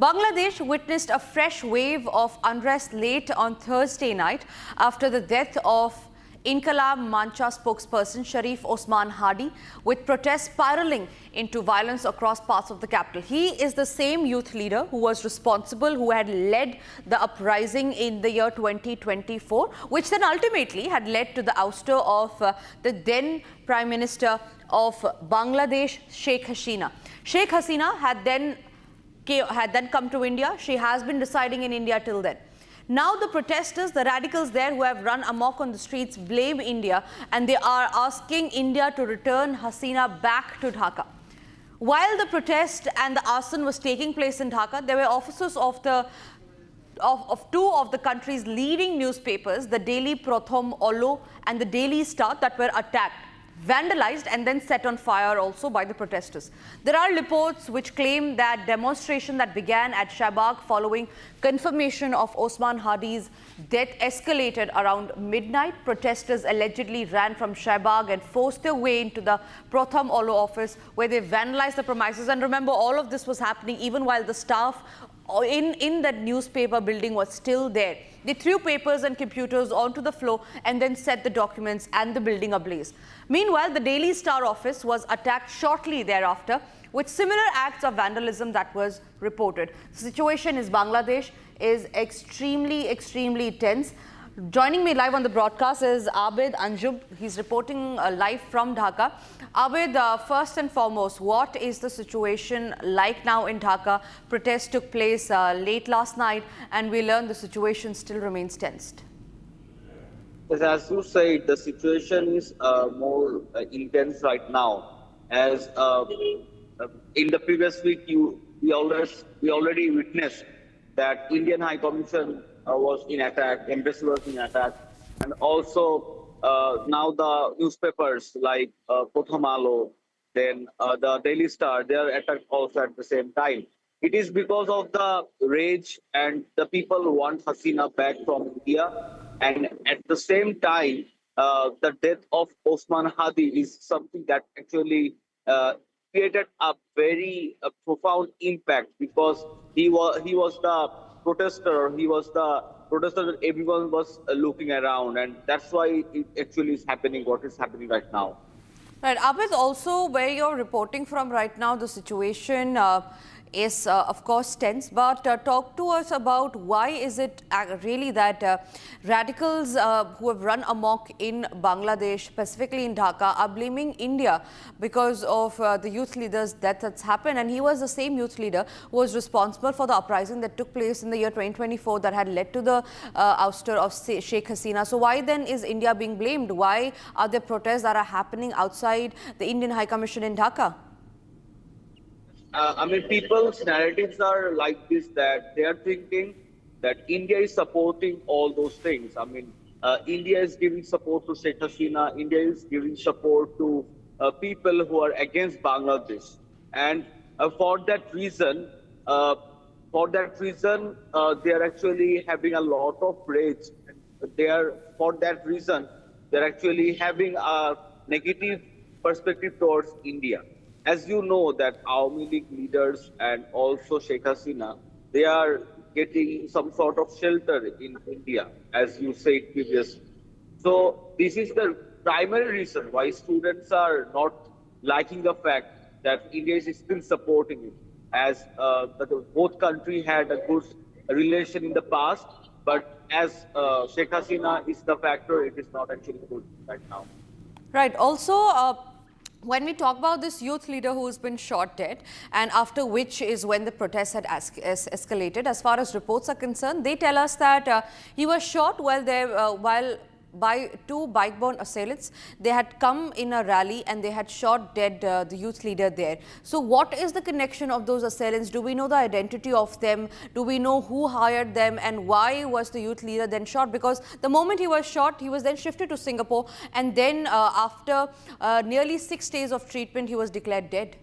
Bangladesh witnessed a fresh wave of unrest late on Thursday night after the death of Inqilab Mancha spokesperson Sharif Osman Hadi, with protests spiraling into violence across parts of the capital. He is the same youth leader who was responsible, who had led the uprising in the year 2024, which then ultimately had led to the ouster of the then Prime Minister of Bangladesh, Sheikh Hasina. Sheikh Hasina had then come to India. She has been residing in India till then. Now the protesters, the radicals there who have run amok on the streets, blame India, and they are asking India to return Hasina back to Dhaka. While the protest and the arson was taking place in Dhaka, there were officers of two of the country's leading newspapers, the Daily Pratham Olo and the Daily Star, that were attacked, vandalized and then set on fire also by the protesters. There are reports which claim that demonstration that began at Shahbag following confirmation of Osman Hadi's death escalated around midnight. Protesters allegedly ran from Shahbag and forced their way into the Pratham Olo office, where they vandalized the premises. And remember, all of this was happening even while the staff in that newspaper building was still there. They threw papers and computers onto the floor and then set the documents and the building ablaze. Meanwhile, the Daily Star office was attacked shortly thereafter, with similar acts of vandalism that was reported. The situation in Bangladesh is extremely tense. Joining me live on the broadcast is Abid Anjub. He's reporting live from Dhaka. Abid, first and foremost, what is the situation like now in Dhaka? Protests took place late last night, and we learned the situation still remains tensed. As you said, the situation is more intense right now. As in the previous week, we already witnessed that Indian High Commission was in attack, embassy was in attack, and also now the newspapers like Pratham Alo, then the Daily Star, they are attacked also at the same time. It is because of the rage, and the people want Hasina back from India, and at the same time, the death of Osman Hadi is something that actually created a very profound impact, because he was the protester, that everyone was looking around, and that's why it actually is happening what is happening right now. Right, Abid, also where you're reporting from right now, the situation is of course tense, but talk to us about why is it really that radicals who have run amok in Bangladesh, specifically in Dhaka, are blaming India because of the youth leader's death that's happened, and he was the same youth leader who was responsible for the uprising that took place in the year 2024 that had led to the ouster of Sheikh Hasina. So why then is India being blamed? Why are there protests that are happening outside the Indian High Commission in Dhaka? I mean, people's narratives are like this, that they are thinking that India is supporting all those things. I mean, India is giving support to Sheikh Hasina. India is giving support to people who are against Bangladesh. And for that reason, they are actually having a lot of rage. For that reason, they're actually having a negative perspective towards India. As you know, that Awami League leaders and also Sheikh Hasina, they are getting some sort of shelter in India, as you said previously. So this is the primary reason why students are not liking the fact that India is still supporting it, as both countries had a good relation in the past, but as Sheikh Hasina is the factor, it is not actually good right now. Right. Also, when we talk about this youth leader who's been shot dead, and after which is when the protests had escalated, as far as reports are concerned, they tell us that he was shot while by two bike-borne assailants. They had come in a rally and they had shot dead the youth leader there. So what is the connection of those assailants? Do we know the identity of them? Do we know who hired them, and why was the youth leader then shot? Because the moment he was shot, he was then shifted to Singapore, and then after nearly 6 days of treatment, he was declared dead.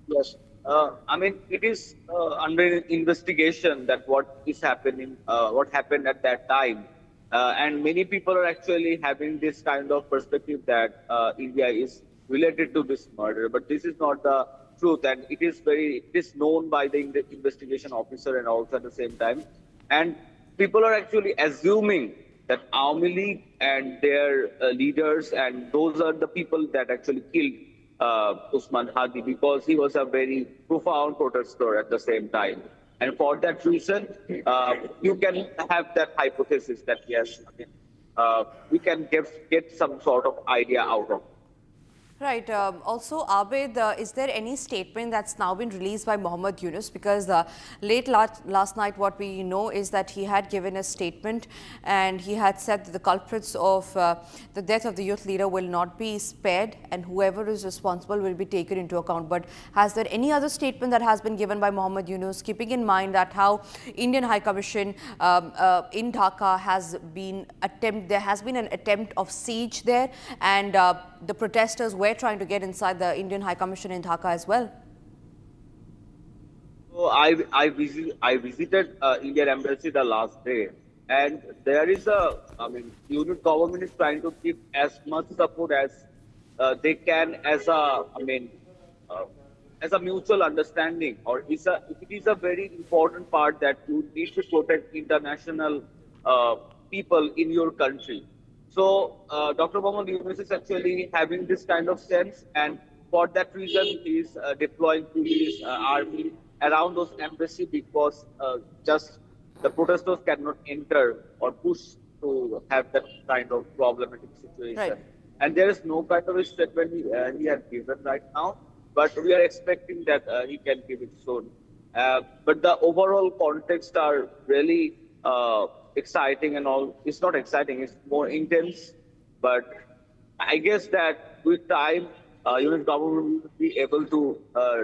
Yes. I mean, it is under investigation that what is happening, what happened at that time. And many people are actually having this kind of perspective that India is related to this murder, but this is not the truth, and it is known by the investigation officer and also at the same time. And people are actually assuming that Awami League and their leaders, and those are the people that actually killed Osman Hadi, because he was a very profound protester at the same time. And for that reason, you can have that hypothesis that yes, we can get some sort of idea out of it. Right. Also, Abid, is there any statement that's now been released by Muhammad Yunus? Because late last night, what we know is that he had given a statement and he had said that the culprits of the death of the youth leader will not be spared and whoever is responsible will be taken into account. But has there any other statement that has been given by Muhammad Yunus, keeping in mind that how Indian High Commission in Dhaka there has been an attempt of siege there, and the protesters were trying to get inside the Indian High Commission in Dhaka as well? So I visited Indian Embassy the last day, and there is unit government is trying to give as much support as they can as a mutual understanding, or it is a very important part that you need to protect international people in your country. So Dr. Muhammad Yunus is actually having this kind of sense, and for that reason he is deploying police, army around those embassy, because just the protesters cannot enter or push to have that kind of problematic situation. Right. And there is no kind of a statement he has given right now, but we are expecting that he can give it soon. But the overall context are really exciting and all. It's not exciting, it's more intense, but I guess that with time unit government will be able to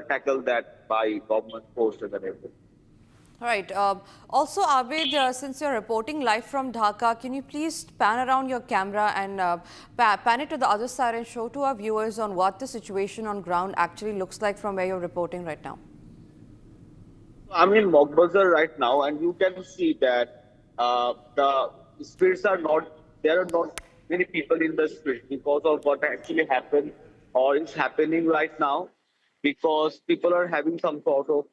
tackle that by government posts and everything. All right. Also, Abid, since you're reporting live from Dhaka, can you please pan around your camera and pan it to the other side and show to our viewers on what the situation on ground actually looks like from where you're reporting right now? I'm in Mogbazar right now, and you can see that the streets are there are not many people in the street because of what actually happened or is happening right now, because people are having some sort of,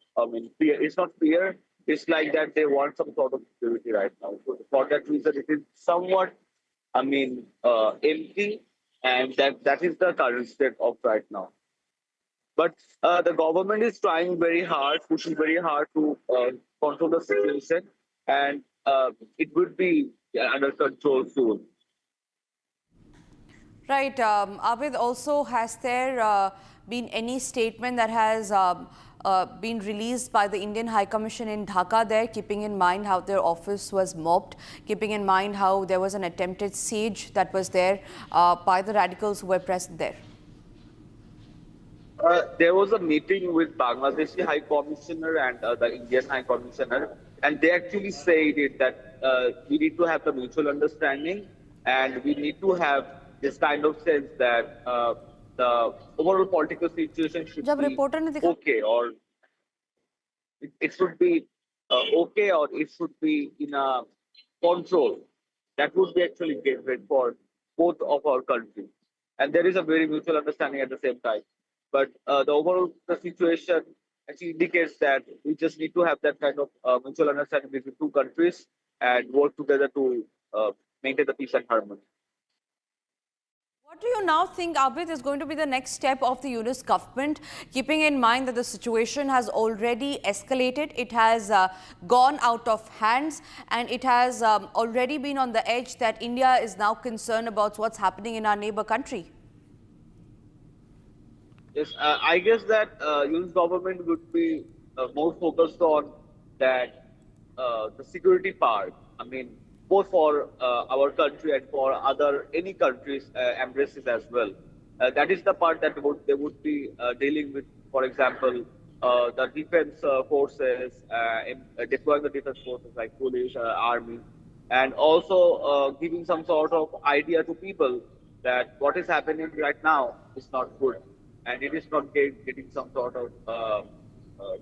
fear. It's not fear, it's like that they want some sort of security right now. So for that reason, it is somewhat, empty, and that is the current state of right now. But the government is trying very hard, pushing very hard to control the situation, and it would be under control soon. Right. Abid, also, has there been any statement that has been released by the Indian High Commission in Dhaka there, keeping in mind how their office was mobbed, keeping in mind how there was an attempted siege that was there by the radicals who were present there? There was a meeting with Bangladeshi High Commissioner and the Indian High Commissioner, and they actually said it that we need to have the mutual understanding, and we need to have this kind of sense that the overall political situation should be okay, or it should be okay, or it should be in a control. That would be actually great for both of our countries, and there is a very mutual understanding at the same time. But the overall situation actually indicates that we just need to have that kind of mutual understanding between two countries and work together to maintain the peace and harmony. What do you now think, Abid, is going to be the next step of the Yunus government, keeping in mind that the situation has already escalated, it has gone out of hands, and it has already been on the edge that India is now concerned about what's happening in our neighbor country? Yes, I guess that Yunus government would be more focused on that the security part. I mean, both for our country and for any countries' embraces as well. That is the part that they would be dealing with. For example, the defense forces, deploying the defense forces like police, army, and also giving some sort of idea to people that what is happening right now is not good, and it is not getting some sort of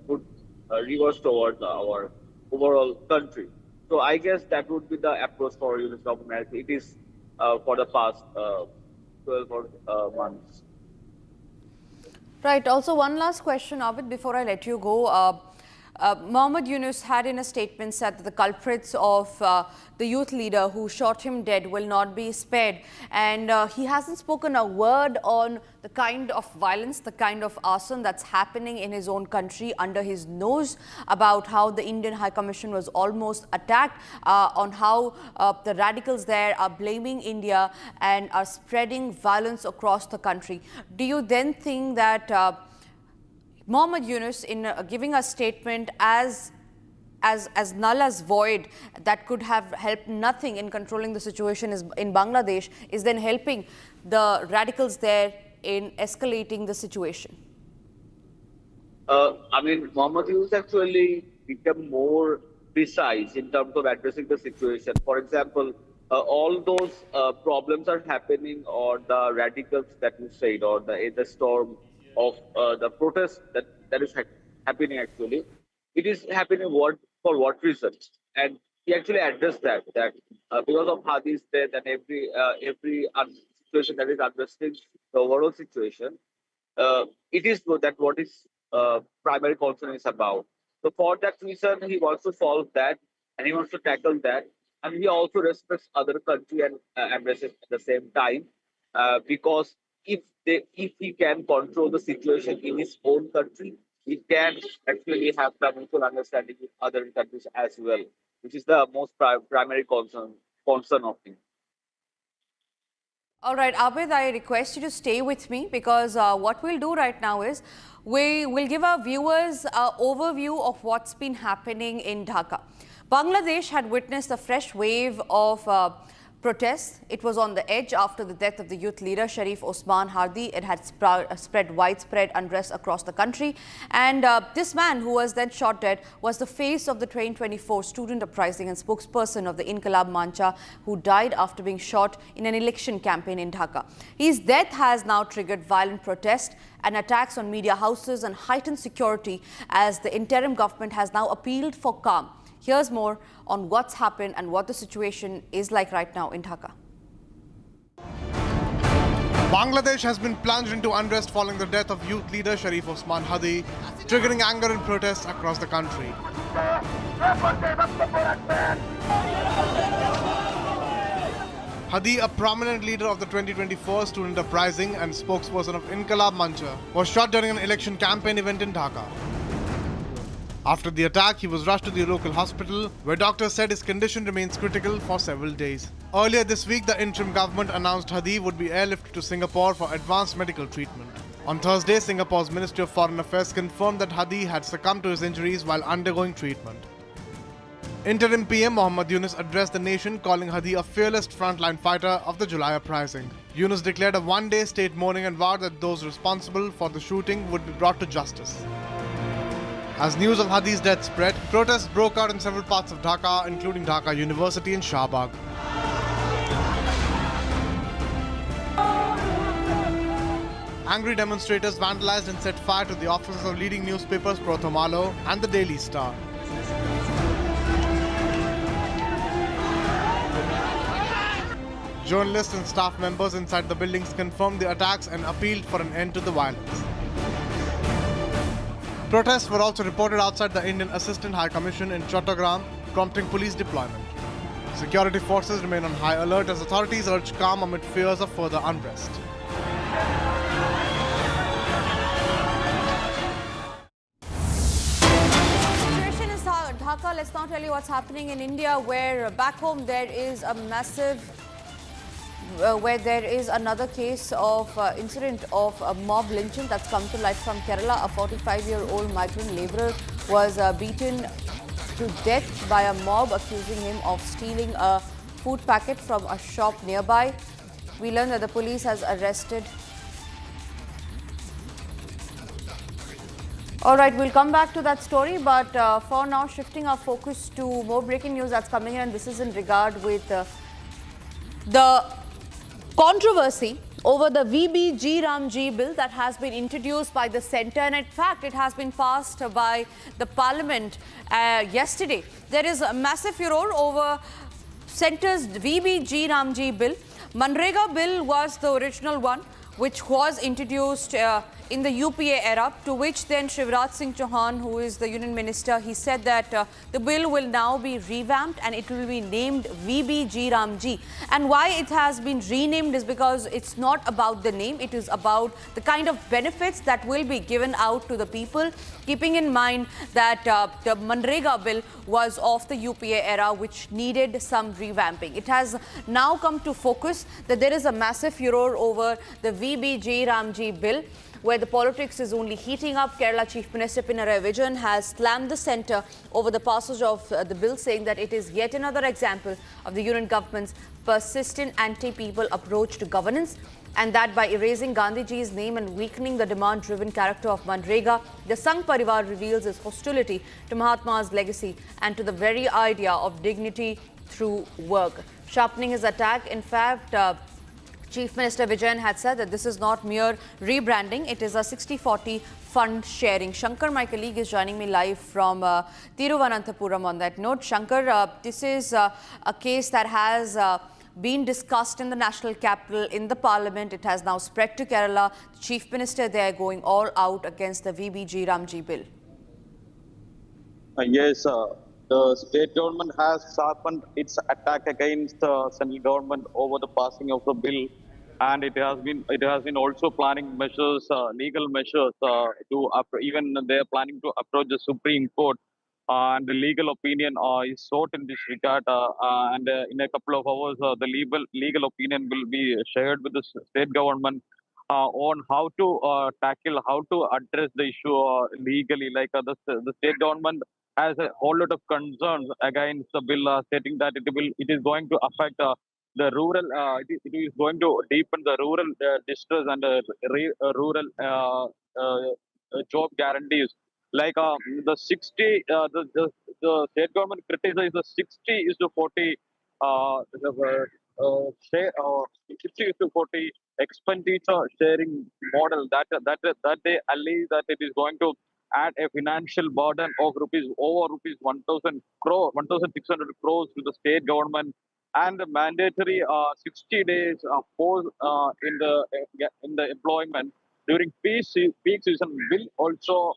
good reverse towards our overall country. So I guess that would be the approach for Yunus government. It is for the past 12 months. Right. Also, one last question, Abid, before I let you go. Muhammad Yunus had in a statement said that the culprits of the youth leader who shot him dead will not be spared. And he hasn't spoken a word on the kind of violence, the kind of arson that's happening in his own country under his nose, about how the Indian High Commission was almost attacked, on how the radicals there are blaming India and are spreading violence across the country. Do you then think that Muhammad Yunus, in giving a statement as null as void, that could have helped nothing in controlling the situation in Bangladesh, is then helping the radicals there in escalating the situation? I mean, Muhammad Yunus actually become more precise in terms of addressing the situation. For example, all those problems are happening, or the radicals that you said, or the storm of the protest that is happening actually. It is happening for what reason? And he actually addressed that because of Hadi's death and every situation that is addressing the overall situation, it is that what is primary concern is about. So for that reason, he wants to solve that, and he wants to tackle that, and he also respects other country and embraces at the same time, because if he can control the situation in his own country, he can actually have the mutual understanding with other countries as well, which is the most primary concern of him. All right, Abid, I request you to stay with me, because what we'll do right now is we will give our viewers an overview of what's been happening in Dhaka. Bangladesh had witnessed a fresh wave of protests. It was on the edge after the death of the youth leader Sharif Osman Hadi. It had spread widespread unrest across the country, and this man, who was then shot dead, was the face of the 2024 student uprising and spokesperson of the Inqilab Mancha, who died after being shot in an election campaign in Dhaka. His death has now triggered violent protest and attacks on media houses and heightened security, as the interim government has now appealed for calm. Here's more on what's happened and what the situation is like right now in Dhaka. Bangladesh has been plunged into unrest following the death of youth leader Sharif Osman Hadi, triggering anger and protests across the country. Hadi, a prominent leader of the 2024 student uprising and spokesperson of Inqilab Mancha, was shot during an election campaign event in Dhaka. After the attack, he was rushed to the local hospital, where doctors said his condition remains critical for several days. Earlier this week, the interim government announced Hadi would be airlifted to Singapore for advanced medical treatment. On Thursday, Singapore's Ministry of Foreign Affairs confirmed that Hadi had succumbed to his injuries while undergoing treatment. Interim PM Muhammad Yunus addressed the nation, calling Hadi a fearless frontline fighter of the July Uprising. Yunus declared a one-day state mourning and vowed that those responsible for the shooting would be brought to justice. As news of Hadi's death spread, protests broke out in several parts of Dhaka, including Dhaka University and Shahbag. Angry demonstrators vandalized and set fire to the offices of leading newspapers Prothomalo and the Daily Star. Journalists and staff members inside the buildings confirmed the attacks and appealed for an end to the violence. Protests were also reported outside the Indian Assistant High Commission in Chattogram, prompting police deployment. Security forces remain on high alert as authorities urge calm amid fears of further unrest. Dhaka, let's now tell you what's happening in India, where back home there is a massive, where there is another case of incident of a mob lynching that's come to light from Kerala. A 45-year-old migrant labourer was beaten to death by a mob accusing him of stealing a food packet from a shop nearby. We learned that the police has arrested. All right, we'll come back to that story, but for now, shifting our focus to more breaking news that's coming in, and this is in regard with the controversy over the VBG Ramji bill that has been introduced by the centre, and in fact, it has been passed by the Parliament yesterday. There is a massive furore over centre's VBG Ramji bill. Manrega bill was the original one, which was introduced in the UPA era, to which then Shivraj Singh Chauhan, who is the Union Minister, he said that the bill will now be revamped and it will be named VBG Ramji. And why it has been renamed is because it's not about the name, it is about the kind of benefits that will be given out to the people, keeping in mind that the Manrega bill was of the UPA era, which needed some revamping. It has now come to focus that there is a massive furore over the VBG Ramji bill, where the politics is only heating up. Kerala Chief Minister Pinarayi Vijayan has slammed the centre over the passage of the bill, saying that it is yet another example of the union government's persistent anti-people approach to governance, and that by erasing Gandhiji's name and weakening the demand-driven character of Manrega, the Sangh Parivar reveals its hostility to Mahatma's legacy and to the very idea of dignity through work. Sharpening his attack, in fact, Chief Minister Vijayan had said that this is not mere rebranding, it is a 60-40 fund sharing. Shankar, my colleague, is joining me live from Thiruvananthapuram on that note. Shankar, this is a case that has been discussed in the national capital, in the Parliament. It has now spread to Kerala. The Chief Minister there going all out against the VBG Ramji bill. Yes, the state government has sharpened its attack against the central government over the passing of the bill, and it has been also planning measures, legal measures even they are planning to approach the Supreme Court, and the legal opinion is sought in this regard. And in a couple of hours, the legal opinion will be shared with the state government on how to how to address the issue legally. Like the state government has a whole lot of concerns against the bill, stating that it is going to affect the rural, it is going to deepen the rural distress and rural job guarantees. Like the 60, the state government criticized the 60:40 share, 60:40 expenditure sharing model that they allege that it is going to add a financial burden of over rupees 1,600 crores to the state government, and the mandatory 60 days pause in the employment during peak season will also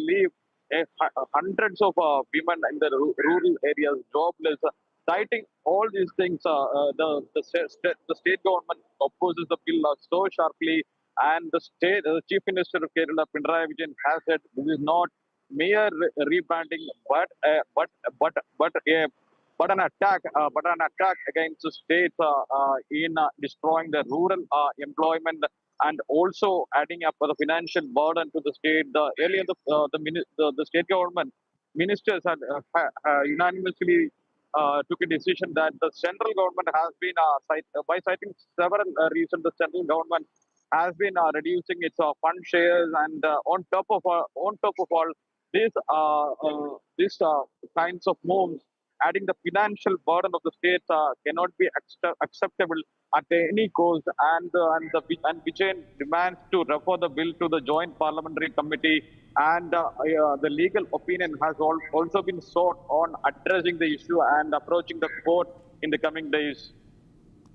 leave hundreds of women in the rural areas jobless. citing all these things, the state government opposes the bill so sharply, and the Chief Minister of Kerala, Pinarayi Vijayan, has said this is not mere rebranding, but an attack against the state in destroying the rural employment and also adding up the financial burden to the state. Earlier, the state government ministers had unanimously took a decision that the central government has been, by citing several reasons, the central government has been reducing its fund shares, and on top of all these kinds of moves, adding the financial burden of the state cannot be acceptable at any cost, and Vijayan demands to refer the bill to the Joint Parliamentary Committee, and the legal opinion has also been sought on addressing the issue and approaching the court in the coming days.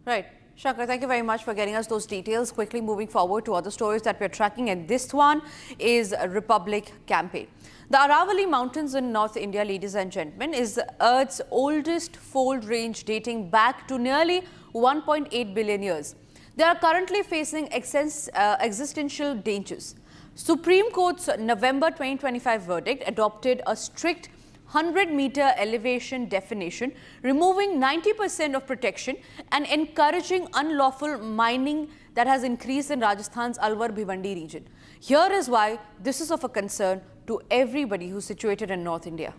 Right. Shankar, thank you very much for getting us those details. Quickly moving forward to other stories that we're tracking, and this one is a Republic campaign. The Aravali Mountains in North India, ladies and gentlemen, is the Earth's oldest fold range dating back to nearly 1.8 billion years. They are currently facing existential dangers. Supreme Court's November 2025 verdict adopted a strict 100-meter elevation definition, removing 90% of protection and encouraging unlawful mining that has increased in Rajasthan's Alwar Bhiwandi region. Here is why this is of a concern to everybody who's situated in North India.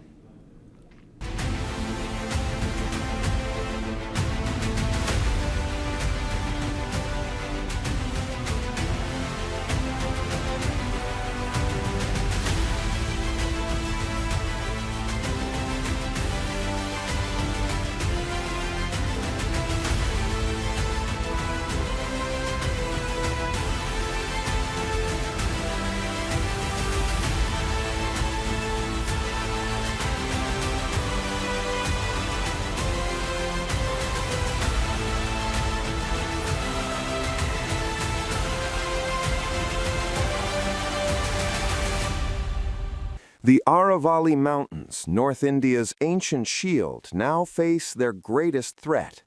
The Aravali Mountains, North India's ancient shield, now face their greatest threat.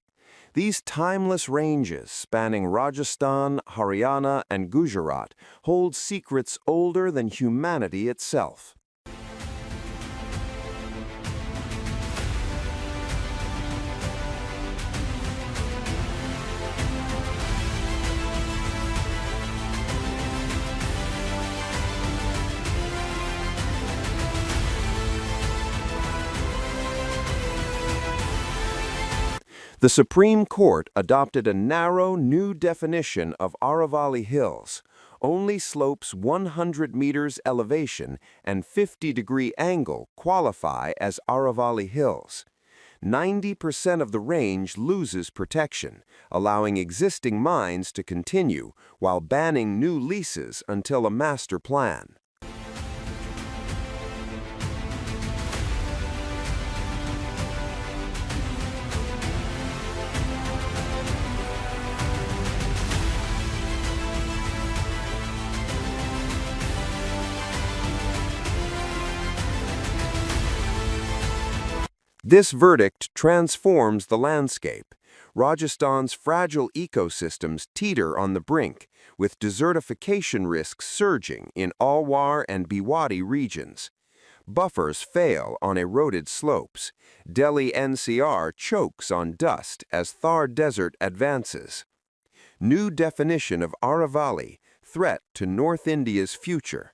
These timeless ranges, spanning Rajasthan, Haryana, and Gujarat, hold secrets older than humanity itself. The Supreme Court adopted a narrow, new definition of Aravali Hills. Only slopes 100 meters elevation and 50-degree angle qualify as Aravali Hills. 90% of the range loses protection, allowing existing mines to continue while banning new leases until a master plan. This verdict transforms the landscape. Rajasthan's fragile ecosystems teeter on the brink, with desertification risks surging in Alwar and Bhiwandi regions. Buffers fail on eroded slopes. Delhi NCR chokes on dust as Thar Desert advances. New definition of Aravali, threat to North India's future.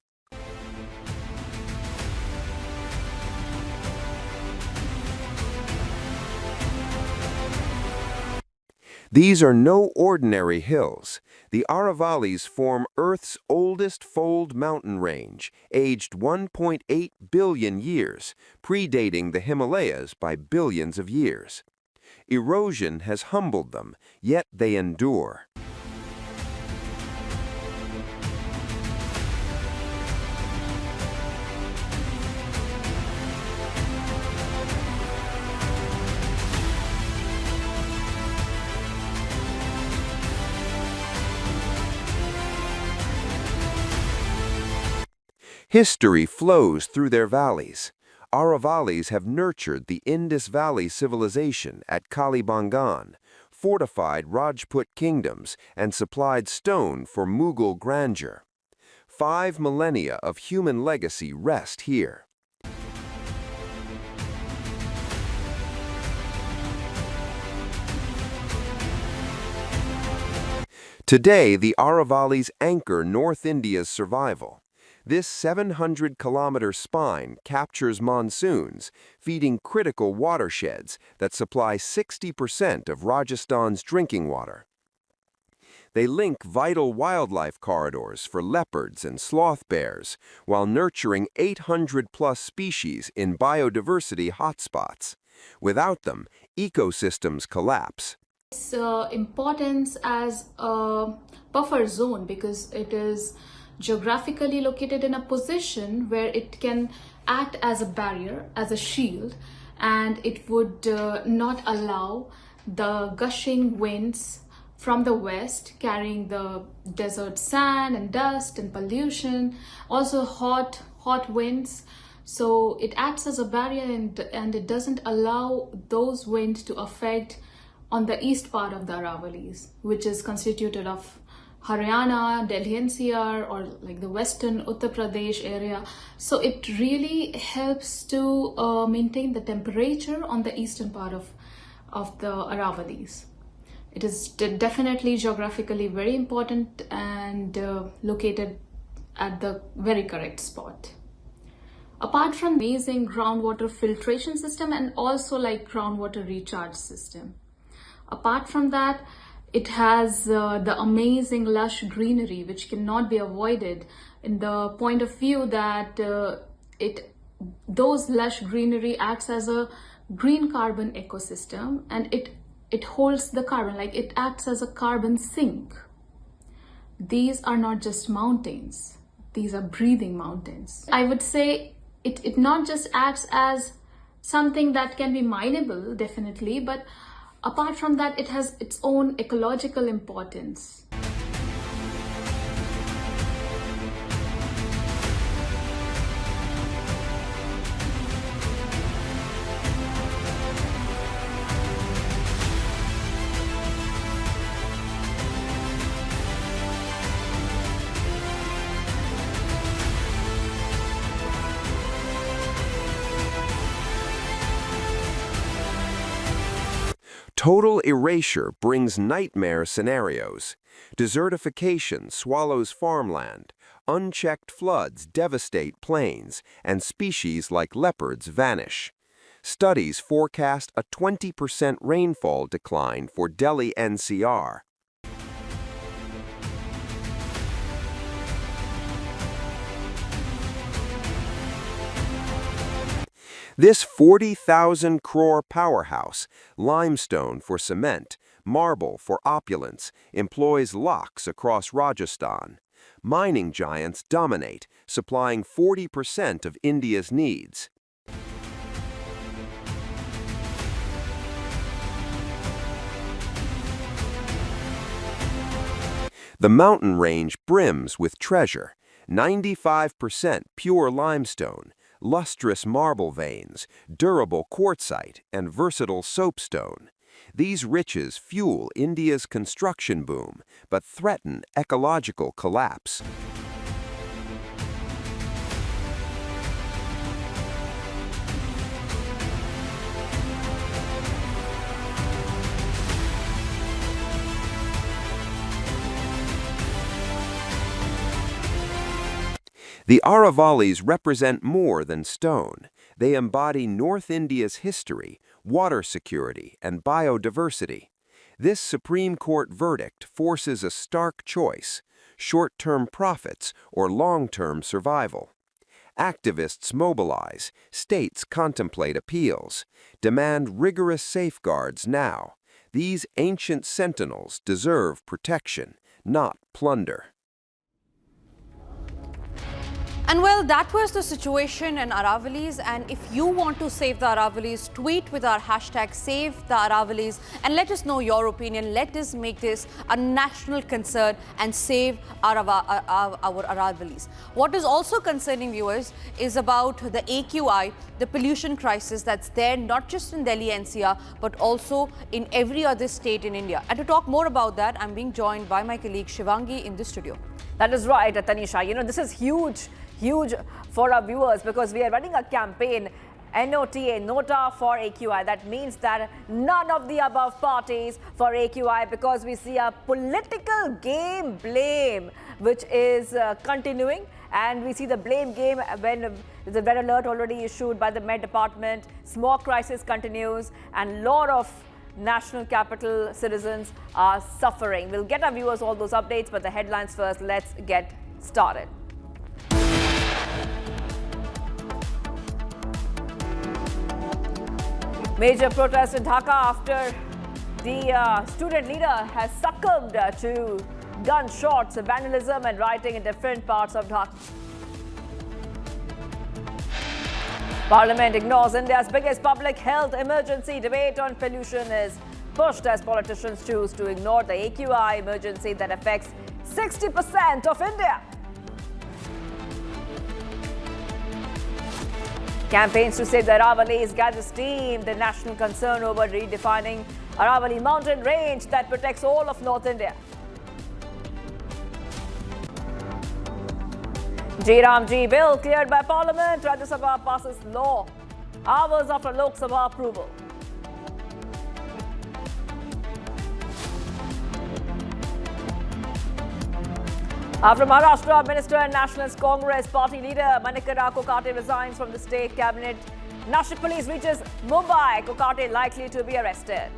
These are no ordinary hills. The Aravalis form Earth's oldest fold mountain range, aged 1.8 billion years, predating the Himalayas by billions of years. Erosion has humbled them, yet they endure. History flows through their valleys. Aravalis have nurtured the Indus Valley civilization at Kalibangan, fortified Rajput kingdoms, and supplied stone for Mughal grandeur. 5 millennia of human legacy rest here. Today, the Aravalis anchor North India's survival. This 700-kilometer spine captures monsoons, feeding critical watersheds that supply 60% of Rajasthan's drinking water. They link vital wildlife corridors for leopards and sloth bears, while nurturing 800-plus species in biodiversity hotspots. Without them, ecosystems collapse. Its importance as a buffer zone because it is geographically located in a position where it can act as a barrier, as a shield, and it would not allow the gushing winds from the west carrying the desert sand and dust and pollution, also hot winds. So it acts as a barrier and it doesn't allow those winds to affect on the east part of the Aravalis, which is constituted of Haryana, Delhi NCR, or like the western Uttar Pradesh area. So it really helps to maintain the temperature on the eastern part of the Aravalis. It is definitely geographically very important and located at the very correct spot. Apart from amazing groundwater filtration system and also like groundwater recharge system. Apart from that, it has the amazing lush greenery which cannot be avoided in the point of view that those lush greenery acts as a green carbon ecosystem, and it holds the carbon, like it acts as a carbon sink. These are not just mountains, these are breathing mountains. I would say it not just acts as something that can be mineable, definitely, but apart from that, it has its own ecological importance. Total erasure brings nightmare scenarios. Desertification swallows farmland, unchecked floods devastate plains, and species like leopards vanish. Studies forecast a 20% rainfall decline for Delhi NCR. This 40,000 crore powerhouse, limestone for cement, marble for opulence, employs lakhs across Rajasthan. Mining giants dominate, supplying 40% of India's needs. The mountain range brims with treasure, 95% pure limestone, lustrous marble veins, durable quartzite, and versatile soapstone. These riches fuel India's construction boom, but threaten ecological collapse. The Aravalis represent more than stone. They embody North India's history, water security, and biodiversity. This Supreme Court verdict forces a stark choice: short-term profits or long-term survival. Activists mobilize, states contemplate appeals, demand rigorous safeguards now. These ancient sentinels deserve protection, not plunder. And well, that was the situation in Aravalis, and if you want to save the Aravalis, tweet with our hashtag Save the Aravalis and let us know your opinion. Let us make this a national concern and save our Aravalis. What is also concerning viewers is about the AQI, the pollution crisis that's there not just in Delhi NCR but also in every other state in India. And to talk more about that, I'm being joined by my colleague Shivangi in the studio. That is right, Tanisha. You know, this is huge for our viewers because we are running a campaign, NOTA, Nota for AQI. That means that none of the above parties for AQI, because we see a political game blame which is continuing, and we see the blame game when the red alert already issued by the Met Department, smog crisis continues, and a lot of national capital citizens are suffering. We'll get our viewers all those updates, but the headlines first. Let's get started. Major protest in Dhaka after the student leader has succumbed to gunshots, vandalism and rioting in different parts of Dhaka. Parliament ignores India's biggest public health emergency. Debate on pollution is pushed as politicians choose to ignore the AQI emergency that affects 60% of India. Campaigns to save the Aravalis gather steam. The national concern over redefining Aravali mountain range that protects all of North India. Ramji bill cleared by Parliament. Rajya Sabha passes law hours after Lok Sabha approval. After Maharashtra, Minister and Nationalist Congress Party leader Kokate resigns from the state cabinet. Nashik police reaches Mumbai. Kokate likely to be arrested.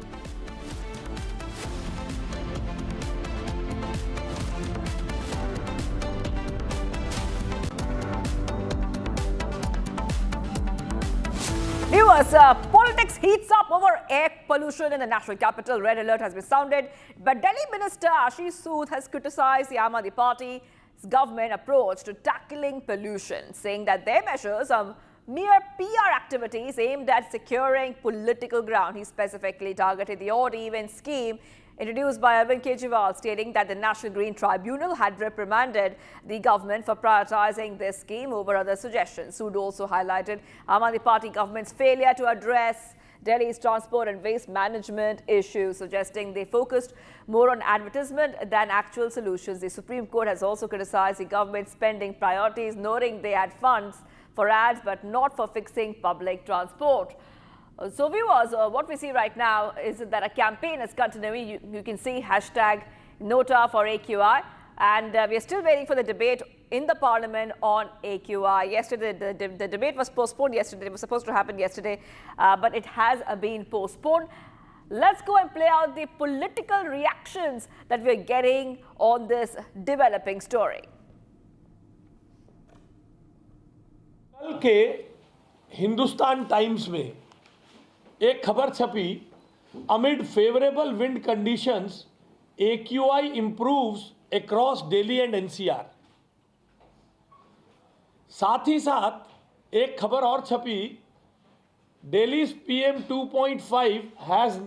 Viewers, politics heats up over air pollution in the national capital. Red alert has been sounded. But Delhi Minister Ashish Sood has criticized the Aam Aadmi Party's government approach to tackling pollution, saying that their measures are mere PR activities aimed at securing political ground. He specifically targeted the odd-even scheme introduced by Arvind Kejriwal, stating that the National Green Tribunal had reprimanded the government for prioritizing this scheme over other suggestions. Sood also highlighted Aam Aadmi Party government's failure to address Delhi's transport and waste management issues, suggesting they focused more on advertisement than actual solutions. The Supreme Court has also criticized the government's spending priorities, noting they had funds for ads but not for fixing public transport. So viewers, what we see right now is that a campaign is continuing. You can see hashtag Nota for AQI, and we are still waiting for the debate in the Parliament on AQI. Yesterday, the debate was postponed yesterday. It was supposed to happen yesterday, but it has been postponed. Let's go and play out the political reactions that we're getting on this developing story. कल के Hindustan times में एक खबर छपी, amid favorable wind conditions, AQI improves across Delhi and NCR. साथ ही साथ एक खबर और छपी, Delhi's PM 2.5 has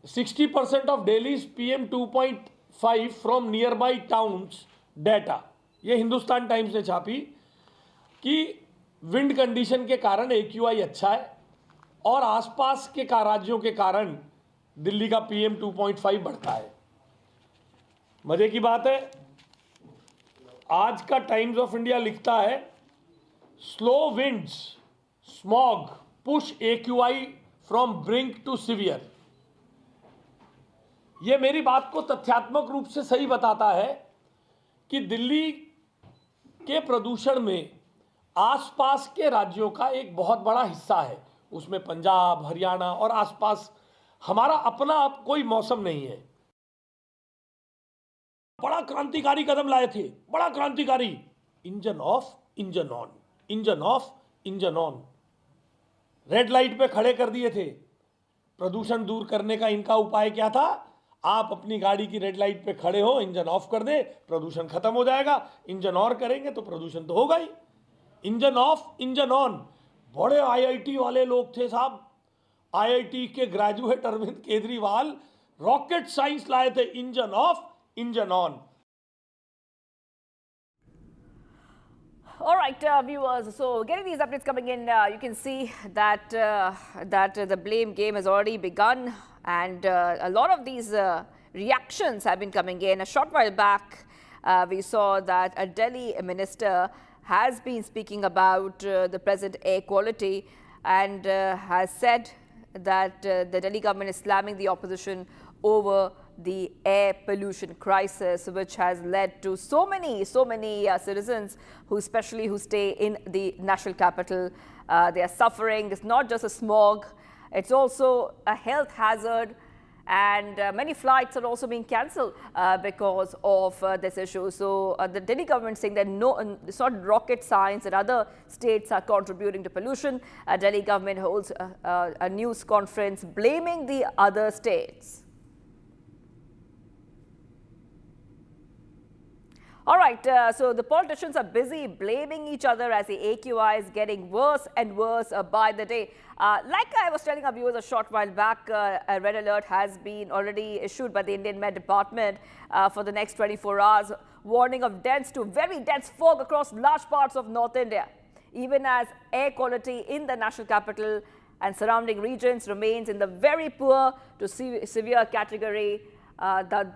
60% of Delhi's PM 2.5 from nearby towns data. ये हिंदुस्तान टाइम्स ने छापी कि विंड कंडीशन के कारण AQI अच्छा है और आसपास के राज्यों के कारण दिल्ली का PM 2.5 बढ़ता है. मजे की बात है, आज का टाइम्स ऑफ इंडिया लिखता है, slow winds smog push AQI from brink to severe. यह मेरी बात को तथ्यात्मक रूप से सही बताता है कि दिल्ली के प्रदूषण में आसपास के राज्यों का एक बहुत बड़ा हिस्सा है. उसमें पंजाब, हरियाणा और आसपास हमारा अपना कोई मौसम नहीं है. बड़ा क्रांतिकारी कदम लाए थे, बड़ा क्रांतिकारी. Engine off, engine on, engine off, engine on. Red light पे खड़े कर दिए थे. प्रदूषण दूर करने का इनका उपाय क्या था? आप अपनी गाड़ी की रेड लाइट पे खड़े हो, इंजन ऑफ कर दे, प्रदूषण खत्म हो जाएगा। इंजन और करेंगे तो प्रदूषण तो होगा ही। Engine off engine on. बड़े आईआईटी वाले लोग थे साहब, आईआईटी के graduate Arvind Kejriwal rocket science लाए थे, engine off engine on. All right, viewers. So, getting these updates coming in, you can see that the blame game has already begun, and a lot of these reactions have been coming in. A short while back, we saw that a Delhi minister has been speaking about the present air quality and has said that the Delhi government is slamming the opposition over the air pollution crisis, which has led to so many citizens who stay in the national capital. They are suffering. It's not just a smog, it's also a health hazard, and many flights are also being cancelled because of this issue. So the Delhi government saying that no, it's not rocket science that other states are contributing to pollution. Delhi government holds a news conference blaming the other states. All right, so the politicians are busy blaming each other as the AQI is getting worse and worse by the day. Like I was telling our viewers a short while back, a red alert has been already issued by the Indian Met Department for the next 24 hours, warning of dense to very dense fog across large parts of North India, even as air quality in the national capital and surrounding regions remains in the very poor to severe category.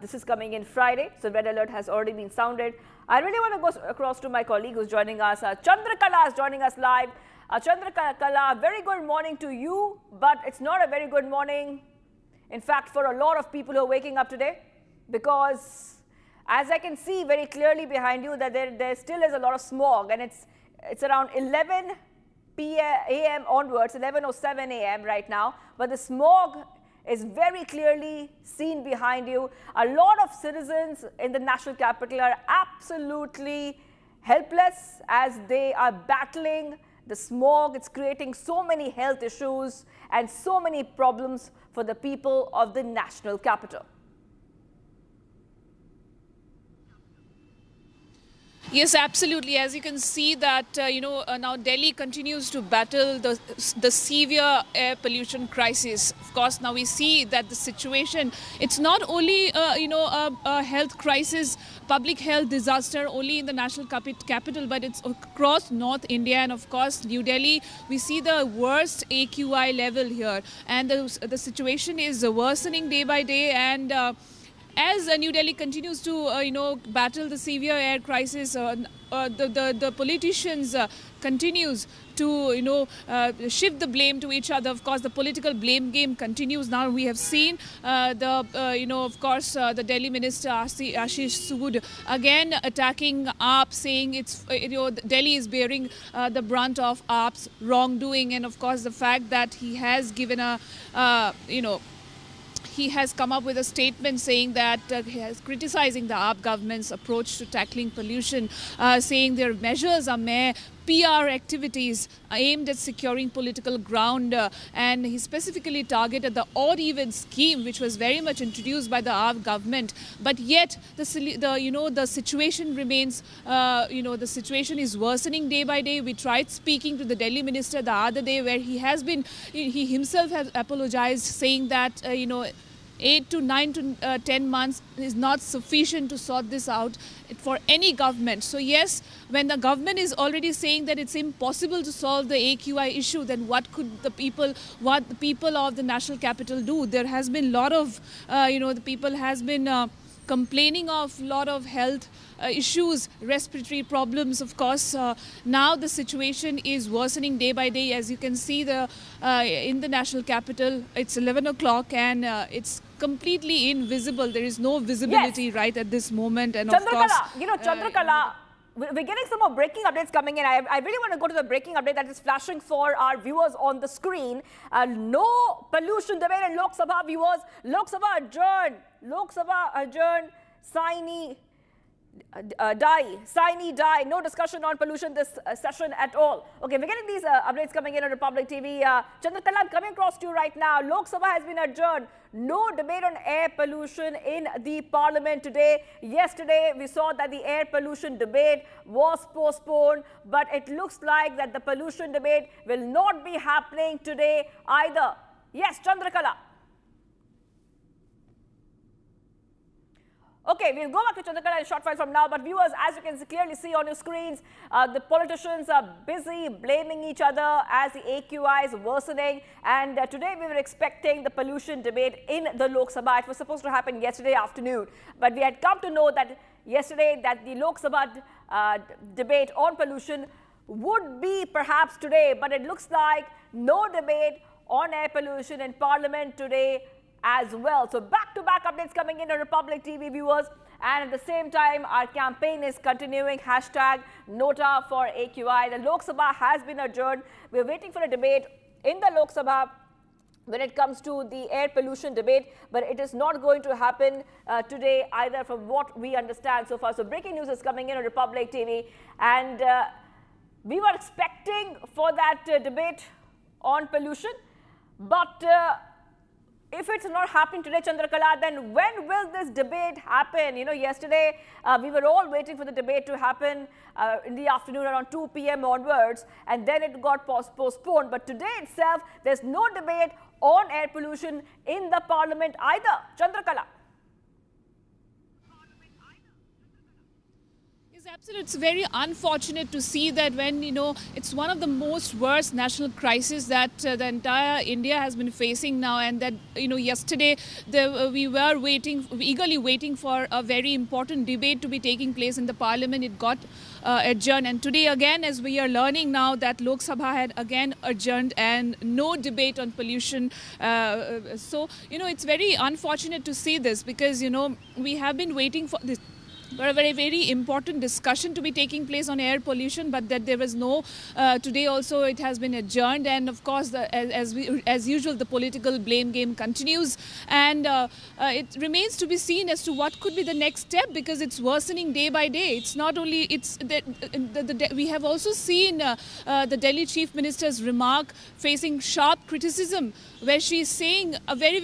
This is coming in Friday, so red alert has already been sounded. I really want to go across to my colleague who's joining us. Chandrakala is joining us live. Chandrakala, very good morning to you, but it's not a very good morning, in fact, for a lot of people who are waking up today, because as I can see very clearly behind you that there still is a lot of smog, and it's around 11 a.m. onwards, 11:07 a.m. right now, but the smog is very clearly seen behind you. A lot of citizens in the national capital are absolutely helpless as they are battling the smog. It's creating so many health issues and so many problems for the people of the national capital. Yes, absolutely. As you can see that, now Delhi continues to battle the severe air pollution crisis. Of course, now we see that the situation, it's not only, a health crisis, public health disaster only in the national capital, but it's across North India. And of course, New Delhi, we see the worst AQI level here. And the situation is worsening day by day. And as New Delhi continues to, battle the severe air crisis, the politicians continues to, shift the blame to each other. Of course, the political blame game continues. Now we have seen the Delhi minister Ashish Sood again attacking AAP, saying it's, Delhi is bearing the brunt of AAP's wrongdoing, and of course the fact that he has given he has come up with a statement saying that he is criticizing the AAP government's approach to tackling pollution, saying their measures are mere PR activities aimed at securing political ground, and he specifically targeted the odd-even scheme, which was very much introduced by the AAP government. But yet, the situation remains, the situation is worsening day by day. We tried speaking to the Delhi minister the other day, where he himself has apologized, saying that 8 to 9 to 10 months is not sufficient to sort this out for any government. So yes, when the government is already saying that it's impossible to solve the AQI issue, then what the people of the national capital do? There has been a lot of, the people has been complaining of a lot of health issues, respiratory problems, of course. Now the situation is worsening day by day. As you can see, in the national capital, it's 11 o'clock and it's completely invisible. There is no visibility right at this moment. And of course, Chandrakala, we're getting some more breaking updates coming in. I really want to go to the breaking update that is flashing for our viewers on the screen. No pollution debate in Lok Sabha, viewers. Lok Sabha adjourned. Lok Sabha adjourned. Saini die. No discussion on pollution this session at all. Okay, we're getting these updates coming in on Republic TV. Chandrakala, I'm coming across to you right now. Lok Sabha has been adjourned. No debate on air pollution in the Parliament today. Yesterday, we saw that the air pollution debate was postponed, but it looks like that the pollution debate will not be happening today either. Yes, Chandrakala. Okay, we'll go back to Chandrakala in a short while from now, but viewers, as you can clearly see on your screens, the politicians are busy blaming each other as the AQI is worsening, and today we were expecting the pollution debate in the Lok Sabha. It was supposed to happen yesterday afternoon, but we had come to know that yesterday that the Lok Sabha debate on pollution would be perhaps today, but it looks like no debate on air pollution in Parliament today as well. So back-to-back updates coming in on Republic TV, viewers, and at the same time our campaign is continuing. Hashtag Nota for AQI. The Lok Sabha has been adjourned. We're waiting for a debate in the Lok Sabha when it comes to the air pollution debate, but it is not going to happen today either, from what we understand so far. So breaking news is coming in on Republic TV, and we were expecting for that debate on pollution, but if it's not happening today, Chandrakala, then when will this debate happen? You know, yesterday we were all waiting for the debate to happen in the afternoon around 2 p.m. onwards, and then it got postponed. But today itself, there's no debate on air pollution in the Parliament either. Chandrakala. Absolutely, it's very unfortunate to see that when, you know, it's one of the most worst national crises that the entire India has been facing now, and that, you know, yesterday we were eagerly waiting for a very important debate to be taking place in the Parliament. It got adjourned, and today again, as we are learning now, that Lok Sabha had again adjourned and no debate on pollution. So, you know, it's very unfortunate to see this, because, you know, we have been waiting for this a very important discussion to be taking place on air pollution, but that there was no. Today also it has been adjourned, and of course, as usual, the political blame game continues, and it remains to be seen as to what could be the next step, because it's worsening day by day. It's not only we have also seen the Delhi Chief Minister's remark facing sharp criticism, where she is saying a very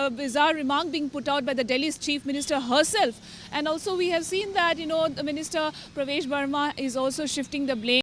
bizarre remark being put out by the Delhi's Chief Minister herself. And also we have seen that, you know, the Minister Pravesh Verma is also shifting the blame